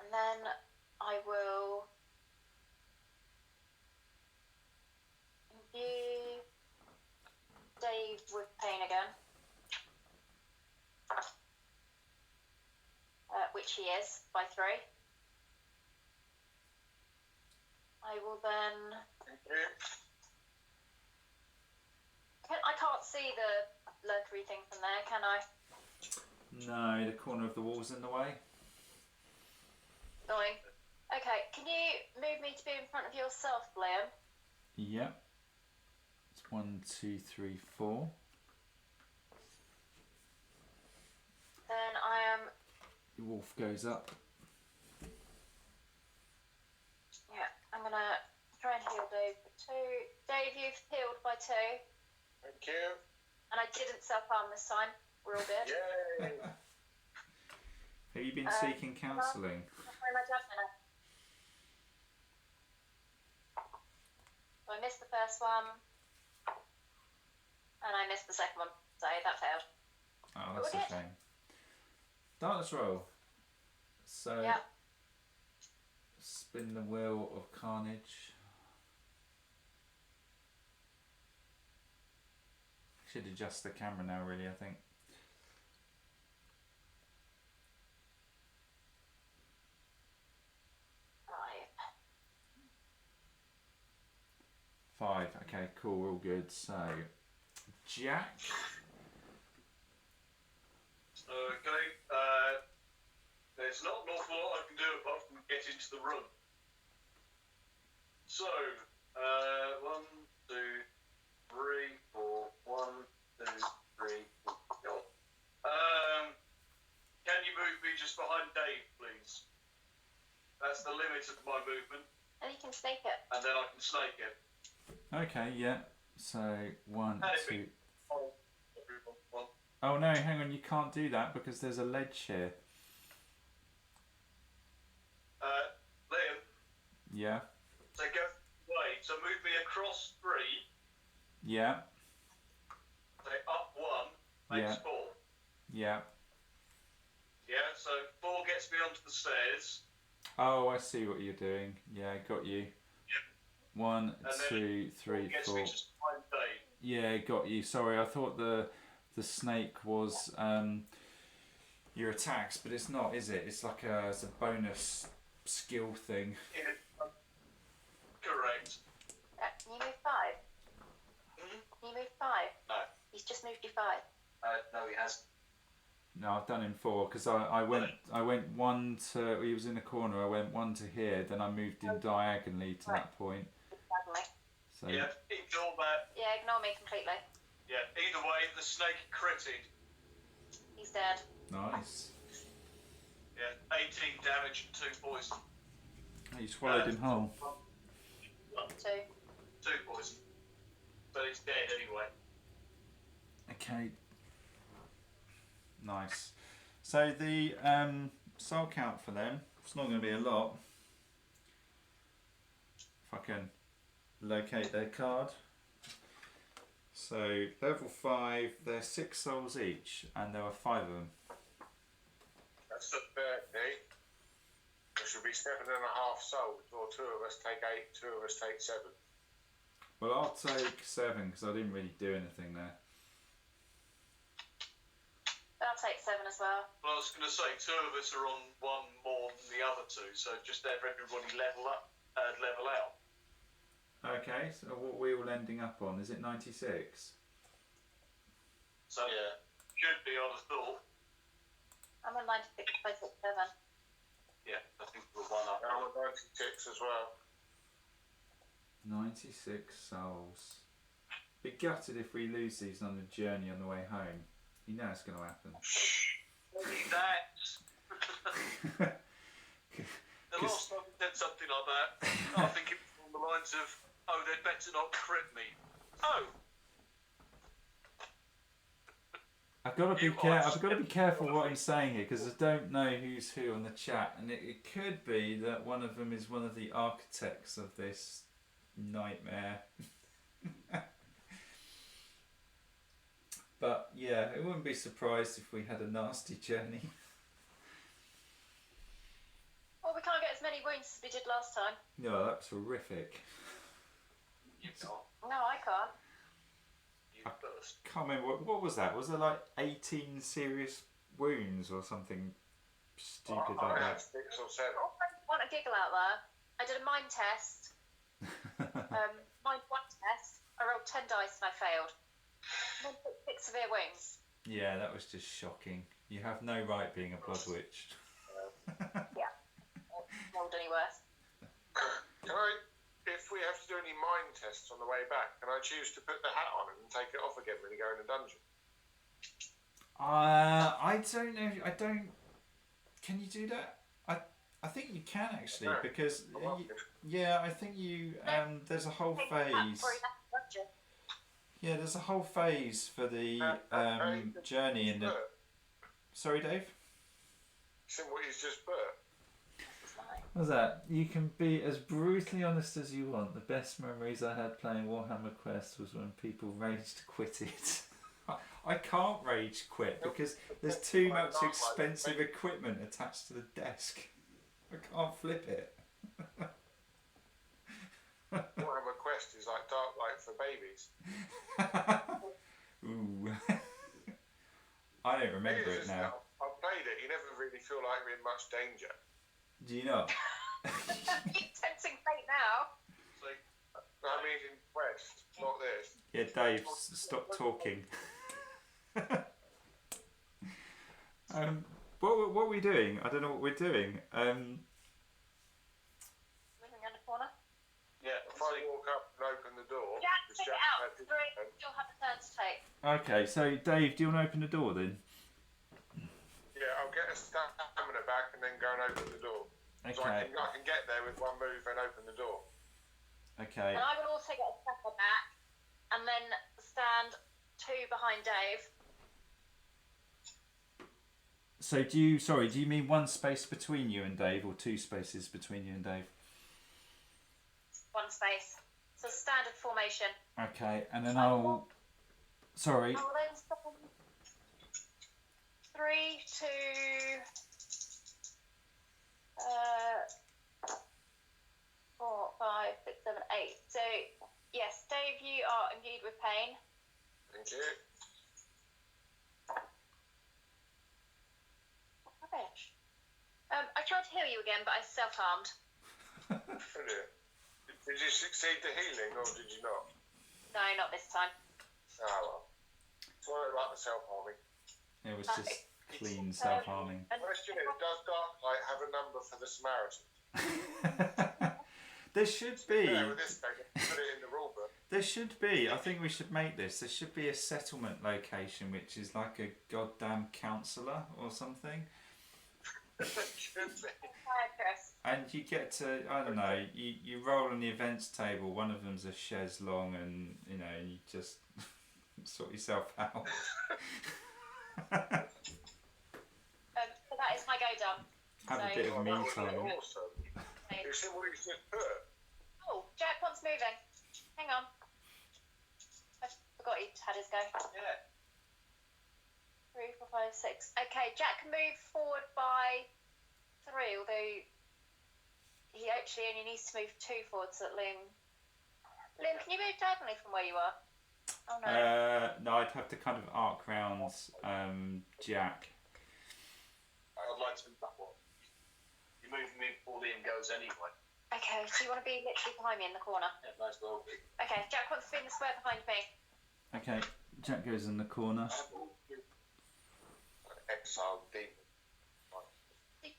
And then I will imbue Dave with pain again. Which he is, by 3. I will then... I can't see the lurkery thing from there, can I? No, the corner of the wall's in the way. Annoying. Okay, can you move me to be in front of yourself, Liam? Yep. It's 1, 2, 3, 4. Then I am... The wolf goes up. Yeah, I'm going to try and heal Dave for 2. Dave, you've healed by 2. Thank you. And I didn't self-harm this time. We're all good. Yay! Have you been seeking counselling? Very much admin. So I missed the first one. And I missed the second one. So that failed. Oh, that's We're a good. shame. Darkness roll. So, Yeah. spin the wheel of carnage. Should adjust the camera now, really, I think. Five. 5. Okay, cool, we're all good. So, Jack. Okay, there's not an awful lot I can do apart from get into the room. So, 1, 2, 3, 4, 1, 2, 3, 4, go. Can you move me just behind Dave, please? That's the limit of my movement, And you can snake it. and then I can snake it. Okay, yeah. So, 1, And if 2. we- One. Oh no, hang on, you can't do that because there's a ledge here. Liam, Yeah, so go away. So move me across 3, yeah, say up 1, makes Yeah. 4. yeah. Yeah, so 4 gets me onto the stairs. Oh, I see what you're doing. Yeah, got you. 1, And then 2, 4 3, gets 4. me just behind Dave. Yeah, got you. Sorry, I thought the snake was your attacks, but it's not, is it? It's like it's a bonus skill thing. Yeah. Correct. Can you move 5? Hmm? Can you move 5? No. He's just moved you 5. No, he hasn't. No, I've done him 4 because I went 1 to, he was in the corner. I went 1 to here, then I moved him diagonally to that point. Diagonally. So Yeah, ignore that. Yeah, ignore me completely. Yeah, either way, the snake critted. He's dead. nice. Yeah, 18 damage and 2 poison. You swallowed him whole. 2. 2 poison. But he's dead anyway. Okay. Nice. So the soul count for them, it's not going to be a lot. If I can locate their card. So level 5, they're 6 souls each, and there were 5 of them. That's the 30. Which would be 7.5 souls, or 2 of us take 8, 2 of us take 7. Well, I'll take 7 because I didn't really do anything there. I'll take 7 as well. Well, I was going to say 2 of us are on 1 more than the other 2, so just have everybody level up and level out. Okay, so what are we all ending up on? Is it 96? So Yeah. should be on a thought. I'm on 96, I took 7. Yeah, I think we're 1 up. I'm on 96 as well. 96 souls. Be gutted if we lose these on the journey on the way home. You know it's going to happen. That. The last time we said something like that, I think it was on the lines of, "Oh, they'd better not crit me." Oh. I've got to be careful what I'm saying here because I don't know who's who on the chat, and it could be that one of them is one of the architects of this nightmare. But yeah, it wouldn't be surprised if we had a nasty journey. Well, we can't get as many wounds as we did last time. No, that's horrific. You can't. No, I can't. You first. Can't remember what was that? Was there like 18 serious wounds or something stupid like I that? had 6 or 7. I want a giggle out there. I did a mind test. Mind 1 test. I rolled 10 dice and I failed. I took 6 severe wounds. Yeah, that was just shocking. You have no right being a blood witch. Yeah. I rolled any worse. Can I, if we have to do any mind tests on the way back, can I choose to put the hat on and take it off again when you go in a dungeon? I don't know. I don't. Can you do that? I think you can actually Yeah. because Well, yeah, I think you. There's a whole Take that phase. before he left the dungeon. Yeah, there's a whole phase for the journey in the. Bert, Sorry, Dave. seen what he's just put. What's that? You can be as brutally honest as you want. The best memories I had playing Warhammer Quest was when people raged quitted. I can't rage quit because there's too much expensive equipment attached to the desk. I can't flip it. Warhammer Quest is like Darklight for babies. Ooh. I don't remember it now. I've played it, you never really feel like you're in much danger. Do you not? Keep tempting fate now. So, I mean, in Quest, not this. Yeah, Dave, stop talking. What are we doing? I don't know what we're doing. Moving around the corner. yeah, If I walk up and open the door, Yeah, which take it Jack out. had to do, Three, you'll have a turn to take. Okay, so Dave, do you want to open the door then? yeah, I'll get a stamina back and then go and open the door. So I Okay, can get there with one move and open the door. okay. And I will also get a stepper back and then stand 2 behind Dave. So do you mean one space between you and Dave or 2 spaces between you and Dave? 1 space. So standard formation. Okay, and then I'll... Sorry. I'll then stand 3, 2... 4, 5, 6, 7, 8. So, yes, Dave, you are imbued with pain. Thank you. Rubbish. I tried to heal you again, but I self-harmed. Brilliant. Did you succeed the healing or did you not? No, not this time. Oh well. It's what I like the self-harming. It was just clean self-harming. And Question is, does Darklight have a number for the Samaritan? There should be. Yeah, with this thing, put it in the rule book. There should be. I think we should make this. There should be a settlement location which is like a goddamn counsellor or something. Should be. Accursed. And you get to, I don't know, you roll on the events table, one of them's a chaise long and, you know, you just Sort yourself out. So that is my go done. Have a bit of me time. Awesome. You see what he's just put? Oh, Jack wants moving. Hang on. I forgot he had his go. Yeah. 3, 4, 5, 6. Okay, Jack can move forward by 3, although he actually only needs to move 2 forward so that Liam, can you move diagonally from where you are? Oh no. No, I'd have to kind of arc round Jack. I'd like to move that one. You move me before Liam goes anyway. Okay, so you want to be literally behind me in the corner? Yeah, nice well. Okay, Jack wants to be in the square behind me. Okay, Jack goes in the corner. Exile demon.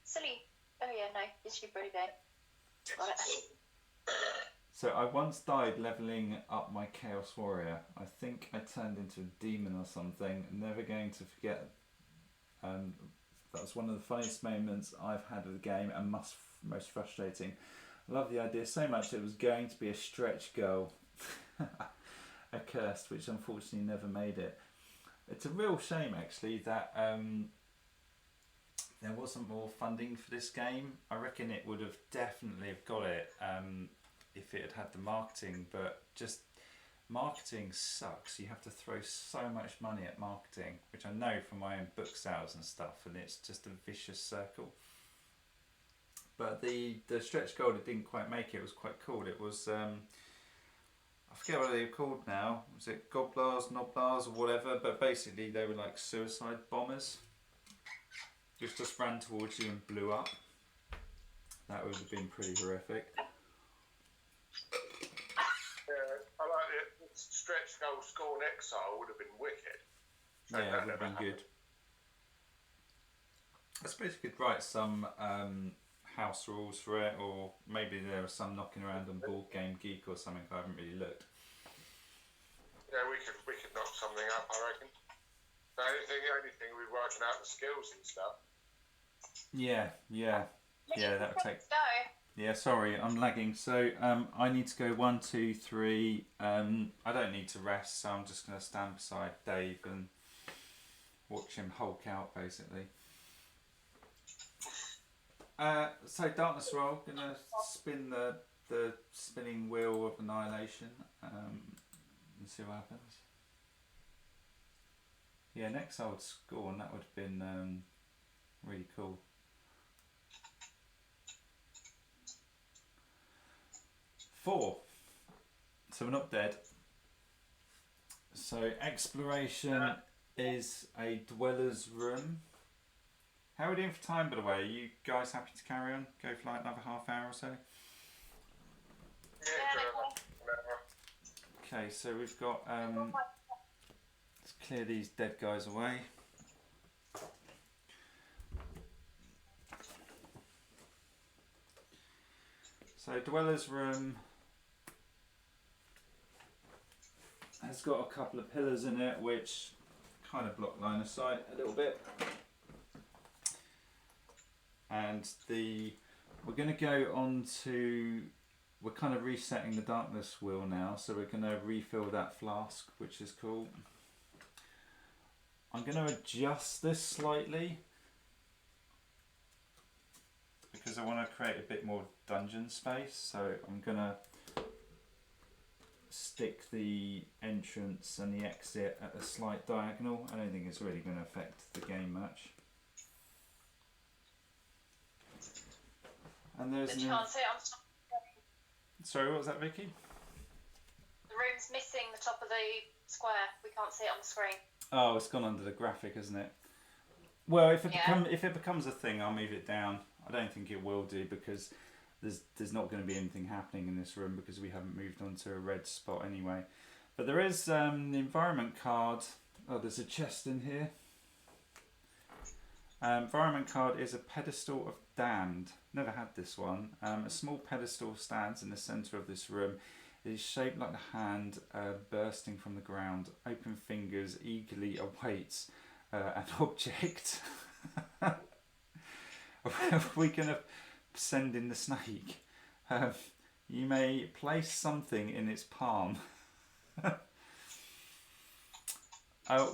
Silly. Oh yeah, no, this should be pretty big. Got it. So I once died leveling up my Chaos Warrior. I think I turned into a demon or something. I'm never going to forget. That was one of the funniest moments I've had of the game and most frustrating. I love the idea so much it was going to be a stretch goal. Accursed, which unfortunately never made it. It's a real shame actually that there wasn't more funding for this game. I reckon it would have definitely have got it if it had had the marketing, but just marketing sucks. You have to throw so much money at marketing, which I know from my own book sales and stuff, and it's just a vicious circle. But the stretch goal, it didn't quite make it. It was quite cool. It was I forget what they were called now. Was it Goblars, Noblars, or whatever? But basically, they were like suicide bombers, which just ran towards you and blew up. That would have been pretty horrific. Yeah, I like it. Stretch goal score in exile would have been wicked. Yeah, it would have been good. I suppose you could write some house rules for it, or maybe there are some knocking around on Board Game Geek or something. I haven't really looked. Yeah, we could knock something up, I reckon. The only thing we're working out the skills and stuff. Yeah, that would take. Go. Yeah, sorry, I'm lagging. So I need to go 1, 2, 3. I don't need to rest, so I'm just going to stand beside Dave and watch him Hulk out, basically. So Darkness Roll, gonna spin the spinning wheel of annihilation and see what happens. Yeah, next I would score, and that would have been really cool. Four. So we're not dead. So exploration is a dweller's room. How are we doing for time, by the way? Are you guys happy to carry on? Go for like another half hour or so? Okay, so we've got let's clear these dead guys away. So dweller's room has got a couple of pillars in it which kind of block line of sight a little bit. And we're going to go on to, we're kind of resetting the darkness wheel now, so we're going to refill that flask, which is cool. I'm going to adjust this slightly because I want to create a bit more dungeon space, so I'm going to stick the entrance and the exit at a slight diagonal. I don't think it's really going to affect the game much. And there's But you can't see it on top. Sorry, what was that, Vicky? The room's missing the top of the square. We can't see it on the screen. Oh, it's gone under the graphic, isn't it? Well, if Yeah. if it becomes a thing, I'll move it down. I don't think it will do because there's not going to be anything happening in this room because we haven't moved on to a red spot anyway. But there is the environment card. Oh, there's a chest in here. Environment card is a pedestal of damned. Never had this one. A small pedestal stands in the centre of this room. It is shaped like a hand bursting from the ground. Open fingers eagerly awaits an object. We can send in the snake. You may place something in its palm.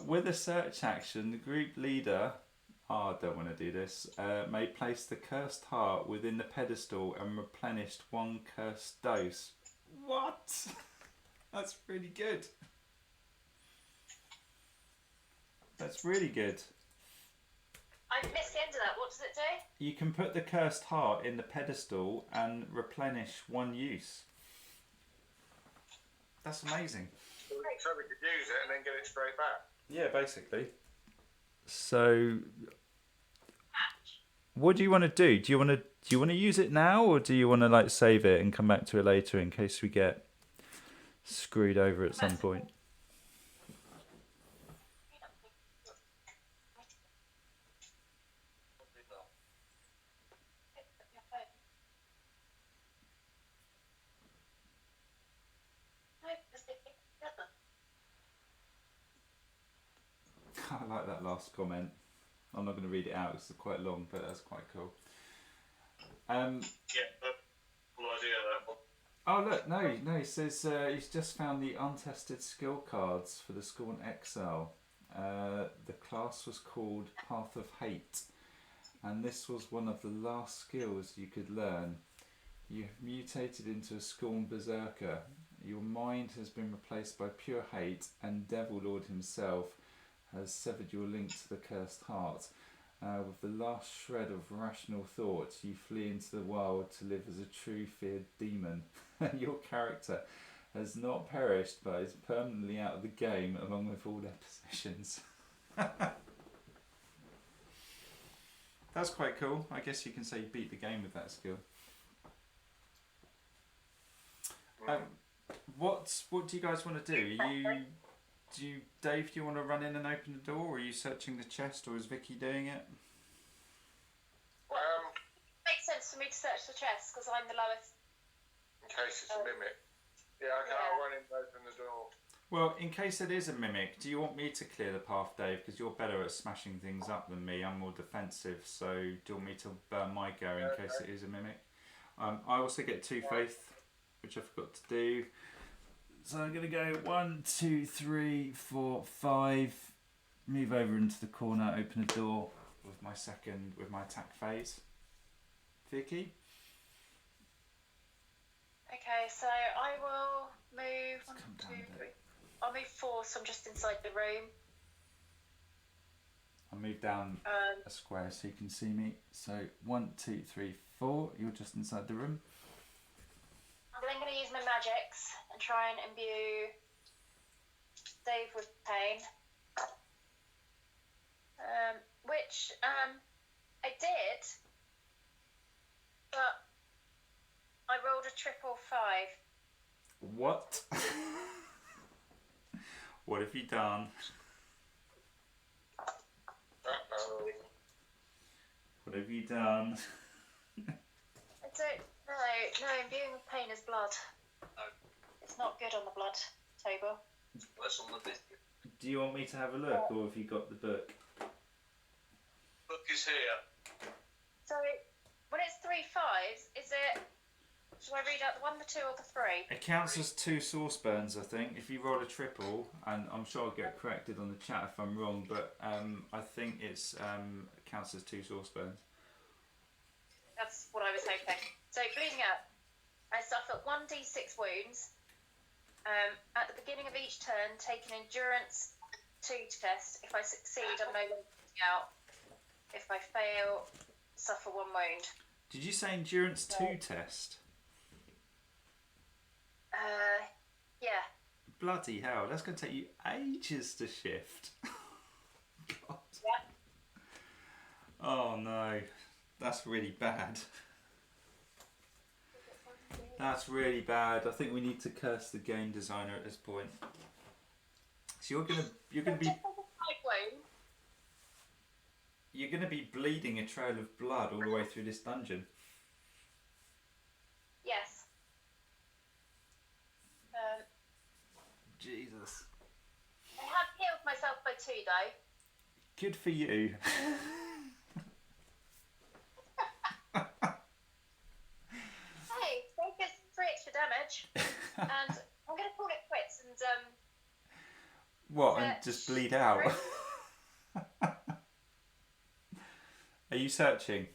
With a search action, the group leader, I don't want to do this, may place the cursed heart within the pedestal and replenish one cursed dose. What? That's really good. That's really good. I missed the end of that. What does it do? You can put the cursed heart in the pedestal and replenish one use. That's amazing. So we could use it and then get it straight back. Yeah, basically. So, what do you want to do? Do you want to use it now, or do you want to like save it and come back to it later in case we get screwed over at some point? I like that last comment. I'm not going to read it out, it's quite long, but that's quite cool. Yeah, cool idea that one. Oh look, no, he says he's just found the untested skill cards for the Scorn Exile. The class was called Path of Hate, and this was one of the last skills you could learn. You have mutated into a Scorn Berserker. Your mind has been replaced by pure hate, and Devil Lord himself has severed your link to the cursed heart. With the last shred of rational thought, you flee into the wild to live as a true feared demon. Your character has not perished, but is permanently out of the game along with all their possessions. That's quite cool. I guess you can say you beat the game with that skill. What do you guys want to do? Dave, do you want to run in and open the door, or are you searching the chest, or is Vicky doing it? It makes sense for me to search the chest because I'm the lowest. In case it's a mimic. Yeah, okay, I'll run in and open the door. Well, in case it is a mimic, do you want me to clear the path, Dave? Because you're better at smashing things up than me. I'm more defensive, so do you want me to burn my go in case it is a mimic? I also get 2 faith, which I forgot to do. So I'm going to go 1, 2, 3, 4, 5, move over into the corner, open the door with my attack phase. Vicky? Okay, so I will move 1, 2, 3. I'll move 4, so I'm just inside the room. I'll move down a square so you can see me. So 1, 2, 3, 4, you're just inside the room. I'm then going to use my magics and try and imbue Dave with pain. Which I did, but I rolled a 555. What? What have you done? Uh-oh. What have you done? I don't know. No, imbuing with pain is blood. No. It's not good on the blood table. That's on the biscuit. Do you want me to have a look, or have you got the book? Book is here. So when it's 3 5s, is it? Should I read out the 1, the 2, or the 3? It counts as 2 source burns, I think. If you roll a triple, and I'm sure I'll get corrected on the chat if I'm wrong, but I think it counts as 2 source burns. That's what I was hoping. So bleeding out, I suffer 1d6 wounds. At the beginning of each turn, take an endurance 2 test. If I succeed, I'm no longer bleeding out. If I fail, suffer 1 wound. Did you say endurance 2 test? Yeah. Bloody hell, that's going to take you ages to shift. God. Yeah. Oh no, that's really bad. That's really bad. I think we need to curse the game designer at this point. So you're gonna be bleeding a trail of blood all the way through this dungeon. Yes. Jesus. I have healed myself by 2 though. Good for you. Hey, they get 3 extra damage, and I'm going to call it quits. And What, and just bleed out? Are you searching?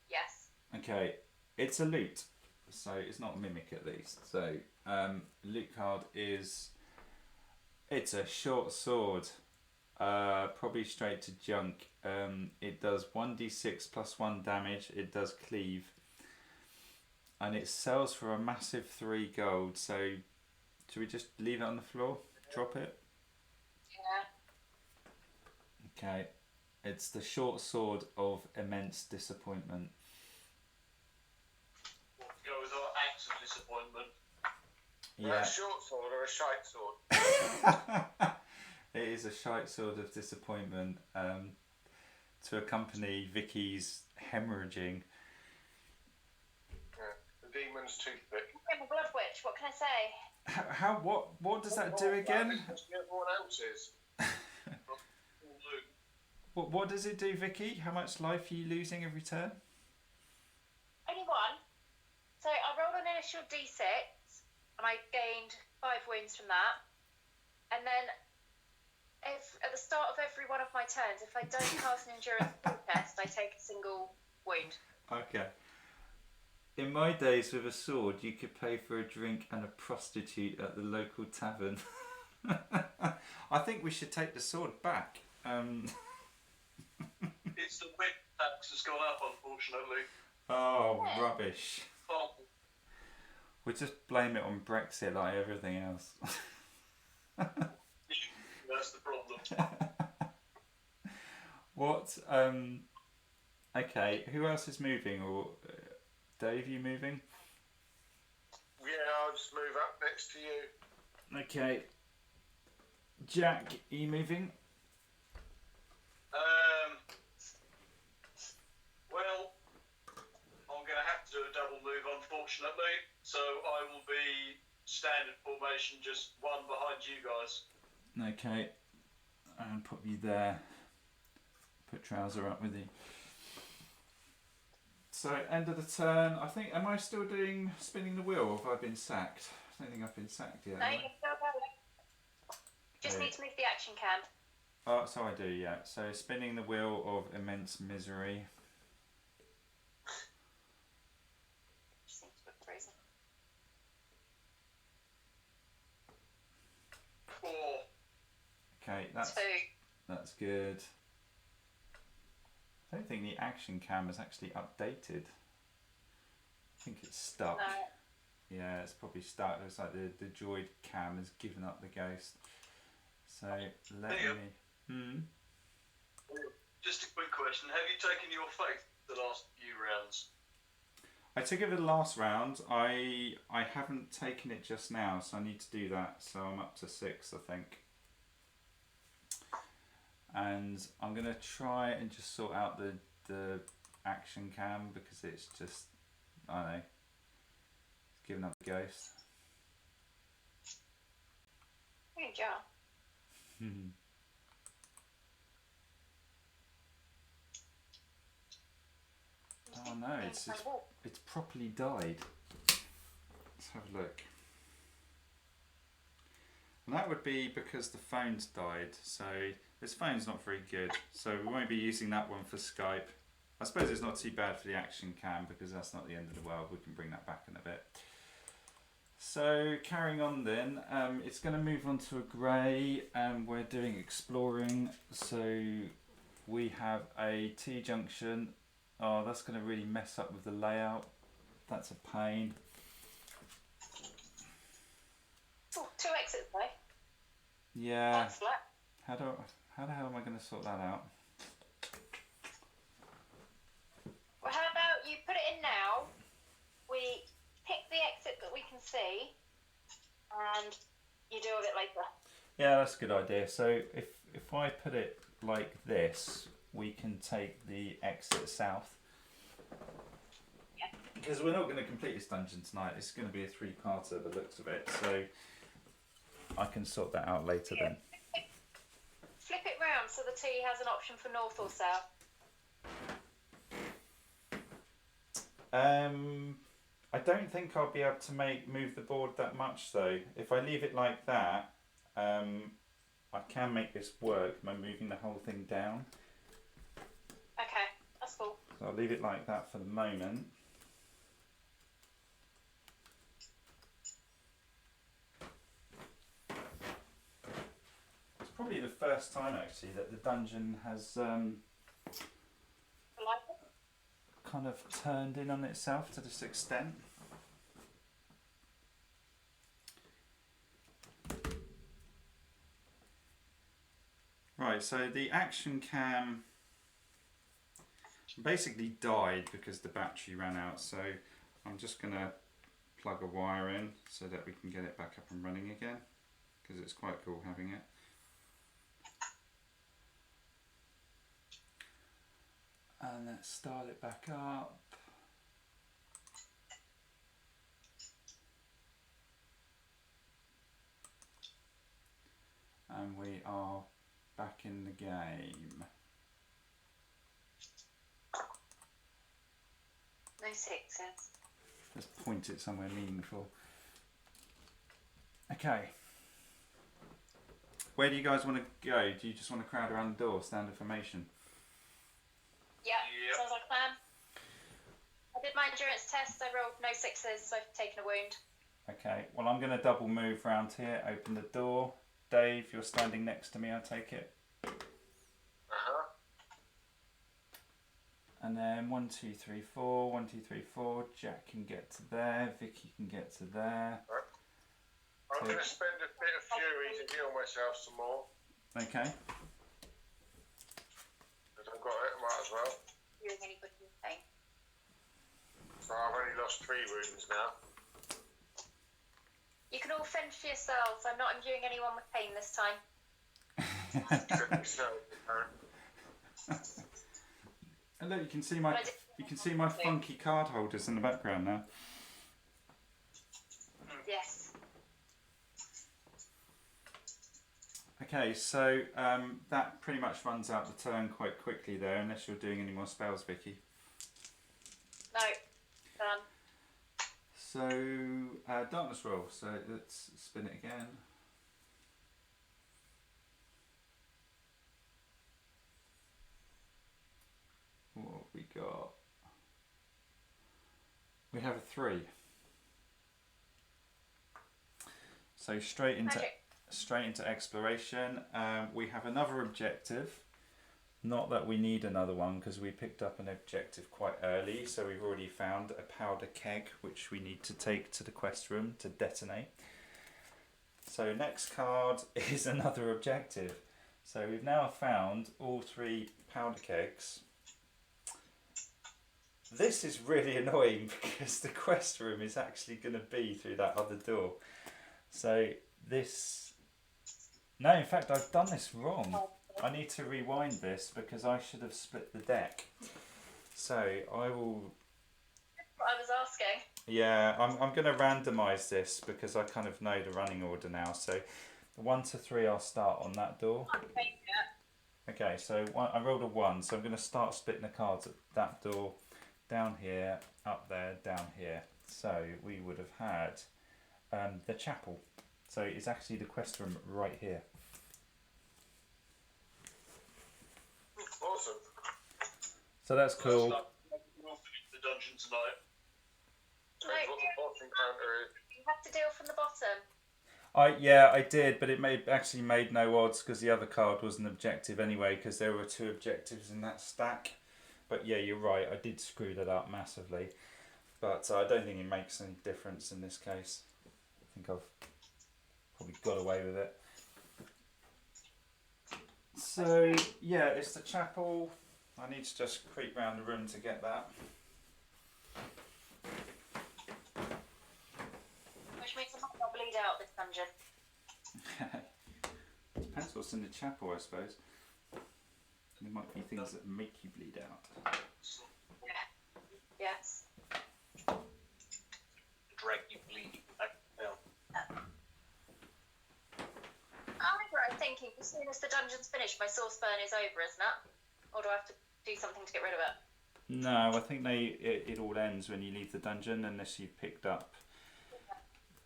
Yes. Okay, it's a loot, so it's not a mimic at least. So, loot card is, it's a short sword, probably straight to junk. It does 1d6 plus 1 damage, it does cleave, and it sells for a massive 3 gold. So, should we just leave it on the floor? Drop it? Yeah. Okay, it's the short sword of immense disappointment. We'll go with our axe of disappointment. Yeah. A short sword or a shite sword? It is a shite sword of disappointment, to accompany Vicky's hemorrhaging. Yeah, the demon's toothpick. I'm a blood witch. What can I say? What does that do again? Everyone else's. What does it do, Vicky? How much life are you losing every turn? Only one. So I rolled an initial d6, and I gained 5 wounds from that. And then, at the start of every one of my turns, if I don't cast an endurance test, I take a single wound. Okay. In my days with a sword, you could pay for a drink and a prostitute at the local tavern. I think we should take the sword back. It's the whip tax has gone up, unfortunately. Oh, rubbish. Oh, We'll just blame it on Brexit like everything else. that's the problem. What? Okay, who else is moving? Or Dave, you moving? Yeah, I'll just move up next to you. Okay. Jack, are you moving? Well, I'm going to have to do a double move, unfortunately. So I will be standard formation, just one behind you guys. Okay. And put you there. Put Trouser up with you. So, end of the turn. I think, am I still doing spinning the wheel, or have I been sacked? I don't think I've been sacked yet. No, have you I? can still go. Just Okay. need to move the action cam. Oh, so I do, yeah. So, spinning the wheel of immense misery. Just seems to be freezing. 4. Okay, that's 2. That's good. I don't think the action cam is actually updated. I think it's stuck. No. Yeah, it's probably stuck. Looks like the droid cam has given up the ghost. So let Hey, me. Just a quick question. Have you taken your faith the last few rounds? I took it for the last round. I haven't taken it just now, so I need to do that. So I'm up to 6, I think. And I'm gonna try and just sort out the action cam because it's just, I don't know, it's giving up the ghost. Good job. Oh no, it's properly died. Let's have a look. And that would be because the phone's died. So this phone's not very good. So we won't be using that one for Skype. I suppose it's not too bad for the action cam because that's not the end of the world. We can bring that back in a bit. So carrying on then, it's going to move on to a grey and we're doing exploring. So we have a T-junction. Oh, that's going to really mess up with the layout. That's a pain. Oh, 2 exits though. Yeah. That's flat. How the hell am I going to sort that out? Well, how about you put it in now? We pick the exit that we can see, and you deal with it later. Yeah, that's a good idea. So if I put it like this, we can take the exit south. Yeah. Because we're not going to complete this dungeon tonight. It's going to be a 3-parter, the looks of it. So I can sort that out later then. Flip it round so the T has an option for north or south. I don't think I'll be able to move the board that much though. If I leave it like that, I can make this work by moving the whole thing down. Okay, that's cool. So I'll leave it like that for the moment. It's probably the first time actually that the dungeon has I like it. kind of turned in on itself to this extent. Right, so the action cam basically died because the battery ran out, so I'm just going to plug a wire in so that we can get it back up and running again, because it's quite cool having it. And let's start it back up. And we are back in the game. No sixes. Let's point it somewhere meaningful. Okay. Where do you guys want to go? Do you just want to crowd around the door, standard formation? Yeah, sounds like a plan. I did my endurance test, I rolled no sixes, so I've taken a wound. Okay, well I'm going to double move round here, open the door. Dave, you're standing next to me, I take it. And then 1, 2, 3, 4, 1, 2, 3, 4. Jack can get to there, Vicky can get to there. I'm going to spend a bit of fury to heal myself some more. Okay. If I've got it, I might as well. You're in any good pain. So I've only lost 3 wounds now. You can all fend for yourselves. I'm not imbuing anyone with pain this time. And look, you can see my funky card holders in the background now. Yes. Okay, so that pretty much runs out the turn quite quickly there, unless you're doing any more spells, Vicky. No. Done. So, darkness roll, so let's spin it again. What have we got? We have a 3. So straight into exploration. We have another objective. Not that we need another one because we picked up an objective quite early, so we've already found a powder keg which we need to take to the quest room to detonate. So next card is another objective. So we've now found all 3 powder kegs. This is really annoying because the quest room is actually going to be through that other door. So this... No, in fact I've done this wrong. I need to rewind this because I should have split the deck. So I will... What I was asking. Yeah, I'm going to randomise this because I kind of know the running order now. So 1 to 3 I'll start on that door. Okay, so I rolled a 1, so I'm going to start splitting the cards at that door, down here, up there, down here. So we would have had the chapel. So it's actually the quest room right here. Awesome. So that's cool. We'll finish the dungeon tonight. Depends what the bottom counter is. You have to deal from the bottom. I did, but it actually made no odds because the other card was an objective anyway, because there were 2 objectives in that stack. But yeah, you're right, I did screw that up massively. But I don't think it makes any difference in this case. I think I've probably got away with it. So yeah, it's the chapel. I need to just creep round the room to get that. Which means I might not bleed out this dungeon. Depends what's in the chapel, I suppose. There might be things that make you bleed out. Yeah. Yes. Drag you bleeding back down. I'm thinking as soon as the dungeon's finished, my source burn is over, isn't it? Or do I have to do something to get rid of it? No, I think it all ends when you leave the dungeon, unless you've picked up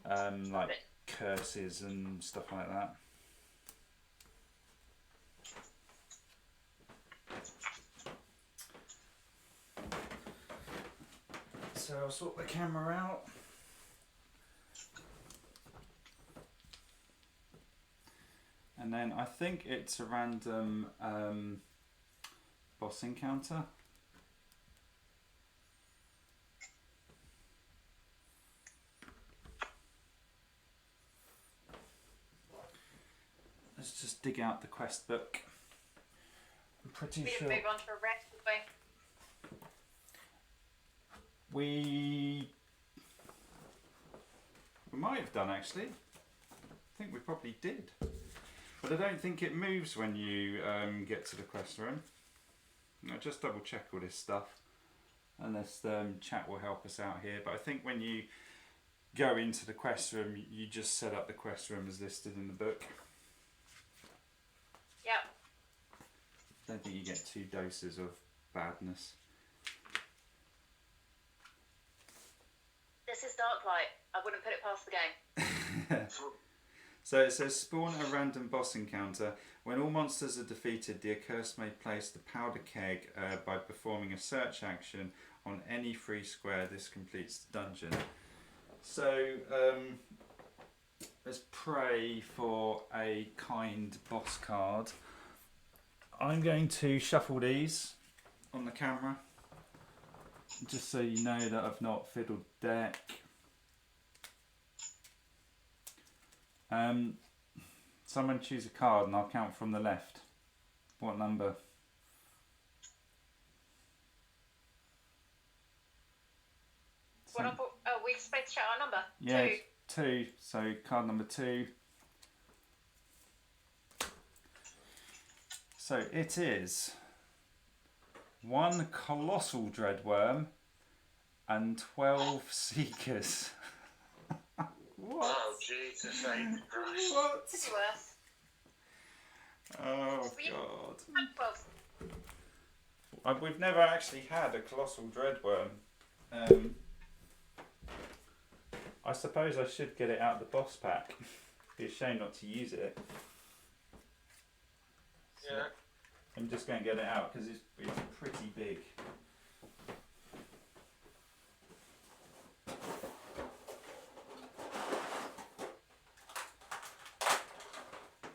like curses and stuff like that. So I'll sort the camera out. And then I think it's a random boss encounter. Let's just dig out the quest book. I'm pretty We sure didn't move on to a rest, did we? we might have done actually. I think we probably did. But I don't think it moves when you get to the quest room. I'll just double check all this stuff. Unless chat will help us out here. But I think when you go into the quest room, you just set up the quest room as listed in the book. Yep. I don't think you get 2 doses of badness. This is Darklight. I wouldn't put it past the game. So it says spawn a random boss encounter. When all monsters are defeated, the Accursed may place the powder keg by performing a search action on any free square. This completes the dungeon. So let's pray for a kind boss card. I'm going to shuffle these on the camera, just so you know that I've not fiddled deck. Someone choose a card and I'll count from the left. What number? What I thought, oh, we supposed to shout our number? Yeah, 2. 2. So card number 2. So it is 1 colossal dreadworm and 12 seekers. What? Oh, Jesus, Christ. What? Could be worse. Oh We- god. 12. We've never actually had a colossal dreadworm. I suppose I should get it out of the boss pack. Be a shame not to use it. So Yeah. I'm just going to get it out because it's pretty big.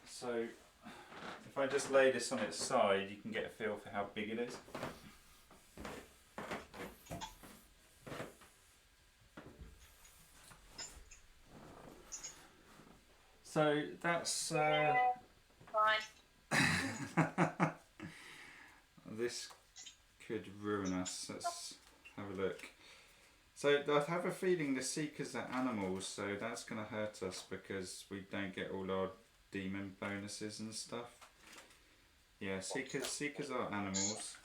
So if I just lay this on its side, you can get a feel for how big it is. So that's Fine. this could ruin us. Let's have a look. So I have a feeling the Seekers are animals, so that's going to hurt us because we don't get all our demon bonuses and stuff. Yeah, Seekers are animals.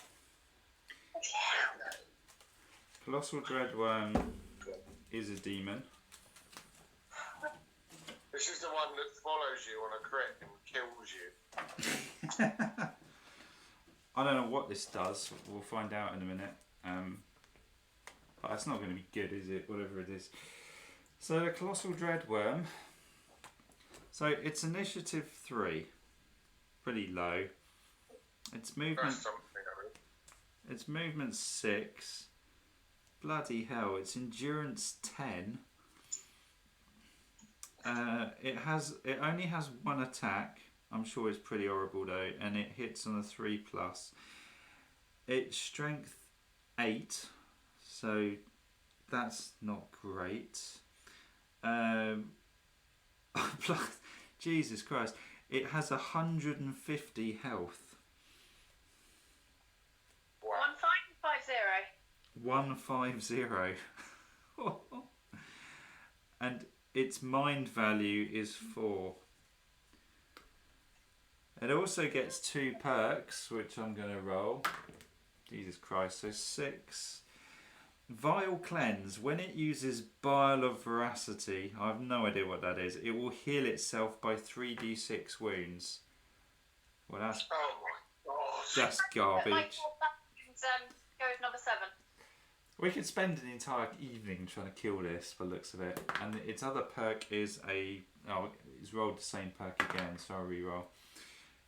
Colossal Dreadworm is a demon. This is the one that follows you on a crit and kills you. I don't know what this does. We'll find out in a minute. But it's not going to be good, is it? Whatever it is. So the Colossal Dreadworm. So it's initiative 3. Pretty low. Its movement. That's something, I mean. Its movement 6. Bloody hell! It's endurance 10. It only has 1 attack. I'm sure it's pretty horrible though, and it hits on a 3+. It's strength 8, so that's not great. Jesus Christ! It has 150 health. Wow. 1550. 150. And its mind value is 4. It also gets 2 perks, which I'm going to roll. Jesus Christ, so 6. Vile Cleanse. When it uses Bile of Veracity, I have no idea what that is, it will heal itself by 3d6 wounds. Well, that's Oh my god. just Like, garbage. go with number 7. We could spend an entire evening trying to kill this, by the looks of it. And its other perk is it's rolled the same perk again, so I'll reroll.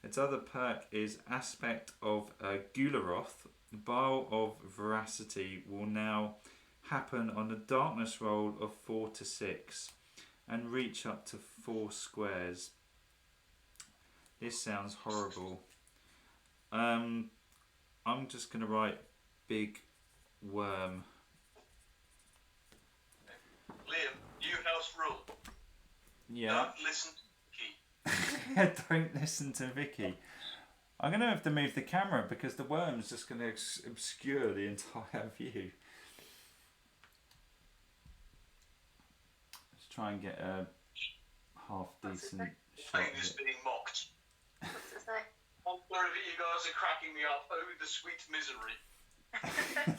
Its other perk is Aspect of Gularoth. Bile of Veracity will now happen on a darkness roll of 4 to 6 and reach up to 4 squares. This sounds horrible. I'm just going to write big worm. Liam, new house rule. Yeah. Don't listen to Vicky. Don't listen to Vicky. I'm going to have to move the camera because the worm's just going to obscure the entire view. Let's try and get a half decent shot Pain of is it. being mocked. What's it say? I'm sorry that you guys are cracking me up. Oh, the sweet misery.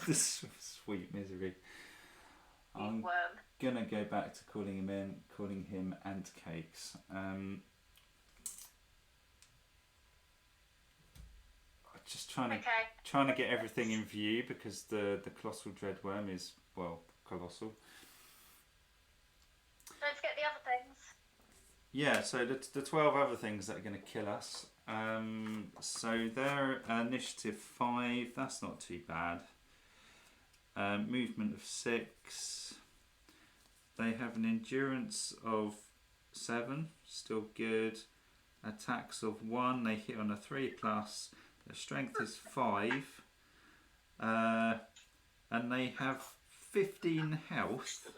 The sweet misery. I'm Worm. gonna go back to calling him ant cakes. Just trying to get everything in view because the colossal dreadworm is, well, colossal. Don't forget the other things. Yeah, so the 12 other things that are going to kill us. So they're initiative 5. That's not too bad. Movement of 6. They have an endurance of 7. Still good. Attacks of 1. They hit on a 3+. Their strength is 5. And they have 15 health.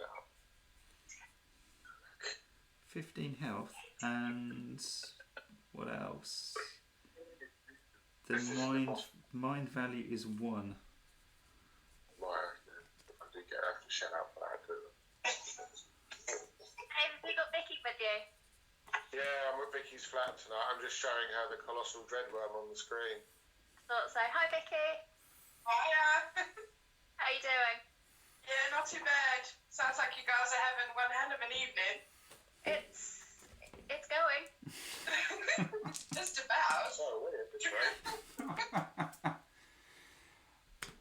15 health, and what else? The mind value is 1. I did get a shout out for that too. Hey, have you got Vicky with you? Yeah, I'm at Vicky's flat tonight. I'm just showing her the colossal dreadworm on the screen. Thought so. Hi, Vicky. Hiya. How you doing? Yeah, not too bad. Sounds like you guys are having one hell of an evening. It's going. Just about. So weird, that's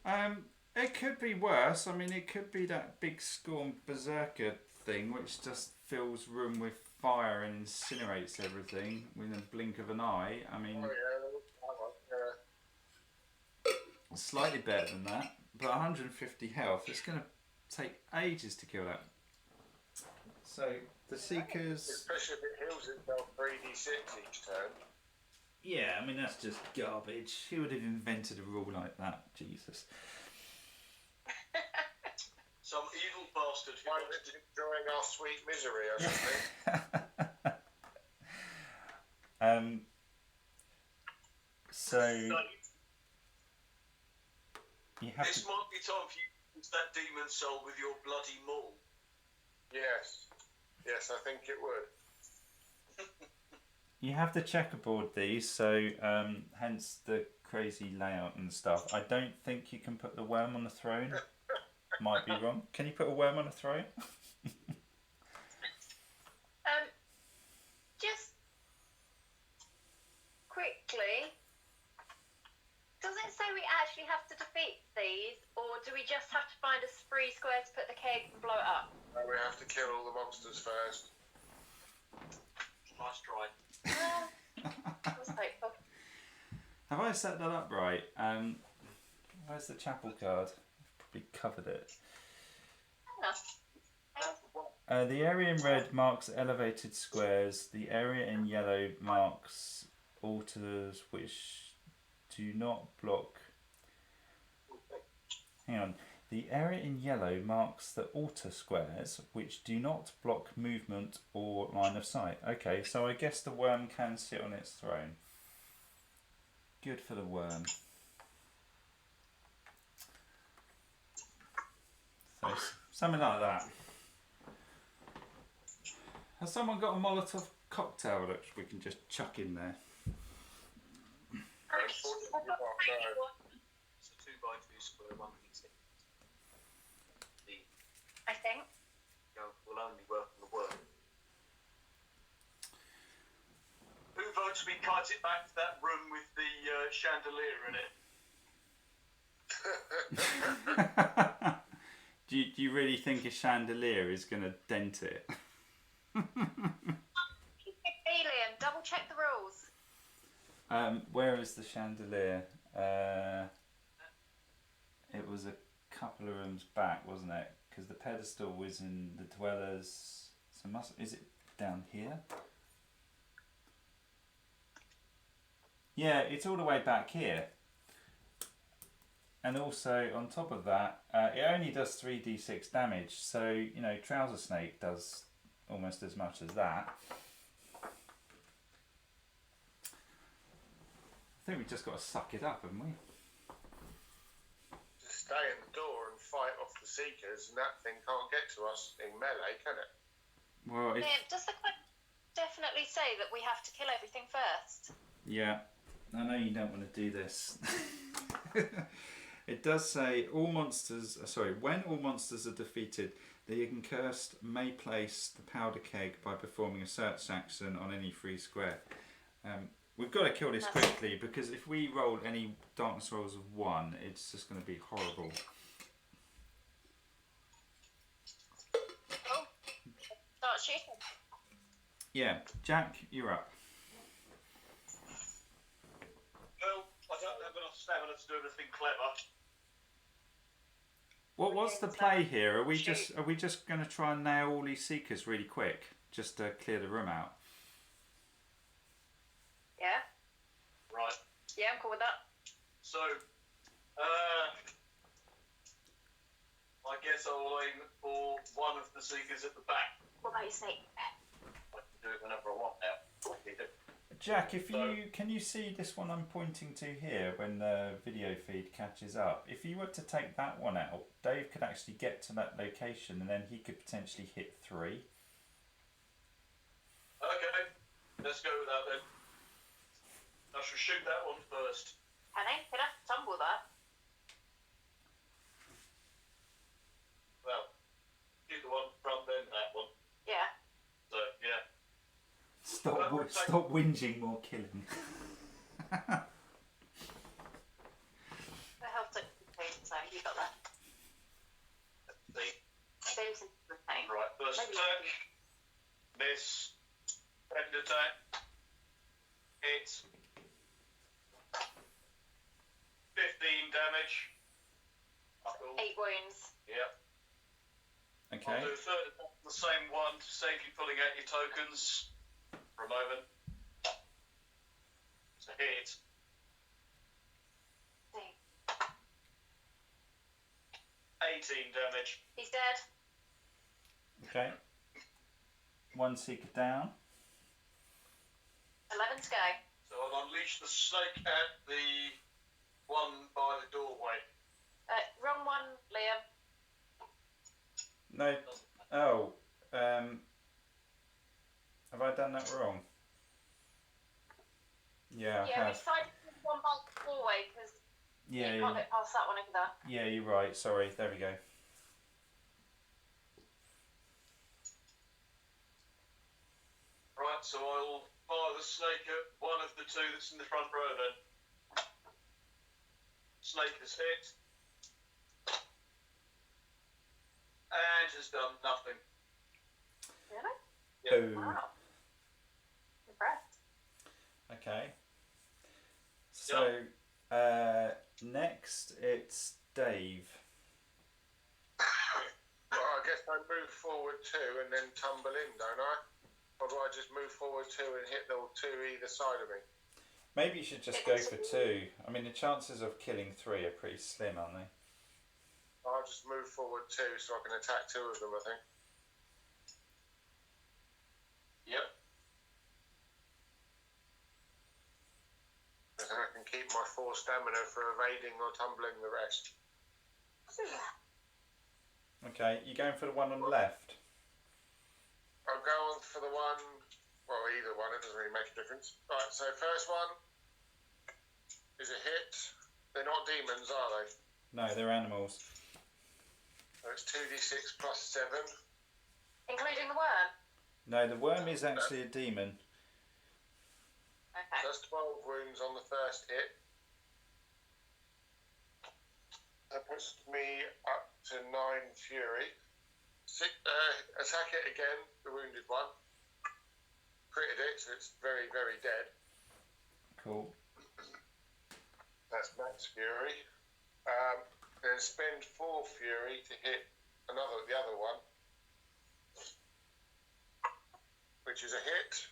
right. It could be worse. I mean, it could be that big Scorn Berserker thing, which just fills room with fire and incinerates everything with a blink of an eye. I mean, slightly better than that, but 150 health. It's going to take ages to kill that. So the Seekers. Especially if it heals itself 3d6 each turn. Yeah, I mean, that's just garbage. Who would have invented a rule like that? Jesus. Some evil bastard who Why wants is to it enjoying our sweet misery or something? So you have This to. might be time for you to use that demon soul with your bloody maul. Yes. Yes, I think it would. You have to checkerboard these, so hence the crazy layout and stuff. I don't think you can put the worm on the throne. Might be wrong. Can you put a worm on a throne? Just quickly, does it say we actually have to defeat these, or do we just have to find a free square to put the keg and blow it up? We have to kill all the monsters first. Nice try. What's hopeful? Have I set that up right? Where's the chapel card? I've probably covered it. The area in red marks elevated squares. The area in yellow marks altars which do not block. Hang on. The area in yellow marks the altar squares which do not block movement or line of sight. Okay, so I guess the worm can sit on its throne. Good for the worm. So, something like that. Has someone got a Molotov cocktail that we can just chuck in there? Unfortunately not, no. It's a 2x2 square, 1d6. I think. Will only work on the worm. Who votes we kite it back to that room with the chandelier in it? Do you really think a chandelier is going to dent it? Alien, double check the rules. Where is the chandelier? It was a couple of rooms back, wasn't it? because the pedestal is in the dwellers. So is it down here? Yeah, it's all the way back here. And also on top of that, it only does 3d6 damage. So you know, Trouser Snake does almost as much as that. I think we just got to suck it up, haven't we? Just stay in the door and fight off the Seekers, and that thing can't get to us in melee, can it? Well, Does the quest definitely say that we have to kill everything first? yeah, I know you don't want to do this. It does say all monsters. Sorry, when all monsters are defeated, the Accursed may place the powder keg by performing a search action on any free square. We've got to kill this quickly because if we roll any darkness rolls of 1, it's just going to be horrible. Oh, start shooting. Yeah, Jack, you're up. Well, I don't have enough stamina to do anything clever. What's the play here? Are we just going to try and nail all these Seekers really quick, just to clear the room out? Yeah. Right. Yeah, I'm cool with that. So, I guess I'll aim for one of the Seekers at the back. What about your snake? I can do it whenever I want now. What can you do? Jack, can you see this one I'm pointing to here when the video feed catches up? If you were to take that one out, Dave could actually get to that location and then he could potentially hit 3. Okay, let's go with that then. I shall shoot that one first. Penny, you'd have to tumble that. Well, shoot the one front, then that one. Yeah. So, yeah. Stop whinging, more killing. The health took so you got that. Let's see. Dave's into the thing. Right, first Maybe. attack. Miss. Second attack. Hit. 15 damage. 8 wounds. Yep. Okay. I'll do a third attack on the same one to save you pulling out your tokens for a moment. It's a hit. 18 damage. He's dead. Okay. 1 Seeker down. 11 to go. So I'll unleash the snake at the one by the doorway. Wrong one, Liam. No. Oh. Have I done that wrong? Yeah, I Yeah, we have. decided to do one by the doorway because you can't Yeah, get past that one over there. yeah, you're right. Sorry. There we go. Right, so I'll fire the snake at one of the two that's in the front row then. Snake has hit. And has done nothing. Really? Yeah. Boo. Wow. Impressed. Okay. So, next it's Dave. Well, I guess I move forward 2 and then tumble in, don't I? Or do I just move forward 2 and hit the 2 either side of me? Maybe you should just go for 2. I mean, the chances of killing 3 are pretty slim, aren't they? I'll just move forward 2 so I can attack 2 of them, I think. Yep. And then I can keep my 4 stamina for evading or tumbling the rest. Okay, you going for the one on the left? I'll go on for the one, well, either one, it doesn't really make a difference. Right, so first one is a hit. They're not demons, are they? No, they're animals. So it's 2d6 plus 7. Including the worm? No, the worm is actually a demon. Okay. That's 12 wounds on the first hit. That puts me up to 9 fury. Attack it again, the wounded one. Critted it, so it's very, very dead. Cool. That's max fury. Then spend 4 fury to hit the other one, which is a hit,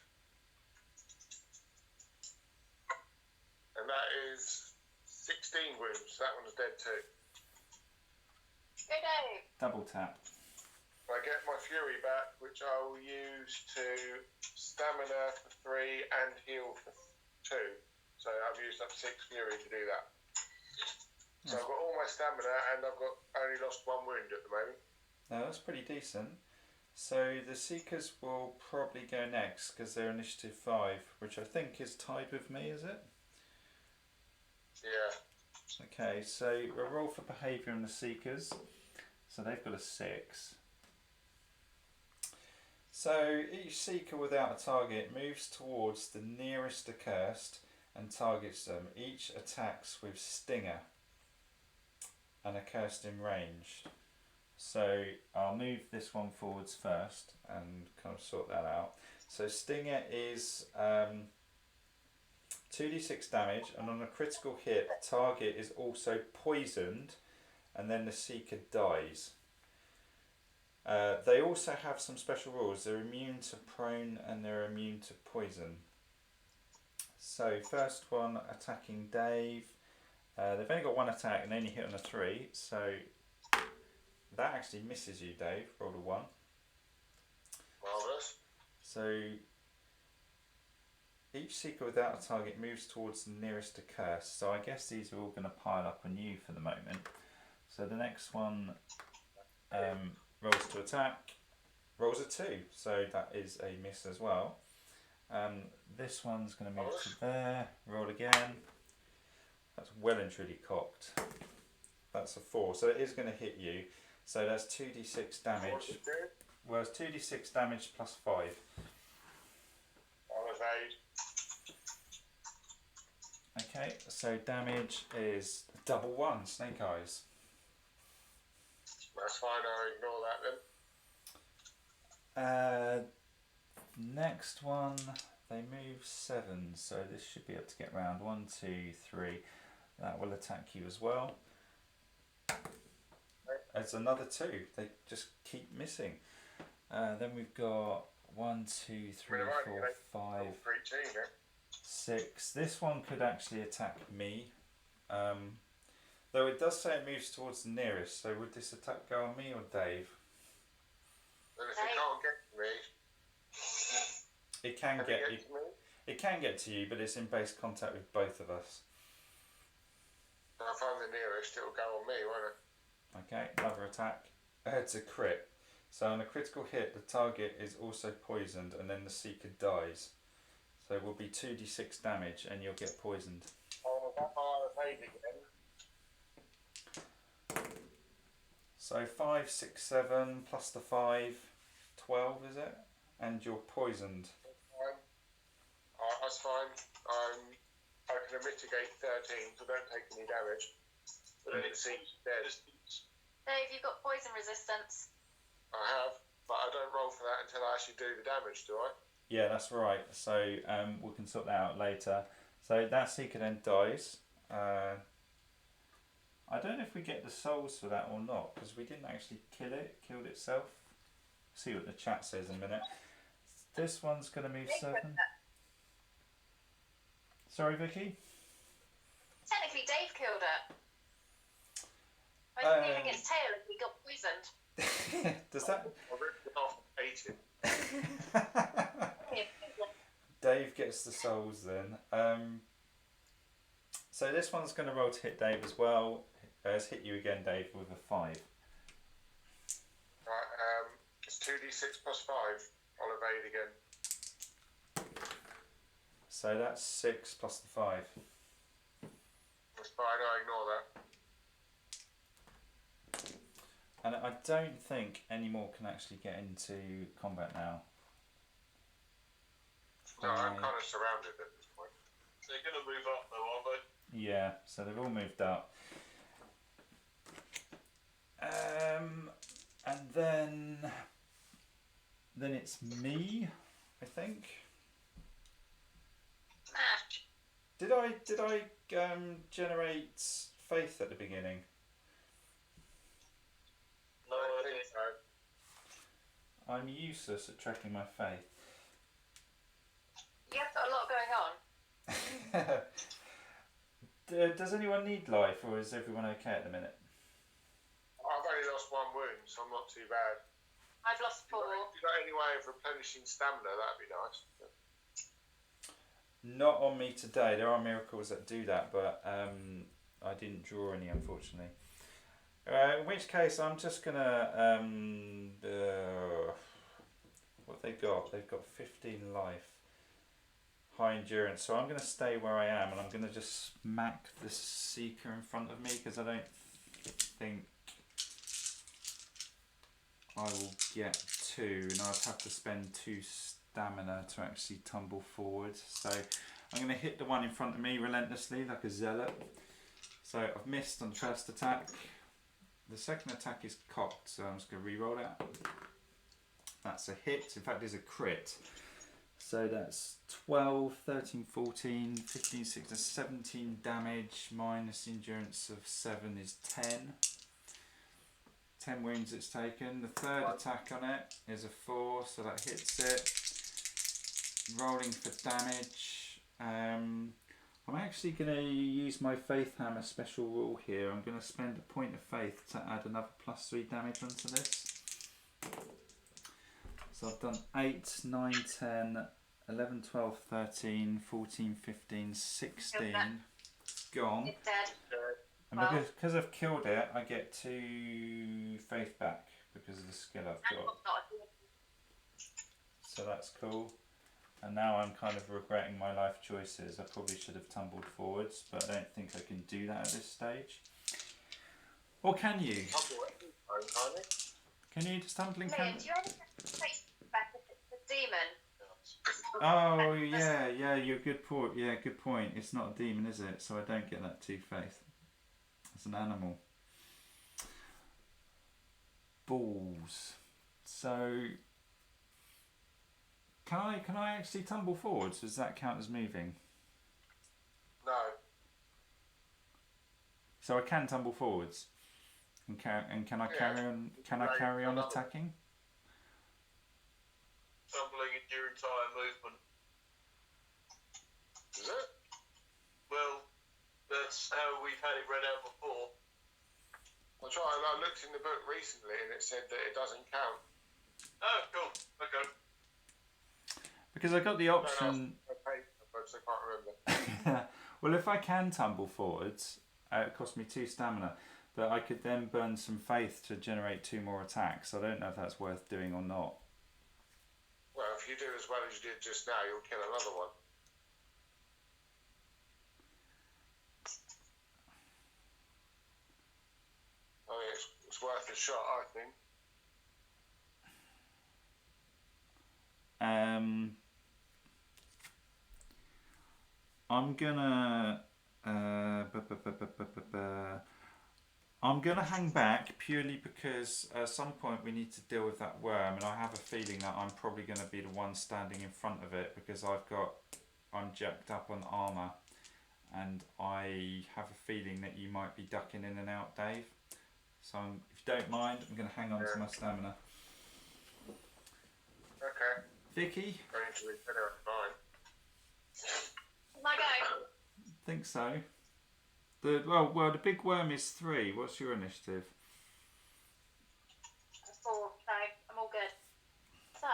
and that is 16 wounds. That one's dead too. Go Dave. Double tap. I get my fury back, which I will use to stamina for 3 and heal for 2. So I've used up 6 fury to do that. So I've got all my stamina and I've got only lost 1 wound at the moment. No, that's pretty decent. So the Seekers will probably go next because they're initiative 5, which I think is tied with me, is it? Yeah. Okay, so we'll roll for behaviour on the Seekers. So they've got a 6. So each Seeker without a target moves towards the nearest Accursed and targets them. Each attacks with Stinger and Accursed in range. So I'll move this one forwards first and kind of sort that out. So Stinger is 2d6 damage, and on a critical hit, the target is also poisoned, and then the Seeker dies. They also have some special rules. They're immune to prone and they're immune to poison. So first one attacking Dave. They've only got 1 attack and only hit on a 3, so that actually misses you, Dave. Roll a 1. Marvellous. So each Seeker without a target moves towards the nearest Accursed. So I guess these are all going to pile up on you for the moment. So the next one rolls to attack, rolls a 2, so that is a miss as well. This one's going to move to there, roll again. That's well and truly cocked. That's a 4, so it is going to hit you. So that's 2d6 damage. Well, it's 2d6 damage plus 5. I'll evade. Okay, so damage is double 1, snake eyes. That's fine, I'll ignore that then. Next one, they move 7, so this should be able to get round. 1, 2, 3. That will attack you as well. It's another 2. They just keep missing. Then we've got 1, 2, 3, 4, 5, 6. This one could actually attack me. Though it does say it moves towards the nearest, so would this attack go on me or Dave? Well, if it can't get to me, It can can get it you. get to me? It can get to you, but it's in base contact with both of us. So if I'm the nearest, it'll go on me, won't it? Okay, another attack. It's a crit. So on a critical hit, the target is also poisoned, and then the Seeker dies. So it will be 2d6 damage, and you'll get poisoned. Oh, I'll evade again. So 5, 6, 7 plus the 5, 12 is it? And you're poisoned. That's fine. I can mitigate 13, so don't take any damage. But then it seems dead. Dave, you've got poison resistance. I have, but I don't roll for that until I actually do the damage, do I? Yeah, that's right. So we can sort that out later. So that Seeker then dies. I don't know if we get the souls for that or not, because we didn't actually kill it. It killed itself. See what the chat says in a minute. This one's going to move 7. Sorry, Vicky? Technically, Dave killed it. I was feeling its tail if we got poisoned. Does that... I ripped it off and ate it. Dave gets the souls then. So this one's going to roll to hit Dave as well. It's hit you again, Dave, with a 5. Right, it's 2d6 plus 5. I'll evade again. So that's 6 plus the 5. That's fine, I ignore that. And I don't think any more can actually get into combat now. No, I'm kind of surrounded at this point. They're going to move up though, aren't they? Yeah, so they've all moved up. And then it's me, I think. Smash. Did I generate faith at the beginning? No, I I think didn't. so. I'm useless at tracking my faith. You have got a lot going on. Does anyone need life, or is everyone okay at the minute? I've only lost 1 wound, so I'm not too bad. I've lost 4. If you got any way of replenishing stamina, that'd be nice. Not on me today. There are miracles that do that, but I didn't draw any, unfortunately. In which case, I'm just gonna what they got? They've got 15 life, high endurance. So I'm gonna stay where I am, and I'm gonna just smack the seeker in front of me because I don't think I will get 2, and I'd have to spend 2 stamina to actually tumble forward. So I'm going to hit the one in front of me relentlessly like a zealot. So I've missed on the first attack. The second attack is cocked, so I'm just going to re-roll that. That's a hit. In fact, it's a crit. So that's 12, 13, 14, 15, 16, 17 damage minus endurance of 7 is 10. 10 wounds it's taken. The third attack on it is a 4, so that hits it. Rolling for damage. I'm actually going to use my Faith Hammer special rule here. I'm going to spend a point of faith to add another +3 damage onto this. So I've done 8, 9, 10, 11, 12, 13, 14, 15, 16. Gone. It's dead. And because I've killed it, I get 2 faith back because of the skill I've got. So that's cool. And now I'm kind of regretting my life choices. I probably should have tumbled forwards, but I don't think I can do that at this stage. Or can you? Can you just tumble in? Liam, do you ever take back if it's a demon? Oh yeah, you're good point. Yeah, good point. It's not a demon, is it? So I don't get that 2 faith. It's an animal. Balls. So can I actually tumble forwards? Does that count as moving? No. So I can tumble forwards. And can I carry on? Can I carry on attacking? Tumbling in your entire movement. Is it? Well, that's how we've had it read out before. I looked in the book recently and it said that it doesn't count. Oh, cool. Okay. Because I got the option. I can't remember. Well, if I can tumble forwards, it costs me 2 stamina, but I could then burn some faith to generate 2 more attacks. I don't know if that's worth doing or not. Well, if you do as well as you did just now, you'll kill another one. I mean, it's worth a shot, I think. I'm gonna hang back purely because at some point we need to deal with that worm, and I have a feeling that I'm probably gonna be the one standing in front of it because I'm jacked up on armour, and I have a feeling that you might be ducking in and out, Dave. So if you don't mind, I'm gonna hang on to my stamina. Okay. Vicky? My go. Think so. Well, the big worm is 3. What's your initiative? 4, so I'm all good. So,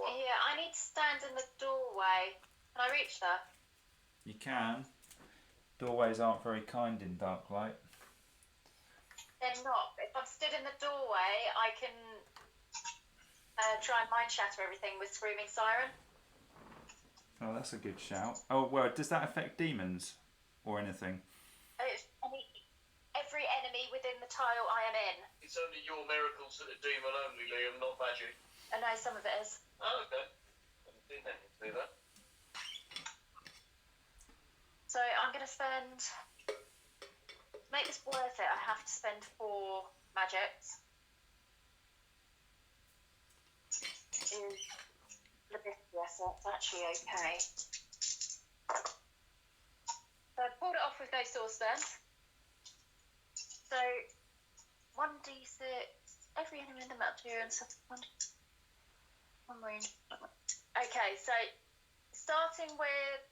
yeah, I need to stand in the doorway. Can I reach there? You can. Doorways aren't very kind in Darklight. They're not. If I'm stood in the doorway, I can try and mind shatter everything with Screaming Siren. Oh, that's a good shout. Oh, well, does that affect demons or anything? Every enemy within the tile I am in. It's only your miracles that are demon only, Liam, not magic. I know some of it is. Oh, okay. I didn't see that. So I'm going to spend... To make this worth it, I have to spend 4 magics. Yes, that's actually okay. So I pulled it off with no source then. So 1d6. Every enemy in the map and suffers one wound. Okay, so starting with,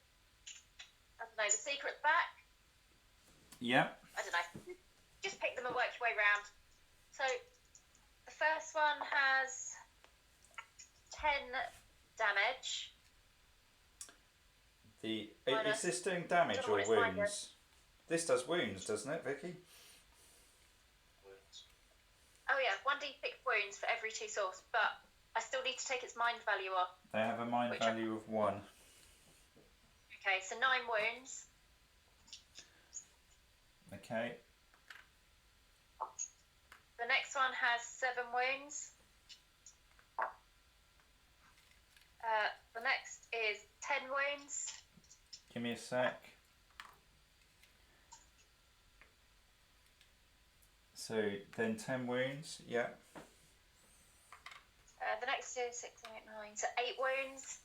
I don't know, the secret back. Yeah. I don't know. Just pick them and work your way round. So the first one has 10 damage. Is this doing damage or wounds? This does wounds, doesn't it, Vicky? Oh yeah, 1d6 wounds for every 2 source, but I still need to take its mind value off. They have a mind value of 1. Okay, so 9 wounds. Okay. The next one has 7 wounds. The next is 10 wounds. Give me a sec. So then 10 wounds, yeah. The next is 6, 8, 9, so 8 wounds.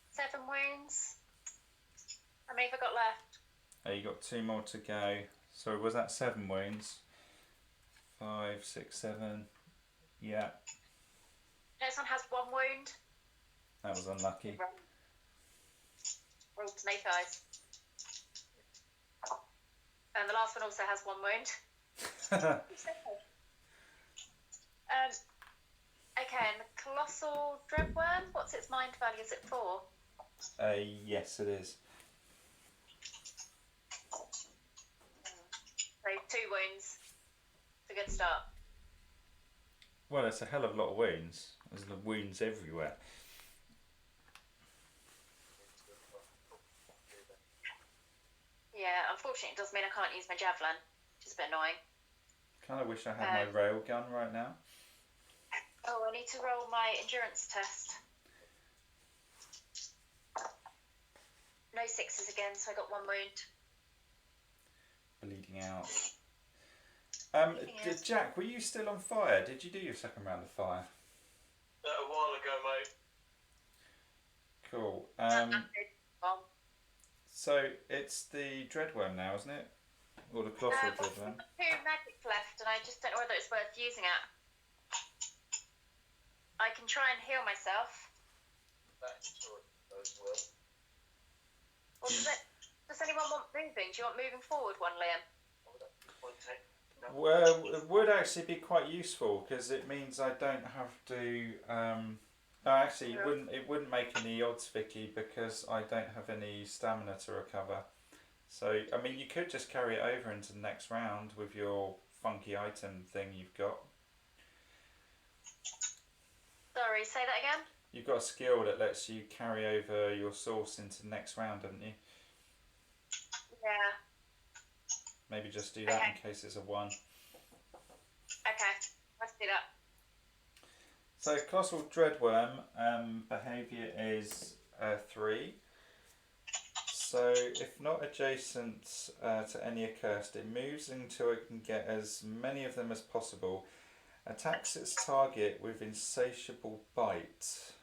7 wounds. How many have I got left? Oh, you got 2 more to go. Sorry, was that 7 wounds? 5, 6, 7. Yeah. Next one has 1 wound. That was unlucky. Roll snake eyes. And the last one also has 1 wound. Okay, and the colossal dreadworm, what's its mind value? Is it 4? Yes, it is. So 2 wounds. It's a good start. Well, it's a hell of a lot of wounds. There's the wounds everywhere. Yeah, unfortunately it does mean I can't use my javelin, which is a bit annoying. Kind of wish I had my rail gun right now. Oh, I need to roll my endurance test. No 6s again, so I got 1 wound. Bleeding out. Jack, were you still on fire? Did you do your second round of fire? A while ago, mate. Cool. So it's the dreadworm now, isn't it? Or the colossal dreadworm? 2 magic left, and I just don't know whether it's worth using it. I can try and heal myself. Well, does anyone want moving? Do you want moving forward one, Liam? Well, it would actually be quite useful because it means I don't have to. No, actually, it wouldn't make any odds, Vicky, because I don't have any stamina to recover. So, I mean, you could just carry it over into the next round with your funky item thing you've got. Sorry, say that again? You've got a skill that lets you carry over your source into the next round, haven't you? Yeah. Maybe just do that in case it's a 1. Okay, let's do that. So, Colossal Dreadworm behaviour is 3. So, if not adjacent to any accursed, it moves until it can get as many of them as possible. Attacks its target with Insatiable Bite.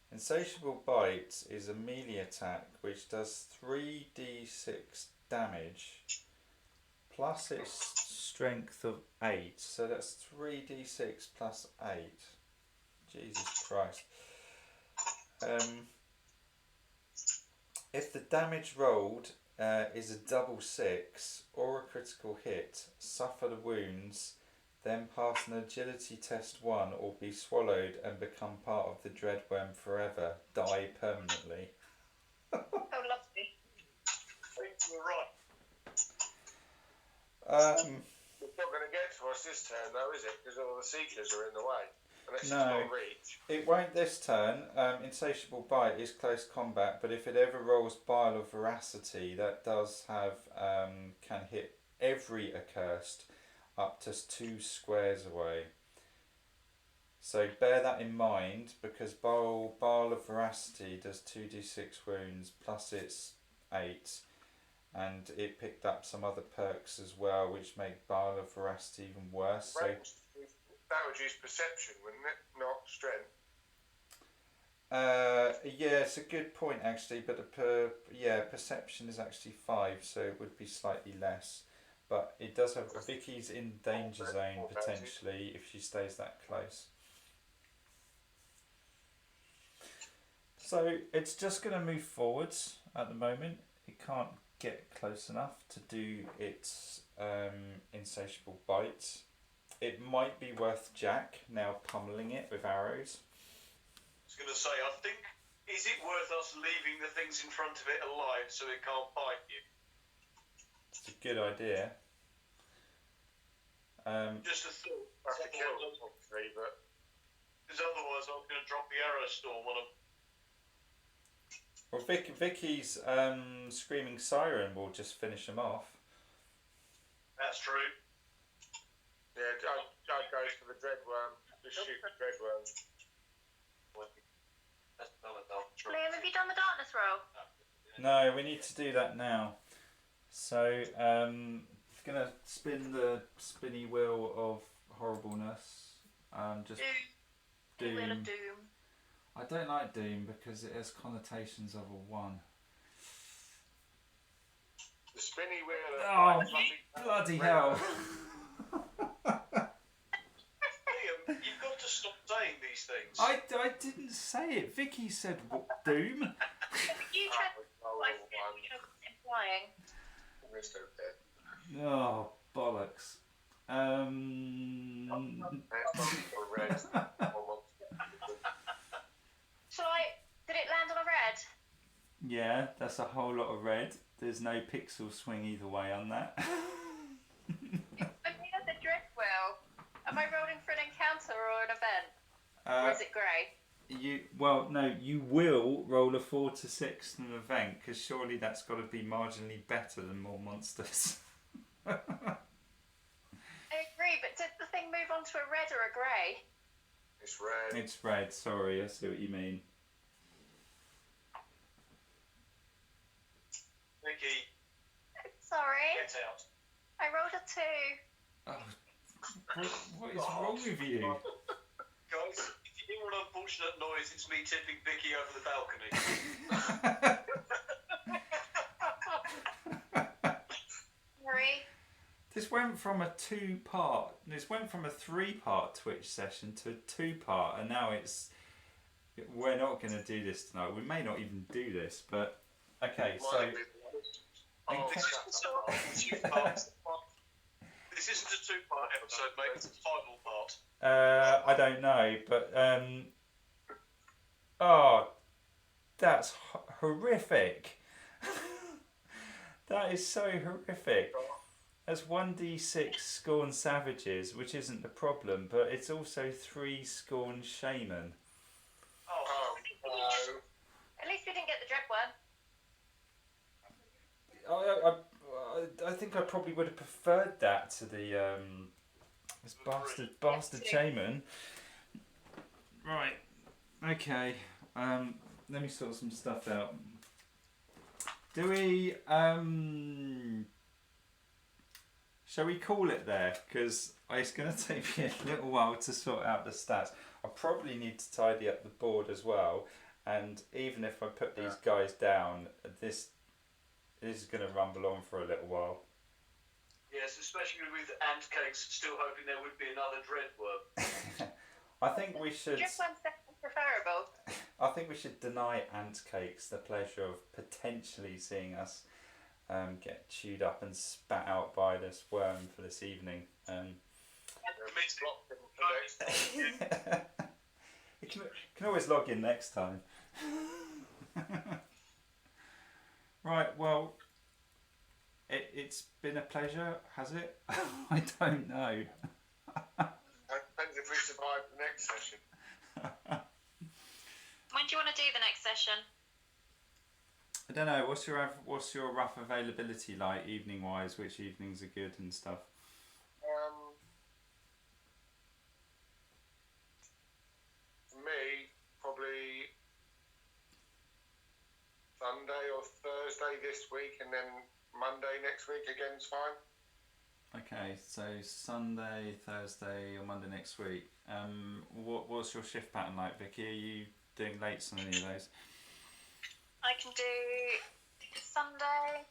Insatiable Bite is a melee attack which does 3d6 damage plus its strength of 8. So that's 3d6 plus 8. Jesus Christ. If the damage rolled is a double 6 or a critical hit, suffer the wounds, then pass an agility test 1 or be swallowed and become part of the dreadworm forever. Die permanently. Oh, lovely. I think you were right. It's not going to get to us this turn, though, is it? Because all the seekers are in the way. Unless it's not reach. It won't this turn. Insatiable Bite is close combat, but if it ever rolls Bile of Veracity, that does have can hit every accursed up to 2 squares away. So bear that in mind, because Bile of Veracity does 2d6 wounds plus its 8, and it picked up some other perks as well, which make Bile of Veracity even worse. So that would use perception, wouldn't it? Not strength. Yeah, it's a good point actually, but perception is actually 5, so it would be slightly less. But it does have Vicky's in danger zone potentially if she stays that close. So it's just going to move forwards at the moment. It can't get close enough to do its insatiable bite. It might be worth Jack now pummeling it with arrows. I was going to say, I think, is it worth us leaving the things in front of it alive so it can't bite you? It's a good idea. Just a thought. Have to kill them, obviously, but Because otherwise I'm going to drop the arrow storm on them. Well, Vicky's screaming siren will just finish them off. That's true. yeah, I go for the dreadworm. Just shoot the dreadworm. That's another dark trick. Liam, have you done the darkness roll? No, we need to do that now. So, gonna spin the spinny wheel of horribleness. Just Doom. Wheel of Doom. Doom. I don't like Doom because it has connotations of a 1. The spinny wheel. Oh, bloody hell! Liam, you've got to stop saying these things. I didn't say it. Vicky said Doom. You tried to implying. Oh, bollocks. Shall I? Did it land on a red? Yeah, that's a whole lot of red. There's no pixel swing either way on that. I mean, at the drift wheel. Am I rolling for an encounter or an event? Or is it grey? You will roll a 4 to 6 in an event because surely that's got to be marginally better than more monsters. I agree, but did the thing move on to a red or a grey? It's red. It's red. Sorry, I see what you mean. Vicky, Sorry, get out. I rolled a 2. Oh, what is wrong with you? Guys, if you hear an unfortunate noise, it's me tipping Vicky over the balcony. Sorry. This went from a 3-part Twitch session to a 2-part, and now we're not going to do this tonight. We may not even do this, but okay. So This isn't a 2-part episode, mate. It's a final part. I don't know, but that's horrific. That is so horrific. That's 1d6 Scorn Savages, which isn't the problem, but it's also 3 Scorn Shaman. Oh, No. At least we didn't get the dread one. I think I probably would have preferred that to the this bastard shaman. Right. Okay. Let me sort some stuff out. Do we shall we call it there? Because it's going to take me a little while to sort out the stats. I probably need to tidy up the board as well. And even if I put these guys down, this is going to rumble on for a little while. yes, especially with ant cakes, still hoping there would be another dreadworm. I think we should. Drift one's definitely preferable. I think we should deny ant cakes the pleasure of potentially seeing us get chewed up and spat out by this worm for this evening. You can always log in next time. Right, well, it's been a pleasure, has it? I don't know. Depends if we survive the next session. When do you want to do the next session? I don't know. What's your rough availability like, evening wise? Which evenings are good and stuff? For me, probably Sunday or Thursday this week, and then Monday next week again's fine. Okay, so Sunday, Thursday, or Monday next week. What's your shift pattern like, Vicky? Are you doing lates on any of those. I can do Sunday,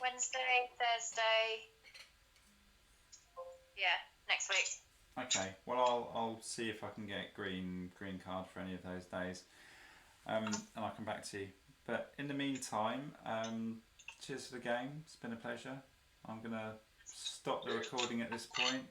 Wednesday, Thursday. Yeah, next week. Okay. Well, I'll see if I can get green card for any of those days, and I'll come back to you. But in the meantime, cheers for the game. It's been a pleasure. I'm gonna stop the recording at this point.